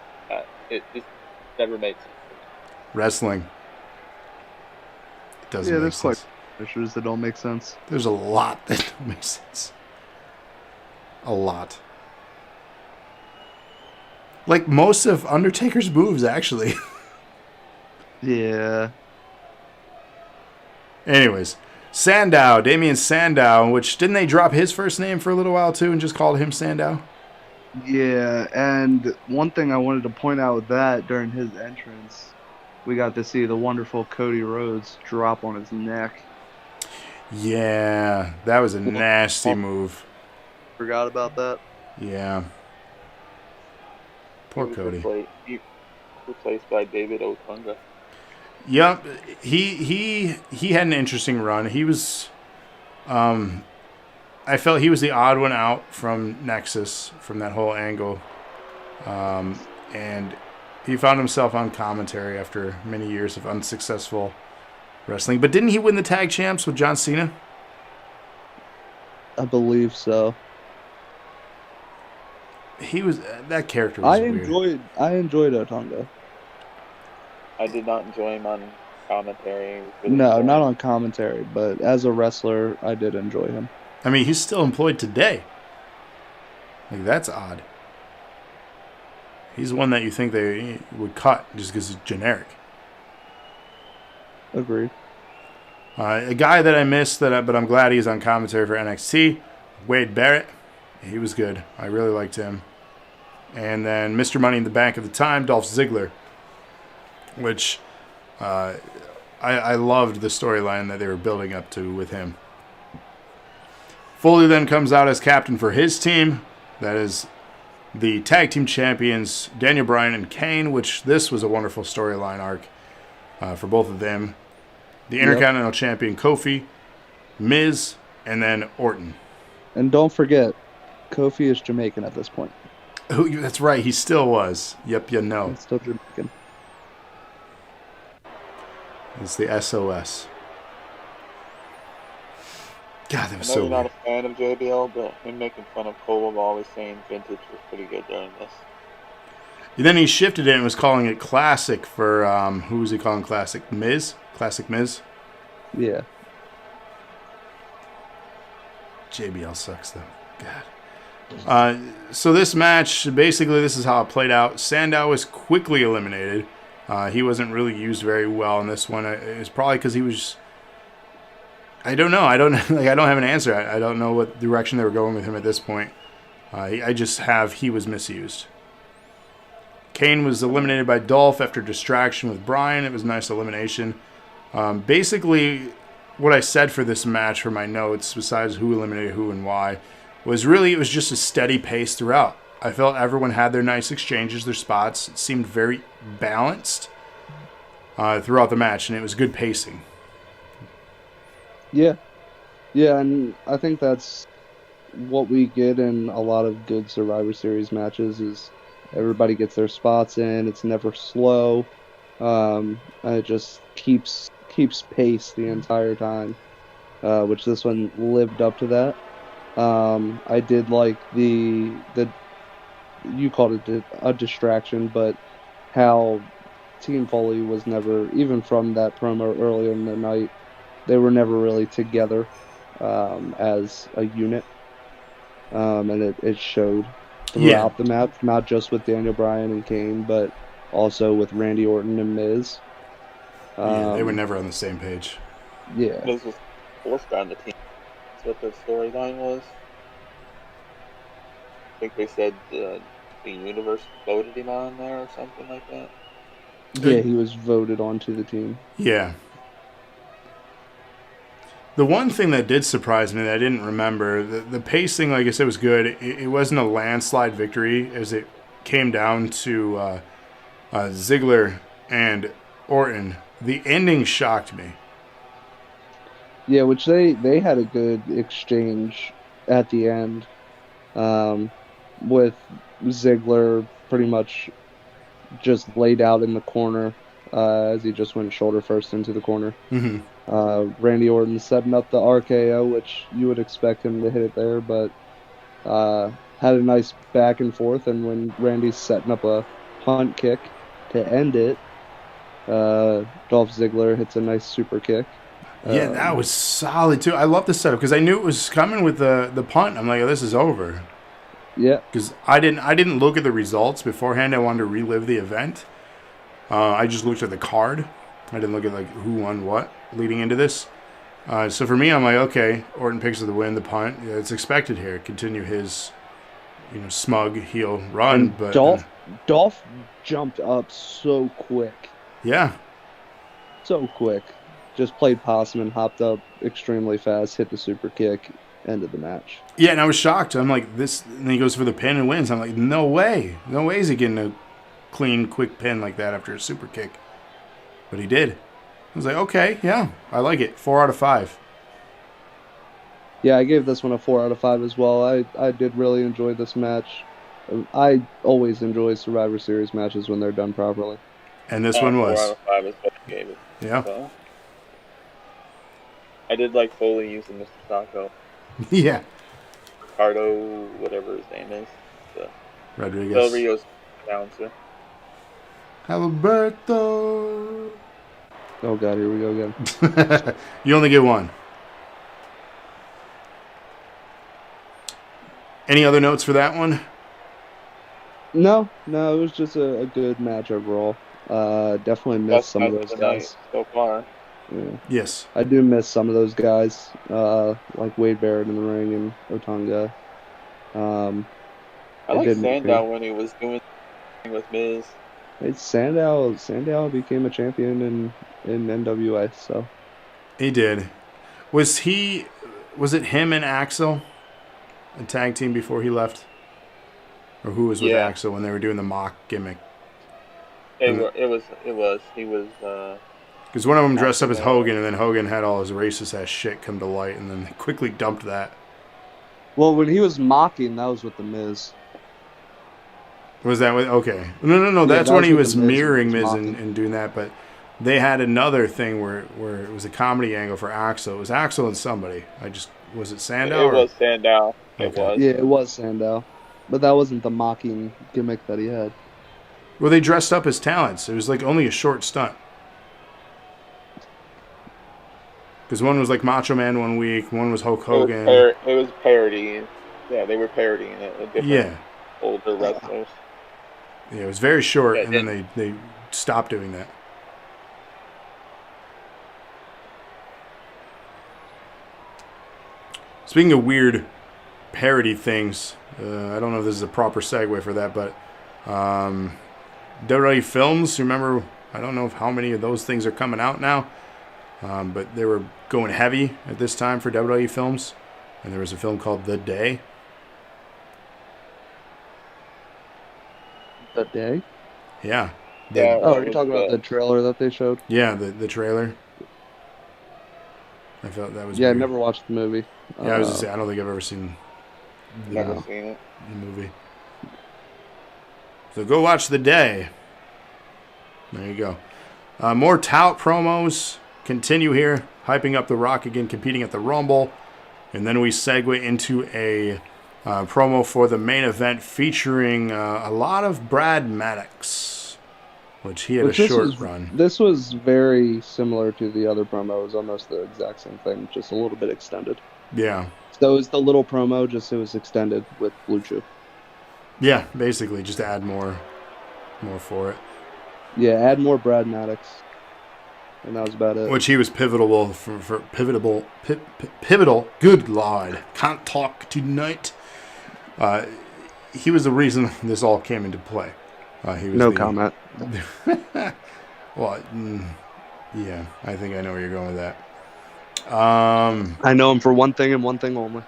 it just never makes sense. Wrestling. It doesn't make sense. Issues that don't make sense. There's a lot that don't make sense. A lot. Like most of Undertaker's moves, actually. Yeah. Anyways, Sandow, Damien Sandow, which didn't they drop his first name for a little while too and just called him Sandow? Yeah, and one thing I wanted to point out with that during his entrance, we got to see the wonderful Cody Rhodes drop on his neck. Yeah, that was a nasty move. Forgot about that. Yeah. Poor Cody. Replaced by David Otunga. Yep, he had an interesting run. He was, I felt he was the odd one out from Nexus, from that whole angle, and he found himself on commentary after many years of unsuccessful wrestling. But didn't he win the tag champs with John Cena? I believe so. He was that character was weird. I enjoyed Otunga. I did not enjoy him on commentary. No, not on commentary, but as a wrestler, I did enjoy him. I mean, he's still employed today. Like, that's odd. He's one that you think they would cut just because he's generic. Agreed. A guy that I missed, but I'm glad he's on commentary for NXT, Wade Barrett. He was good. I really liked him. And then Mr. Money in the Bank at the time, Dolph Ziggler, which I loved the storyline that they were building up to with him. Foley then comes out as captain for his team. That is the tag team champions, Daniel Bryan and Kane, which this was a wonderful storyline arc for both of them. The Intercontinental Champion, Kofi, Miz, and then Orton. And don't forget, Kofi is Jamaican at this point. Oh, that's right. He still was. Yep, you know. He's still Jamaican. It's the SOS. God, that was I know so you're not weird. a fan of JBL, but him making fun of Cole always saying vintage was pretty good during this. And then he shifted it and was calling it classic for, who was he calling classic? Miz? Classic Miz? Yeah. JBL sucks, though. God. So this match, basically, this is how it played out. Sandow was quickly eliminated. He wasn't really used very well in this one. It's probably because he was. I don't know. I don't have an answer. I don't know what direction they were going with him at this point. I just have he was misused. Kane was eliminated by Dolph after distraction with Bryan. It was a nice elimination. Basically, what I said for this match for my notes, besides who eliminated who and why, was really it was just a steady pace throughout. I felt everyone had their nice exchanges, their spots. It seemed very balanced throughout the match, and it was good pacing. Yeah. Yeah, and I think that's what we get in a lot of good Survivor Series matches is everybody gets their spots in. It's never slow. And it just keeps pace the entire time, which this one lived up to that. I did like the you called it a distraction, but how Team Foley was never, even from that promo earlier in the night, they were never really together as a unit, and it showed throughout the match, not just with Daniel Bryan and Kane, but also with Randy Orton and Miz. They were never on the same page. Yeah. Miz was fourth on the team. That's what the storyline was. I think they said the universe voted him on there or something like that. Yeah, he was voted onto the team. Yeah. The one thing that did surprise me that I didn't remember, the pacing, like I said, was good. It wasn't a landslide victory as it came down to Ziggler and Orton. The ending shocked me. Yeah, which they had a good exchange at the end, with Ziggler pretty much just laid out in the corner as he just went shoulder first into the corner. Mm-hmm. Randy Orton setting up the RKO, which you would expect him to hit it there, but had a nice back and forth, and when Randy's setting up a punt kick to end it, Dolph Ziggler hits a nice super kick. Yeah, that was solid too. I love the setup because I knew it was coming with the punt. I'm like, oh, this is over. Yeah. Because I didn't look at the results beforehand. I wanted to relive the event. I just looked at the card. I didn't look at like who won what leading into this. So for me, I'm like, okay, Orton picks up the win, the punt. Yeah, it's expected here. Continue his, smug heel run. And but Dolph jumped up so quick. Yeah. So quick. Just played possum and hopped up extremely fast, hit the super kick, ended the match. Yeah, and I was shocked. I'm like, this, and he goes for the pin and wins. I'm like, no way. No way is he getting a clean, quick pin like that after a super kick. But he did. I was like, okay, yeah, I like it. 4 out of 5. Yeah, I gave this one a 4 out of 5 as well. I did really enjoy this match. I always enjoy Survivor Series matches when they're done properly. And this one was. 4 out of 5 is what I gave it. Yeah. So, I did like Foley using Mr. Sacco. Yeah. Ricardo, whatever his name is. Rodriguez. Del Rio's announcer. Alberto. Oh, God, here we go again. You only get one. Any other notes for that one? No, it was just a good match overall. Definitely missed some of those guys. So far. Yeah. Yes. I do miss some of those guys, like Wade Barrett in the ring and Otunga. I like Sandow when he was doing with Miz. Sandow became a champion in NWA, so. He did. Was it him and Axel, a tag team before he left? Or who was with Axel when they were doing the mock gimmick? It was. He was Because one of them dressed up as Hogan, and then Hogan had all his racist-ass shit come to light, and then they quickly dumped that. Well, when he was mocking, that was with The Miz. Was that with... Okay. No. That's that when was he with was The Miz mirroring and Miz mocking. and doing that, but they had another thing where it was a comedy angle for Axel. It was Axel and somebody. Was it Sandow? It was Sandow. It Okay. was. Yeah, it was Sandow. But that wasn't the mocking gimmick that he had. Well, they dressed up as talents. It was like only a short stunt. Because one was like Macho Man one week, one was Hulk Hogan. It was parody. Yeah, they were parodying it with different older wrestlers. Yeah, it was very short, Yeah, and then they stopped doing that. Speaking of weird parody things, I don't know if this is a proper segue for that, but WWE Films, remember, I don't know how many of those things are coming out now, but they were going heavy at this time for WWE Films, and there was a film called The Day. The Day? Yeah. Oh, are you talking about the trailer that they showed? Yeah, the trailer. I felt that was Yeah, weird. I never watched the movie. Yeah, I was just saying, I don't think I've ever seen Never seen it. the movie. So go watch The Day. There you go. More tout promos continue here, hyping up The Rock again, competing at the Rumble. And then we segue into a promo for the main event featuring a lot of Brad Maddox, which he had a short run. This was very similar to the other promo. It was almost the exact same thing, just a little bit extended. Yeah. So it was the little promo, just it was extended with Blue Chew. Yeah, basically, just add more for it. Yeah, add more Brad Maddox. And that was about it. Which he was pivotal for pivotal. Good Lord, can't talk tonight. He was the reason this all came into play. He was comment. Well, yeah, I think I know where you're going with that. I know him for one thing and one thing only.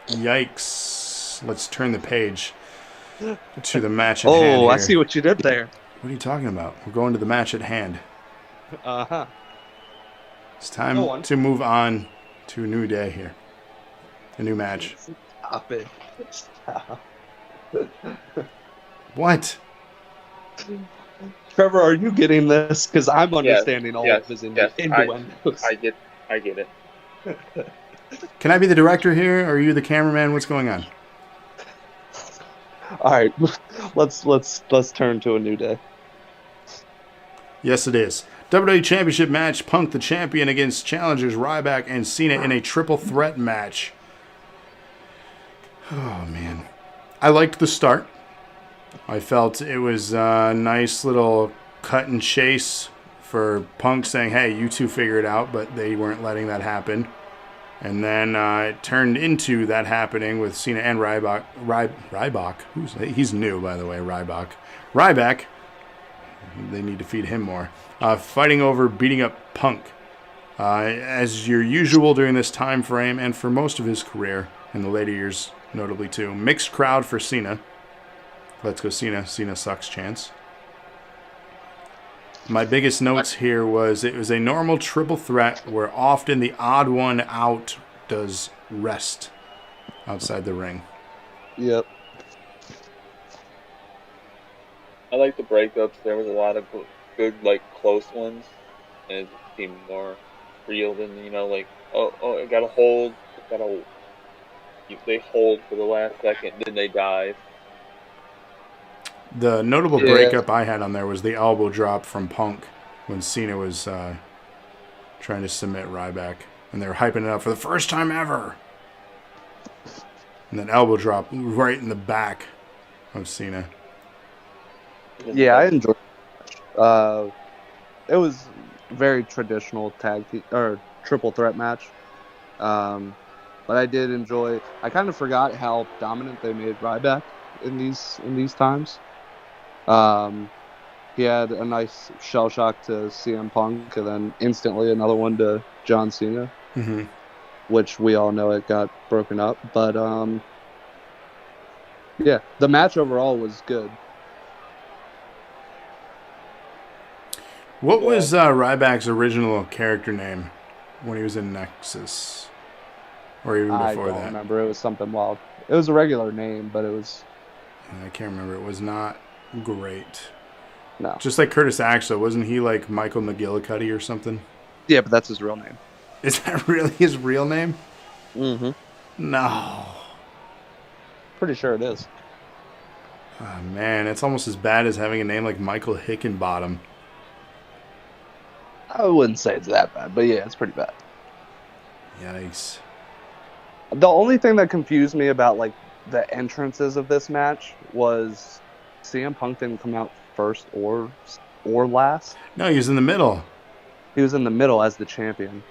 Yikes! Let's turn the page to the match at hand. Oh, I here. see what you did there. What are you talking about? We're going to the match at hand. Uh-huh. It's time to move on to a new day here. A new match. Stop it. Stop. What? Trevor, are you getting this? Because I'm understanding all of his innuendos. I get it. Can I be the director here, or are you the cameraman? What's going on? All right, let's turn to a new day. Yes, it is. WWE Championship match. Punk the champion against challengers Ryback and Cena in a triple threat match. Oh man, I liked the start. I felt it was a nice little cut and chase for Punk saying, "Hey, you two figure it out," but they weren't letting that happen. And then it turned into that happening with Cena and Ryback. He's new, by the way, Ryback. They need to feed him more. Fighting over beating up Punk. As your usual during this time frame and for most of his career, in the later years notably too. Mixed crowd for Cena. Let's go Cena. Cena sucks chance. My biggest notes here was it was a normal triple threat where often the odd one out does rest outside the ring. Yep. I like the breakups. There was a lot of good, close ones, and it seemed more real than, I got to hold, they hold for the last second, then they dive. The notable breakup I had on there was the elbow drop from Punk when Cena was trying to submit Ryback. And they were hyping it up for the first time ever. And then elbow drop right in the back of Cena. Yeah, I enjoyed it. It was very traditional triple threat match. But I did enjoy. I kind of forgot how dominant they made Ryback in these times. He had a nice shell shock to CM Punk, and then instantly another one to John Cena, which we all know it got broken up. But yeah, the match overall was good. What was Ryback's original character name when he was in Nexus? Or even before that? I don't remember. It was something wild. It was a regular name, but it was... I can't remember. It was not great. No. Just like Curtis Axel. Wasn't he like Michael McGillicuddy or something? Yeah, but that's his real name. Is that really his real name? Mm-hmm. No. Pretty sure it is. Oh, man, it's almost as bad as having a name like Michael Hickenbottom. I wouldn't say it's that bad, but yeah, it's pretty bad. Yikes. The only thing that confused me about like the entrances of this match was CM Punk didn't come out first or last. No, he was in the middle. He was in the middle as the champion,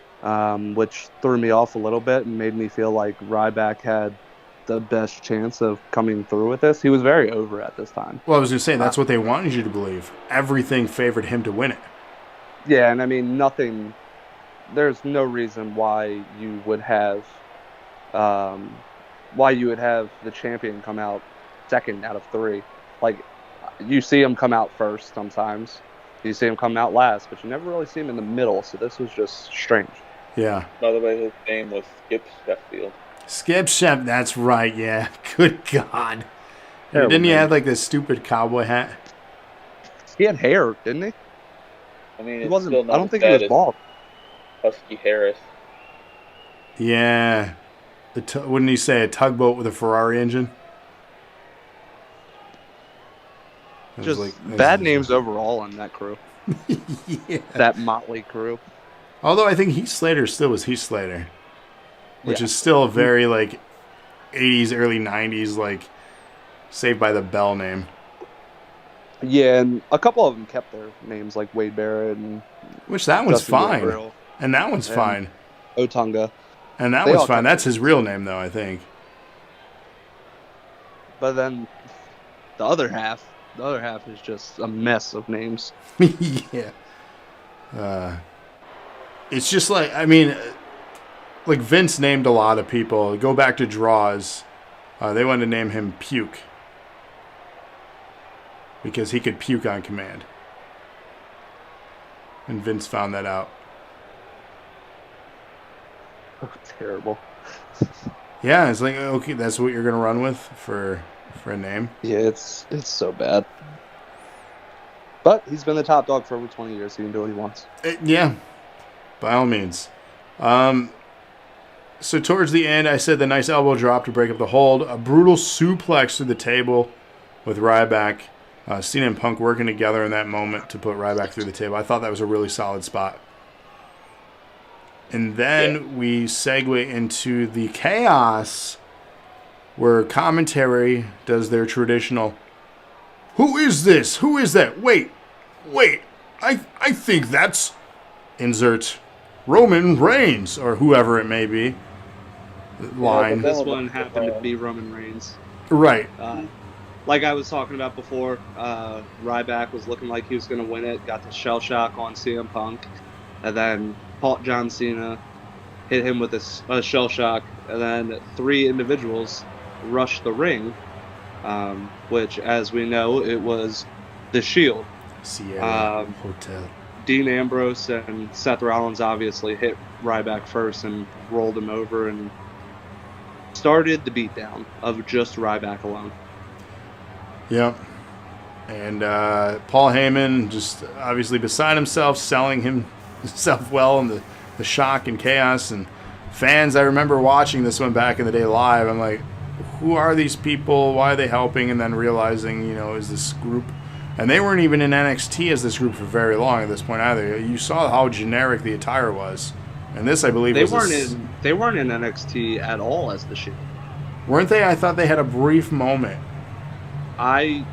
which threw me off a little bit and made me feel like Ryback had the best chance of coming through with this. He was very over at this time. Well, I was going to say, that's what they wanted you to believe. Everything favored him to win it. Yeah, and I mean, there's no reason why you would have the champion come out second out of 3. Like, you see him come out first sometimes. You see him come out last, but you never really see him in the middle, so this was just strange. Yeah. By the way, his name was Skip Sheffield. Skip Shep, that's right, yeah. Good God. Didn't he have like this stupid cowboy hat? He had hair, didn't he? I mean, He it's wasn't. still not I don't as think he bad was as bald. Husky Harris. Yeah. Wouldn't he say a tugboat with a Ferrari engine? It was Just bad names overall in that crew. Yeah. That motley crew. Although I think Heath Slater still was Heath Slater, which Yeah. is still a very like 80s, early 90s like Saved by the Bell name. Yeah, and a couple of them kept their names, like Wade Barrett and Which that one's Justin fine. Gabriel And that one's and fine. Otunga. And that They one's all fine. kept That's their his real name though, I think. But then the other half is just a mess of names. Yeah. It's just like, I mean, like Vince named a lot of people. Go back to Draws. They wanted to name him Puke. Because he could puke on command. And Vince found that out. Oh, terrible. Yeah, it's like, okay, that's what you're going to run with for a name. Yeah, it's so bad. But he's been the top dog for over 20 years. He can do what he wants. Yeah, by all means. So towards the end, I said the nice elbow drop to break up the hold. A brutal suplex through the table with Ryback. Cena and Punk working together in that moment to put Ryback through the table. I thought that was a really solid spot. And then we segue into the chaos where commentary does their traditional, "Who is this? Who is that? Wait, I think that's," insert Roman Reigns or whoever it may be. Line. This one happened to be Roman Reigns. Right. Like I was talking about before, Ryback was looking like he was going to win it, got the shell shock on CM Punk, and then John Cena hit him with a shell shock, and then 3 individuals rushed the ring, which, as we know, it was the Shield. Sierra Hotel. Dean Ambrose and Seth Rollins obviously hit Ryback first and rolled him over and started the beatdown of just Ryback alone. Yep. And Paul Heyman just obviously beside himself, selling himself well in the shock and chaos. And fans, I remember watching this one back in the day live. I'm like, who are these people? Why are they helping? And then realizing, is this group. And they weren't even in NXT as this group for very long at this point either. You saw how generic the attire was. And this, I believe, they weren't in NXT at all as the Shield. Weren't they? I thought they had a brief moment. I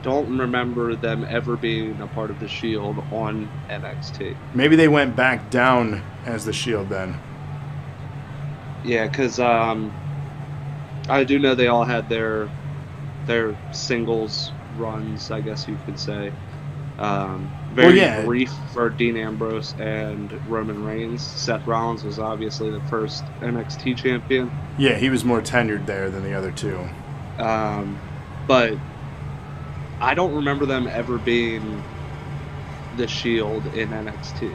don't remember them ever being a part of the Shield on NXT. Maybe they went back down as the Shield then. Yeah, because I do know they all had their singles runs, I guess you could say. Very brief for Dean Ambrose and Roman Reigns. Seth Rollins was obviously the first NXT champion. Yeah, he was more tenured there than the other two. But I don't remember them ever being the Shield in NXT.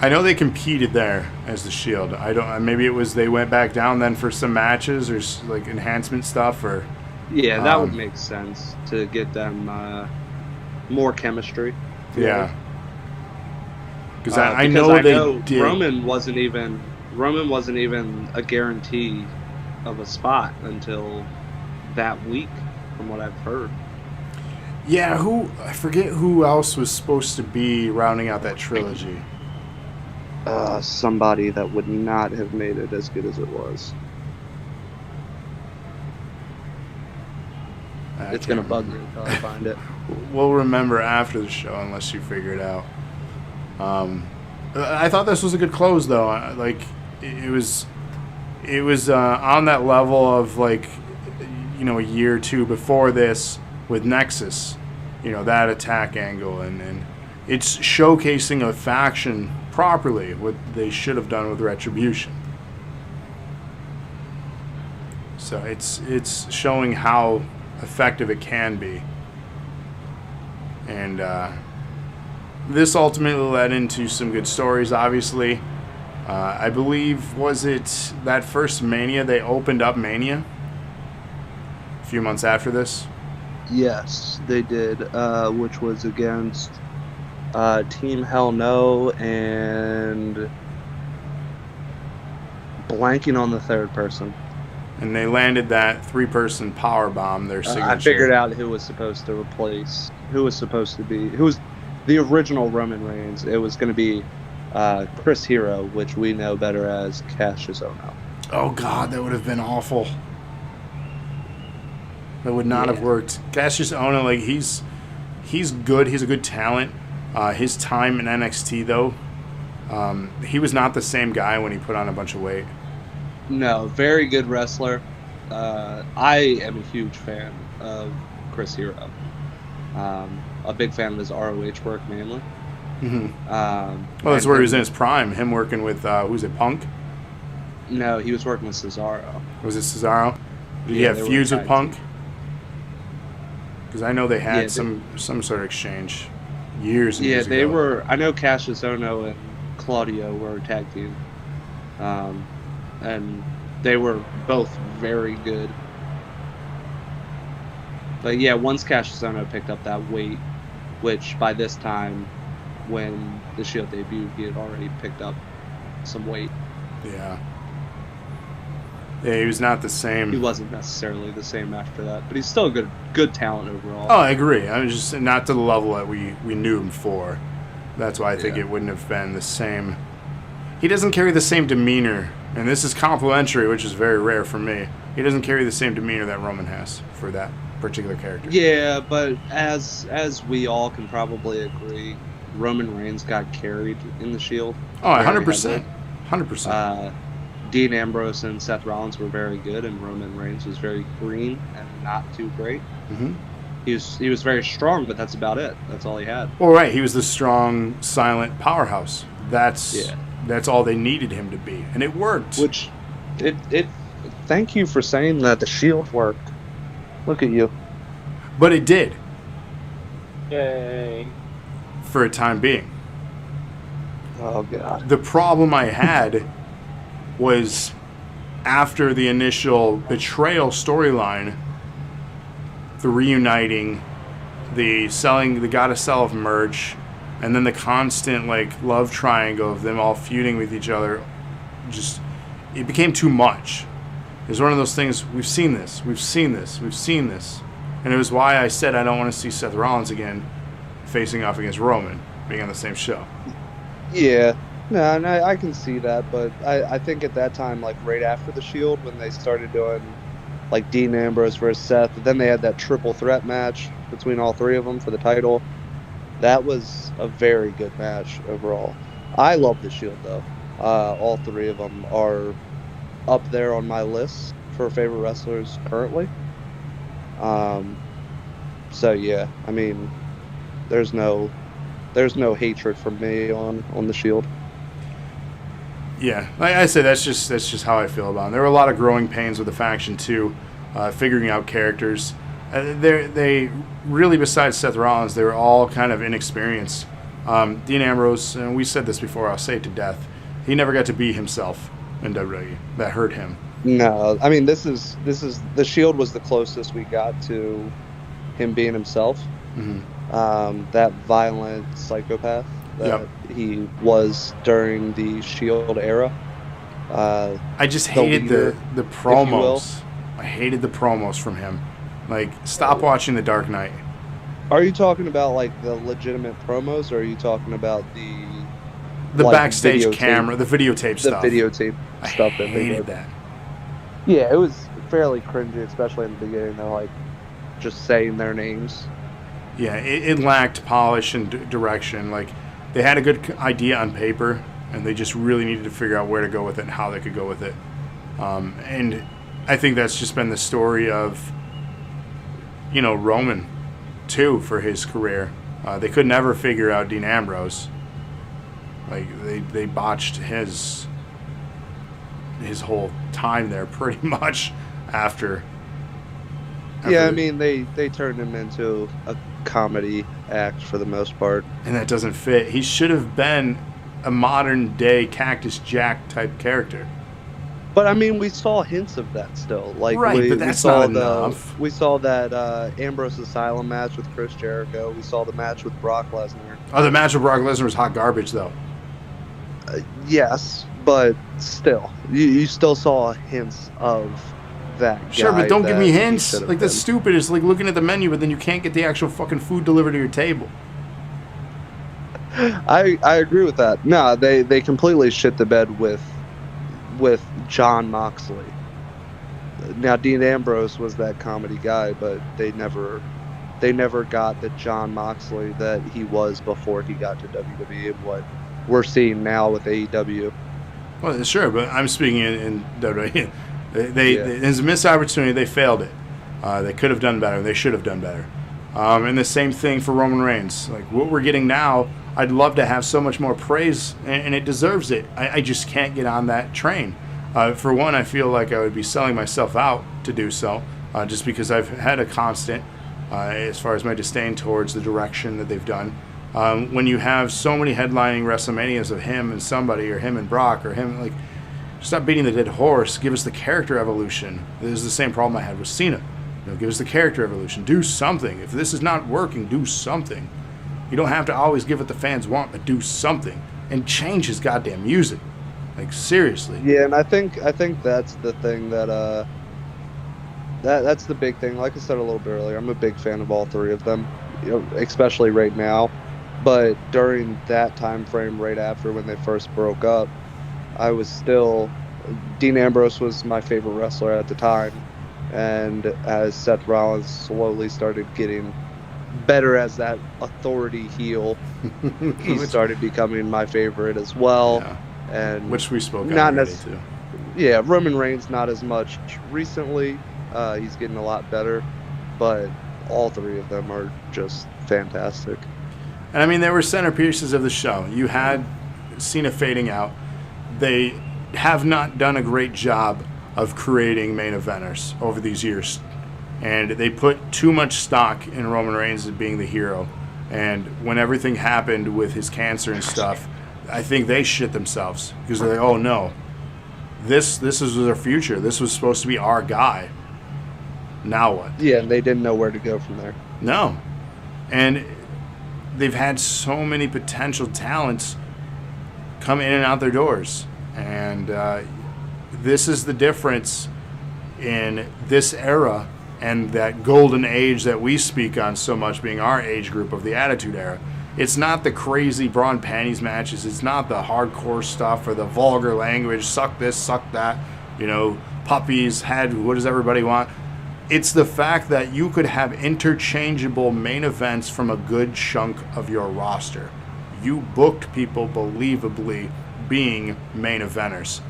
I know they competed there as the Shield. I don't. Maybe it was they went back down then for some matches or like enhancement stuff or. Yeah, that would make sense to get them more chemistry. Yeah. Because I know they did. Roman wasn't even a guarantee of a spot until that week, from what I've heard. Yeah, I forget who else was supposed to be rounding out that trilogy. Somebody that would not have made it as good as it was. It's gonna bug me until I find it. We'll remember after the show unless you figure it out. I thought this was a good close though. Like it was on that level of like, you know, a year or two before this with Nexus, you know, that attack angle and it's showcasing a faction properly, what they should have done with Retribution. So it's showing how effective it can be. And this ultimately led into some good stories, obviously. I believe, was it that first Mania, they opened up Mania a few months after this? Yes, they did, which was against Team Hell No and blanking on the third person. And they landed that 3-person power bomb, their signature. I figured out who was supposed to who was the original Roman Reigns. It was going to be Chris Hero, which we know better as Cassius Ohno. Oh God, that would have been awful. That would not have worked. Cassius Ohno, like he's good. He's a good talent. His time in NXT though, he was not the same guy when he put on a bunch of weight. No, very good wrestler. I am a huge fan of Chris Hero. A big fan of his ROH work mainly. Mm-hmm. Well, that's where he was in his prime. Him working with who's it, Punk? No, he was working with Cesaro. Was it Cesaro? Did he have feuds with Punk? Because I know they had some sort of exchange years and years ago. Yeah, they were. I know Cassius Ohno and Claudio were tag team, and they were both very good. But yeah, once Cassius Ohno picked up that weight, which by this time, when the Shield debuted, he had already picked up some weight. Yeah. Yeah, he was not the same. He wasn't necessarily the same after that, but he's still a good talent overall. Oh, I agree. I was just not to the level that we knew him for. That's why I think it wouldn't have been the same. He doesn't carry the same demeanor, and this is complimentary, which is very rare for me. He doesn't carry the same demeanor that Roman has for that particular character. Yeah, but as we all can probably agree, Roman Reigns got carried in the Shield. Oh, 100%. 100%. Dean Ambrose and Seth Rollins were very good, and Roman Reigns was very green and not too great. Mm-hmm. He was very strong, but that's about it. That's all he had. Well, right. He was the strong, silent powerhouse. That's all they needed him to be, and it worked. Which, it. Thank you for saying that the Shield worked. Look at you. But it did. Yay. For a time being. Oh God. The problem I had was after the initial betrayal storyline, the reuniting, the gotta sell of merch, and then the constant like love triangle of them all feuding with each other. Just it became too much. It was one of those things. We've seen this, and it was why I said I don't want to see Seth Rollins again facing off against Roman, being on the same show. Yeah. No, and I can see that, but I think at that time, like right after the Shield, when they started doing like Dean Ambrose versus Seth, but then they had that triple threat match between all three of them for the title. That was a very good match overall. I love the Shield though. All three of them are up there on my list for favorite wrestlers currently. So yeah, I mean, there's no hatred from me on the Shield. Yeah, like I said, that's just how I feel about it. There were a lot of growing pains with the faction too, figuring out characters. They really, besides Seth Rollins, they were all kind of inexperienced. Dean Ambrose, and we said this before, I'll say it to death, he never got to be himself in WWE. That hurt him. No, I mean this is the Shield was the closest we got to him being himself. Mm-hmm. That violent psychopath that he was during the Shield era. I just hated leader, the promos. I hated the promos from him. Like, stop watching The Dark Knight. Are you talking about like the legitimate promos, or are you talking about the backstage videotape, camera, the videotape stuff? The videotape stuff I hated that. Yeah, it was fairly cringy, especially in the beginning. They're like just saying their names. Yeah, it lacked polish and direction. Like, they had a good idea on paper, and they just really needed to figure out where to go with it and how they could go with it. And I think that's just been the story of, Roman, too, for his career. They could never figure out Dean Ambrose. Like, they botched his whole time there pretty much after. Yeah, I mean, they turned him into a comedy act for the most part. And that doesn't fit. He should have been a modern-day Cactus Jack type character. But, I mean, we saw hints of that still. Like, right, but that's not enough. We saw that Ambrose Asylum match with Chris Jericho. We saw the match with Brock Lesnar. Oh, the match with Brock Lesnar was hot garbage, though. Yes, but still. You still saw hints of that guy. Sure, but don't give me hints. Like, that's stupid. It's like looking at the menu, but then you can't get the actual fucking food delivered to your table. I agree with that. No, they completely shit the bed with John Moxley. Now, Dean Ambrose was that comedy guy, but they never got the John Moxley that he was before he got to WWE and what we're seeing now with AEW. Well, sure, but I'm speaking in WWE. There's a missed opportunity. They failed it. They could have done better. They should have done better. And the same thing for Roman Reigns. Like, what we're getting now, I'd love to have so much more praise, and it deserves it. I just can't get on that train. For one, I feel like I would be selling myself out to do so, just because I've had a constant, as far as my disdain towards the direction that they've done. When you have so many headlining WrestleManias of him and somebody, or him and Brock, or him, like, stop beating the dead horse. Give us the character evolution. This is the same problem I had with Cena. Give us the character evolution. Do something. If this is not working, do something. You don't have to always give what the fans want, but do something. And change his goddamn music. Like, seriously. Yeah, and I think that's the thing that that's the big thing. Like I said a little bit earlier, I'm a big fan of all three of them, especially right now. But during that time frame, right after when they first broke up, I was still... Dean Ambrose was my favorite wrestler at the time. And as Seth Rollins slowly started getting better as that authority heel, he started becoming my favorite as well. Yeah. And which we spoke about already too. Yeah, Roman Reigns not as much recently. He's getting a lot better, but all three of them are just fantastic. And I mean, they were centerpieces of the show. You had Cena fading out. They have not done a great job of creating main eventers over these years. And they put too much stock in Roman Reigns as being the hero. And when everything happened with his cancer and stuff, I think they shit themselves. Because they're like, oh no, this is their future. This was supposed to be our guy. Now what? Yeah, and they didn't know where to go from there. No. And they've had so many potential talents come in and out their doors. And this is the difference in this era and that golden age that we speak on so much, being our age group of the Attitude Era. It's not the crazy bra and panties matches. It's not the hardcore stuff or the vulgar language, suck this, suck that, puppies, head, what does everybody want? It's the fact that you could have interchangeable main events from a good chunk of your roster. You booked people believably being main eventers.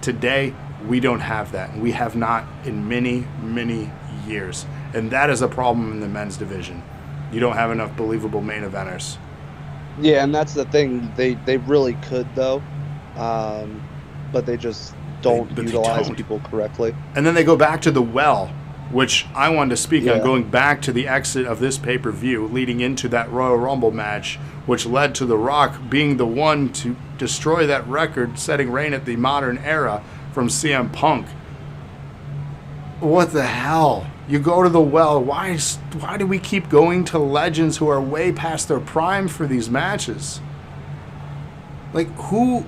Today, we don't have that. We have not in many, many years. And that is a problem in the men's division. You don't have enough believable main eventers. Yeah, and that's the thing. They really could, though. But they just don't utilize people correctly. And then they go back to the well which I wanted to speak on, going back to the exit of this pay-per-view, leading into that Royal Rumble match, which led to The Rock being the one to destroy that record-setting reign at the modern era from CM Punk. What the hell? You go to the well. Why do we keep going to legends who are way past their prime for these matches? Like, who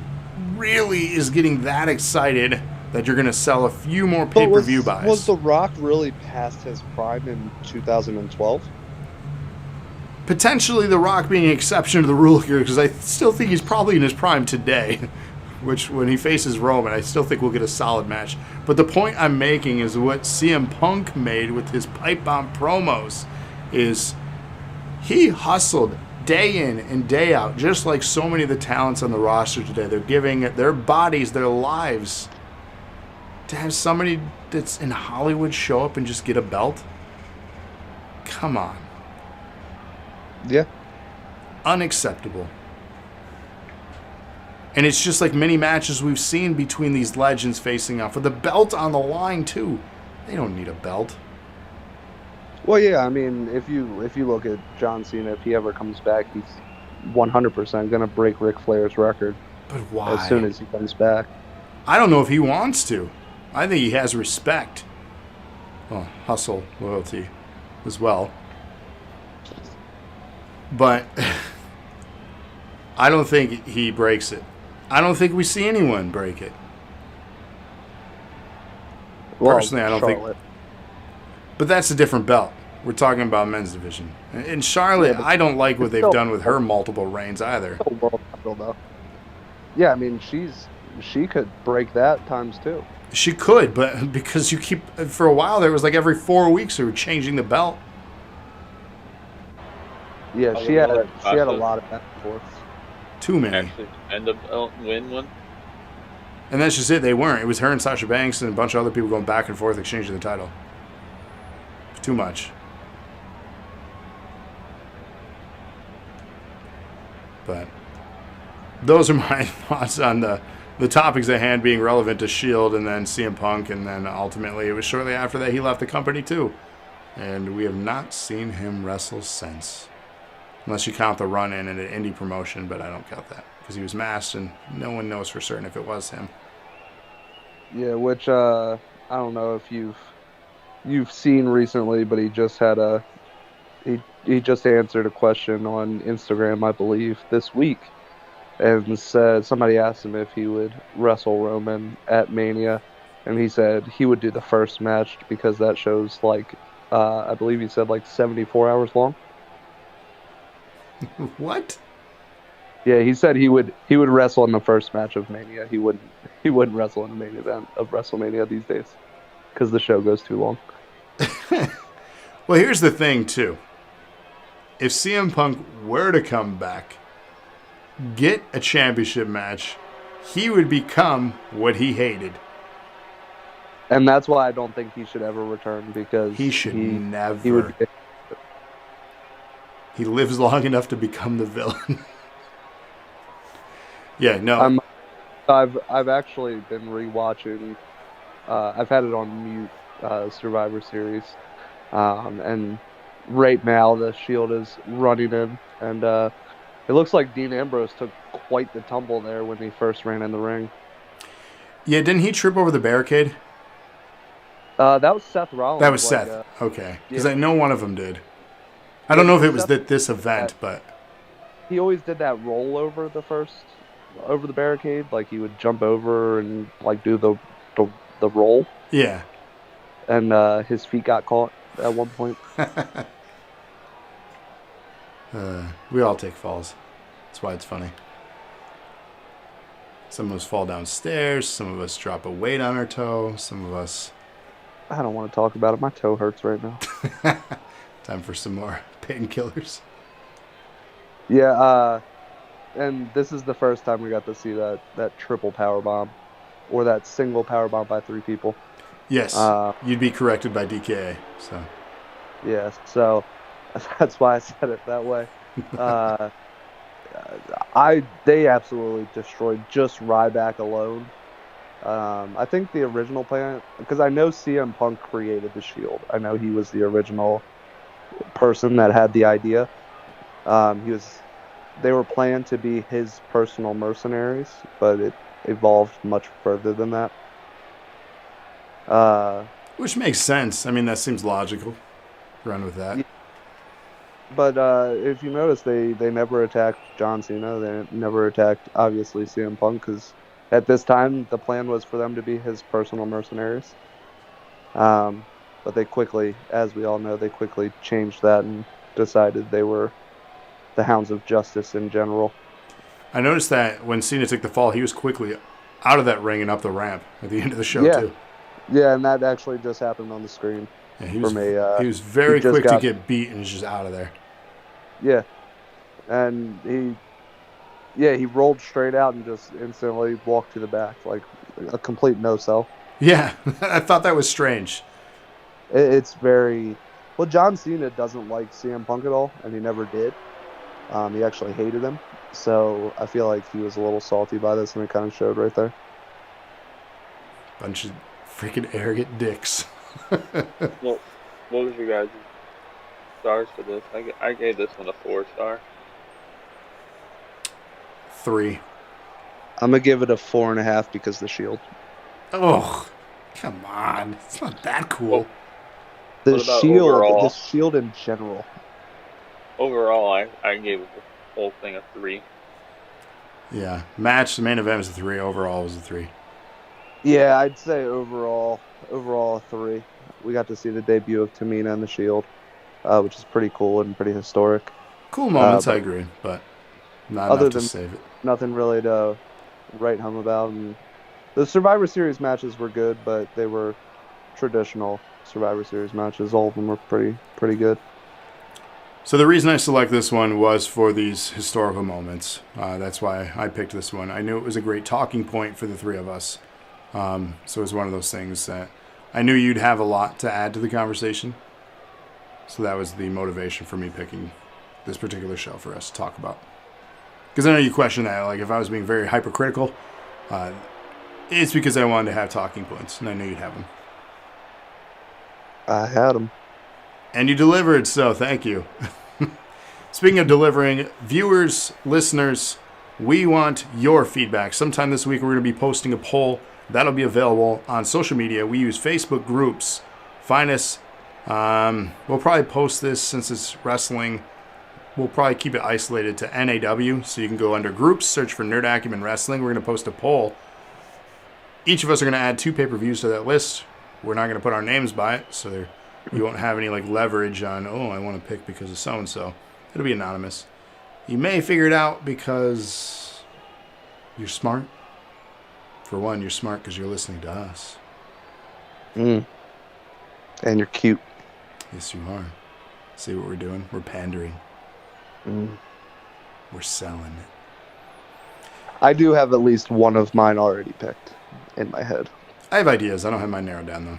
really is getting that excited that you're going to sell a few more pay-per-view buys? Was The Rock really past his prime in 2012? Potentially The Rock being an exception to the rule here, because I still think he's probably in his prime today, which when he faces Roman, I still think we'll get a solid match. But the point I'm making is what CM Punk made with his pipe bomb promos is he hustled day in and day out, just like so many of the talents on the roster today. They're giving their bodies, their lives, to have somebody that's in Hollywood show up and just get a belt? Come on. Yeah. Unacceptable. And it's just like many matches we've seen between these legends facing off with the belt on the line too. They don't need a belt. Well, yeah, I mean, if you look at John Cena, if he ever comes back, he's 100% going to break Ric Flair's record. But why? As soon as he comes back. I don't know if he wants to. I think he has respect. Well, hustle, loyalty as well. But I don't think he breaks it. I don't think we see anyone break it. Well, personally, I don't Charlotte. think. But that's a different belt. We're talking about men's division. And Charlotte, I don't like what they've done with her multiple reigns either. World title, though. Yeah, I mean, she could break that times two. She could, but because you keep, for a while there was like every 4 weeks they were changing the belt. Yeah, she had a lot of back and forths. Too many. Actually, end up win one. And that's just it. They weren't. It was her and Sasha Banks and a bunch of other people going back and forth exchanging the title. Too much. But those are my thoughts on the topics at hand being relevant to S.H.I.E.L.D. and then CM Punk, and then ultimately it was shortly after that he left the company too. And we have not seen him wrestle since. Unless you count the run-in at an indie promotion, but I don't count that. Because he was masked and no one knows for certain if it was him. Yeah, which I don't know if you've seen recently, but he just had he just answered a question on Instagram, I believe, this week, and said somebody asked him if he would wrestle Roman at Mania, and he said he would do the first match because that show's like I believe he said like 74 hours long. What? Yeah, he said he would wrestle in the first match of Mania. He wouldn't wrestle in the main event of WrestleMania these days because the show goes too long. Well, here's the thing too. If CM Punk were to come back, get a championship match, he would become what he hated. And that's why I don't think he should ever return, because he should never. He lives long enough to become the villain. Yeah, no. I've actually been rewatching. I've had it on mute. Survivor Series, and right now the Shield is running in, and it looks like Dean Ambrose took quite the tumble there when he first ran in the ring. Yeah, didn't he trip over the barricade? That was Seth Rollins. That was Seth. Okay, because I know one of them did. I don't know if it was at this event, but he always did that roll over the barricade. Like he would jump over and like do the roll. Yeah. And his feet got caught at one point. We all take falls. That's why it's funny. Some of us fall downstairs. Some of us drop a weight on our toe. Some of us... I don't want to talk about it. My toe hurts right now. Time for some more painkillers. Yeah, and this is the first time we got to see that triple power bomb, or that single power bomb by 3 people. Yes, you'd be corrected by DKA. So. Yes, so that's why I said it that way. They absolutely destroyed just Ryback alone. I think the original plan, because I know CM Punk created the Shield. I know he was the original person that had the idea. They were planned to be his personal mercenaries, but it evolved much further than that. Which makes sense. I mean, that seems logical. Run with that. But if you notice, they never attacked John Cena. They never attacked, obviously, CM Punk, because at this time, the plan was for them to be his personal mercenaries. But they quickly, as we all know, they quickly changed that and decided they were the Hounds of Justice in general. I noticed that when Cena took the fall, he was quickly out of that ring and up the ramp at the end of the show, too. Yeah, and that actually just happened on the screen. Yeah, he was very quick to get beat and just out of there. Yeah. And he rolled straight out and just instantly walked to the back, like a complete no-sell. Yeah, I thought that was strange. It's very... Well, John Cena doesn't like CM Punk at all, and he never did. He actually hated him. So I feel like he was a little salty by this, and it kind of showed right there. Bunch of freaking arrogant dicks. Well, what was your guys' stars for this? I gave this one a 4-star. 3. I'm going to give it a 4.5 because of the Shield. Oh, come on. It's not that cool. The Shield in general. Overall, I gave the whole thing a 3. Yeah. Match, the main event was a 3. Overall was a 3. Yeah, I'd say overall a 3. We got to see the debut of Tamina and the Shield, which is pretty cool and pretty historic. Cool moments, I agree, but not enough to save it. Nothing really to write home about. And the Survivor Series matches were good, but they were traditional Survivor Series matches. All of them were pretty good. So the reason I select this one was for these historical moments. That's why I picked this one. I knew it was a great talking point for the three of us. So it was one of those things that I knew you'd have a lot to add to the conversation. So that was the motivation for me picking this particular show for us to talk about. Because I know you question that, like if I was being very hypercritical, it's because I wanted to have talking points, and I knew you'd have them. I had them. And you delivered, so thank you. Speaking of delivering, viewers, listeners, we want your feedback. Sometime this week we're going to be posting a poll. That'll be available on social media. We use Facebook groups. Find us. We'll probably post this since it's wrestling. We'll probably keep it isolated to NAW, so you can go under groups, search for Nerd Acumen Wrestling. We're going to post a poll. Each of us are going to add 2 pay-per-views to that list. We're not going to put our names by it, so you won't have any like leverage on, I want to pick because of so-and-so. It'll be anonymous. You may figure it out because you're smart. For one, you're smart because you're listening to us. And you're cute. Yes, you are. See what we're doing? We're pandering. We're selling it. I do have at least one of mine already picked in my head. I have ideas. I don't have mine narrowed down, though.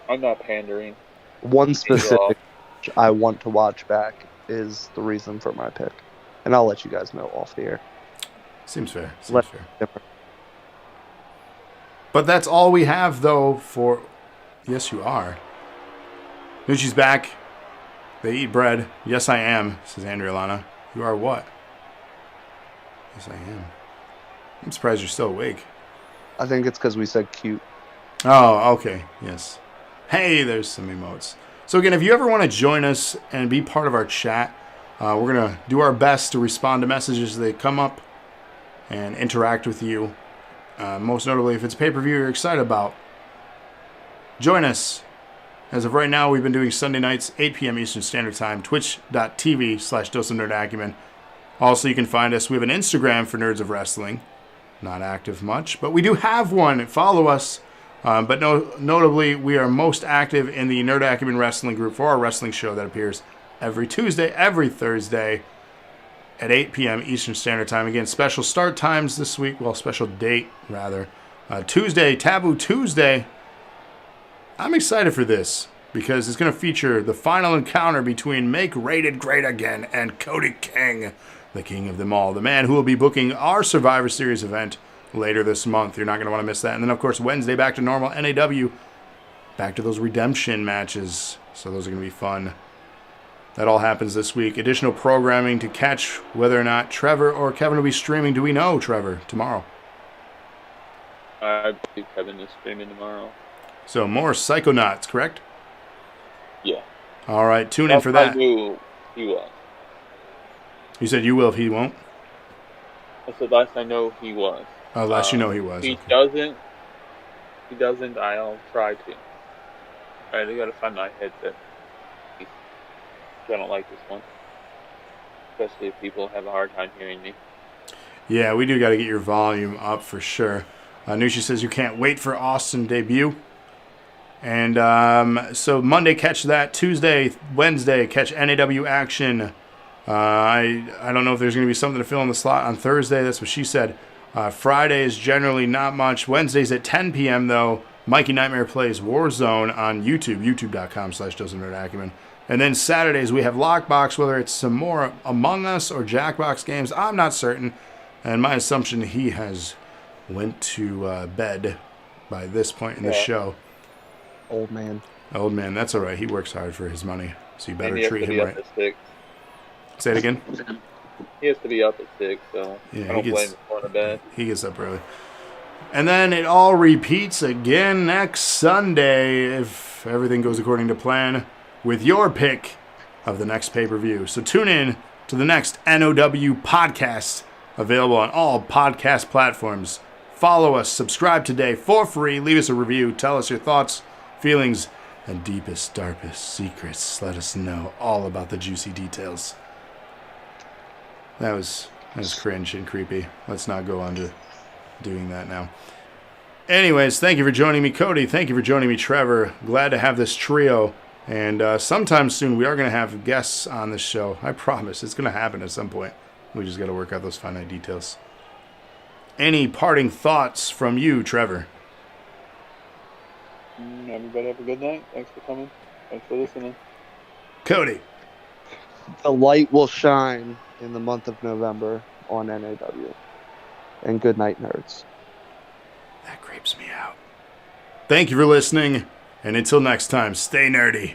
I'm not pandering. One specific I want to watch back is the reason for my pick. And I'll let you guys know off the air. Seems fair. Different. But that's all we have, though, for... Yes, you are. Nucci's back. They eat bread. Yes, I am, says Andrea Lana. You are what? Yes, I am. I'm surprised you're still awake. I think it's because we said cute. Oh, okay. Yes. Hey, there's some emotes. So again, if you ever want to join us and be part of our chat, we're going to do our best to respond to messages as they come up and interact with you. Most notably, if it's a pay-per-view you're excited about, join us. As of right now, we've been doing Sunday nights, 8 p.m. Eastern Standard Time, twitch.tv/doseofnerdacumen. Also, you can find us. We have an Instagram for Nerds of Wrestling. Not active much, but we do have one. Follow us. But notably, we are most active in the Nerd Acumen Wrestling group for our wrestling show that appears every Tuesday, every Thursday at 8 p.m. Eastern Standard Time. Again, special start times this week. Well, special date, rather. Tuesday, Taboo Tuesday. I'm excited for this because it's going to feature the final encounter between Make Rated Great Again and Cody King, the king of them all, the man who will be booking our Survivor Series event later this month. You're not going to want to miss that. And then, of course, Wednesday, back to normal. NAW, back to those redemption matches. So those are going to be fun. That all happens this week. Additional programming to catch whether or not Trevor or Kevin will be streaming. Do we know, Trevor, tomorrow? I believe Kevin is streaming tomorrow. So more Psychonauts, correct? Yeah. All right, tune in for that. I knew he was. You said you will if he won't? I said last I know he was. Oh, last you know he was. He okay. doesn't, I'll try to. Alright, I gotta find my headset. I don't like this one. Especially if people have a hard time hearing me. Yeah, we do got to get your volume up for sure. Nushi says you can't wait for Austin debut. And so Monday, catch that. Tuesday, Wednesday, catch NAW action. I don't know if there's going to be something to fill in the slot on Thursday. That's what she said. Friday is generally not much. Wednesdays at 10 p.m., though, Mikey Nightmare plays Warzone on YouTube, youtube.com/JosephNerdAcumen. And then Saturdays, we have Lockbox, whether it's some more Among Us or Jackbox games. I'm not certain. And my assumption, he has went to bed by this point in the show. Old man. Old man, that's all right. He works hard for his money, so you better And treat him right. Say it again? He has to be up at 6, so yeah, I don't blame him going to bed. He gets up early. And then it all repeats again next Sunday, if everything goes according to plan, with your pick of the next pay-per-view. So tune in to the next NOW podcast, available on all podcast platforms. Follow us, subscribe today for free, leave us a review, tell us your thoughts, feelings, and deepest, darkest secrets. Let us know all about the juicy details. That was cringe and creepy. Let's not go on to doing that now. Anyways, thank you for joining me, Cody. Thank you for joining me, Trevor. Glad to have this trio. And sometime soon we are going to have guests on this show. I promise. It's going to happen at some point. We just got to work out those finite details. Any parting thoughts from you, Trevor? Everybody have a good night. Thanks for coming. Thanks for listening. Cody. The light will shine in the month of November on NAW. And good night, nerds. That creeps me out. Thank you for listening. And until next time, stay nerdy.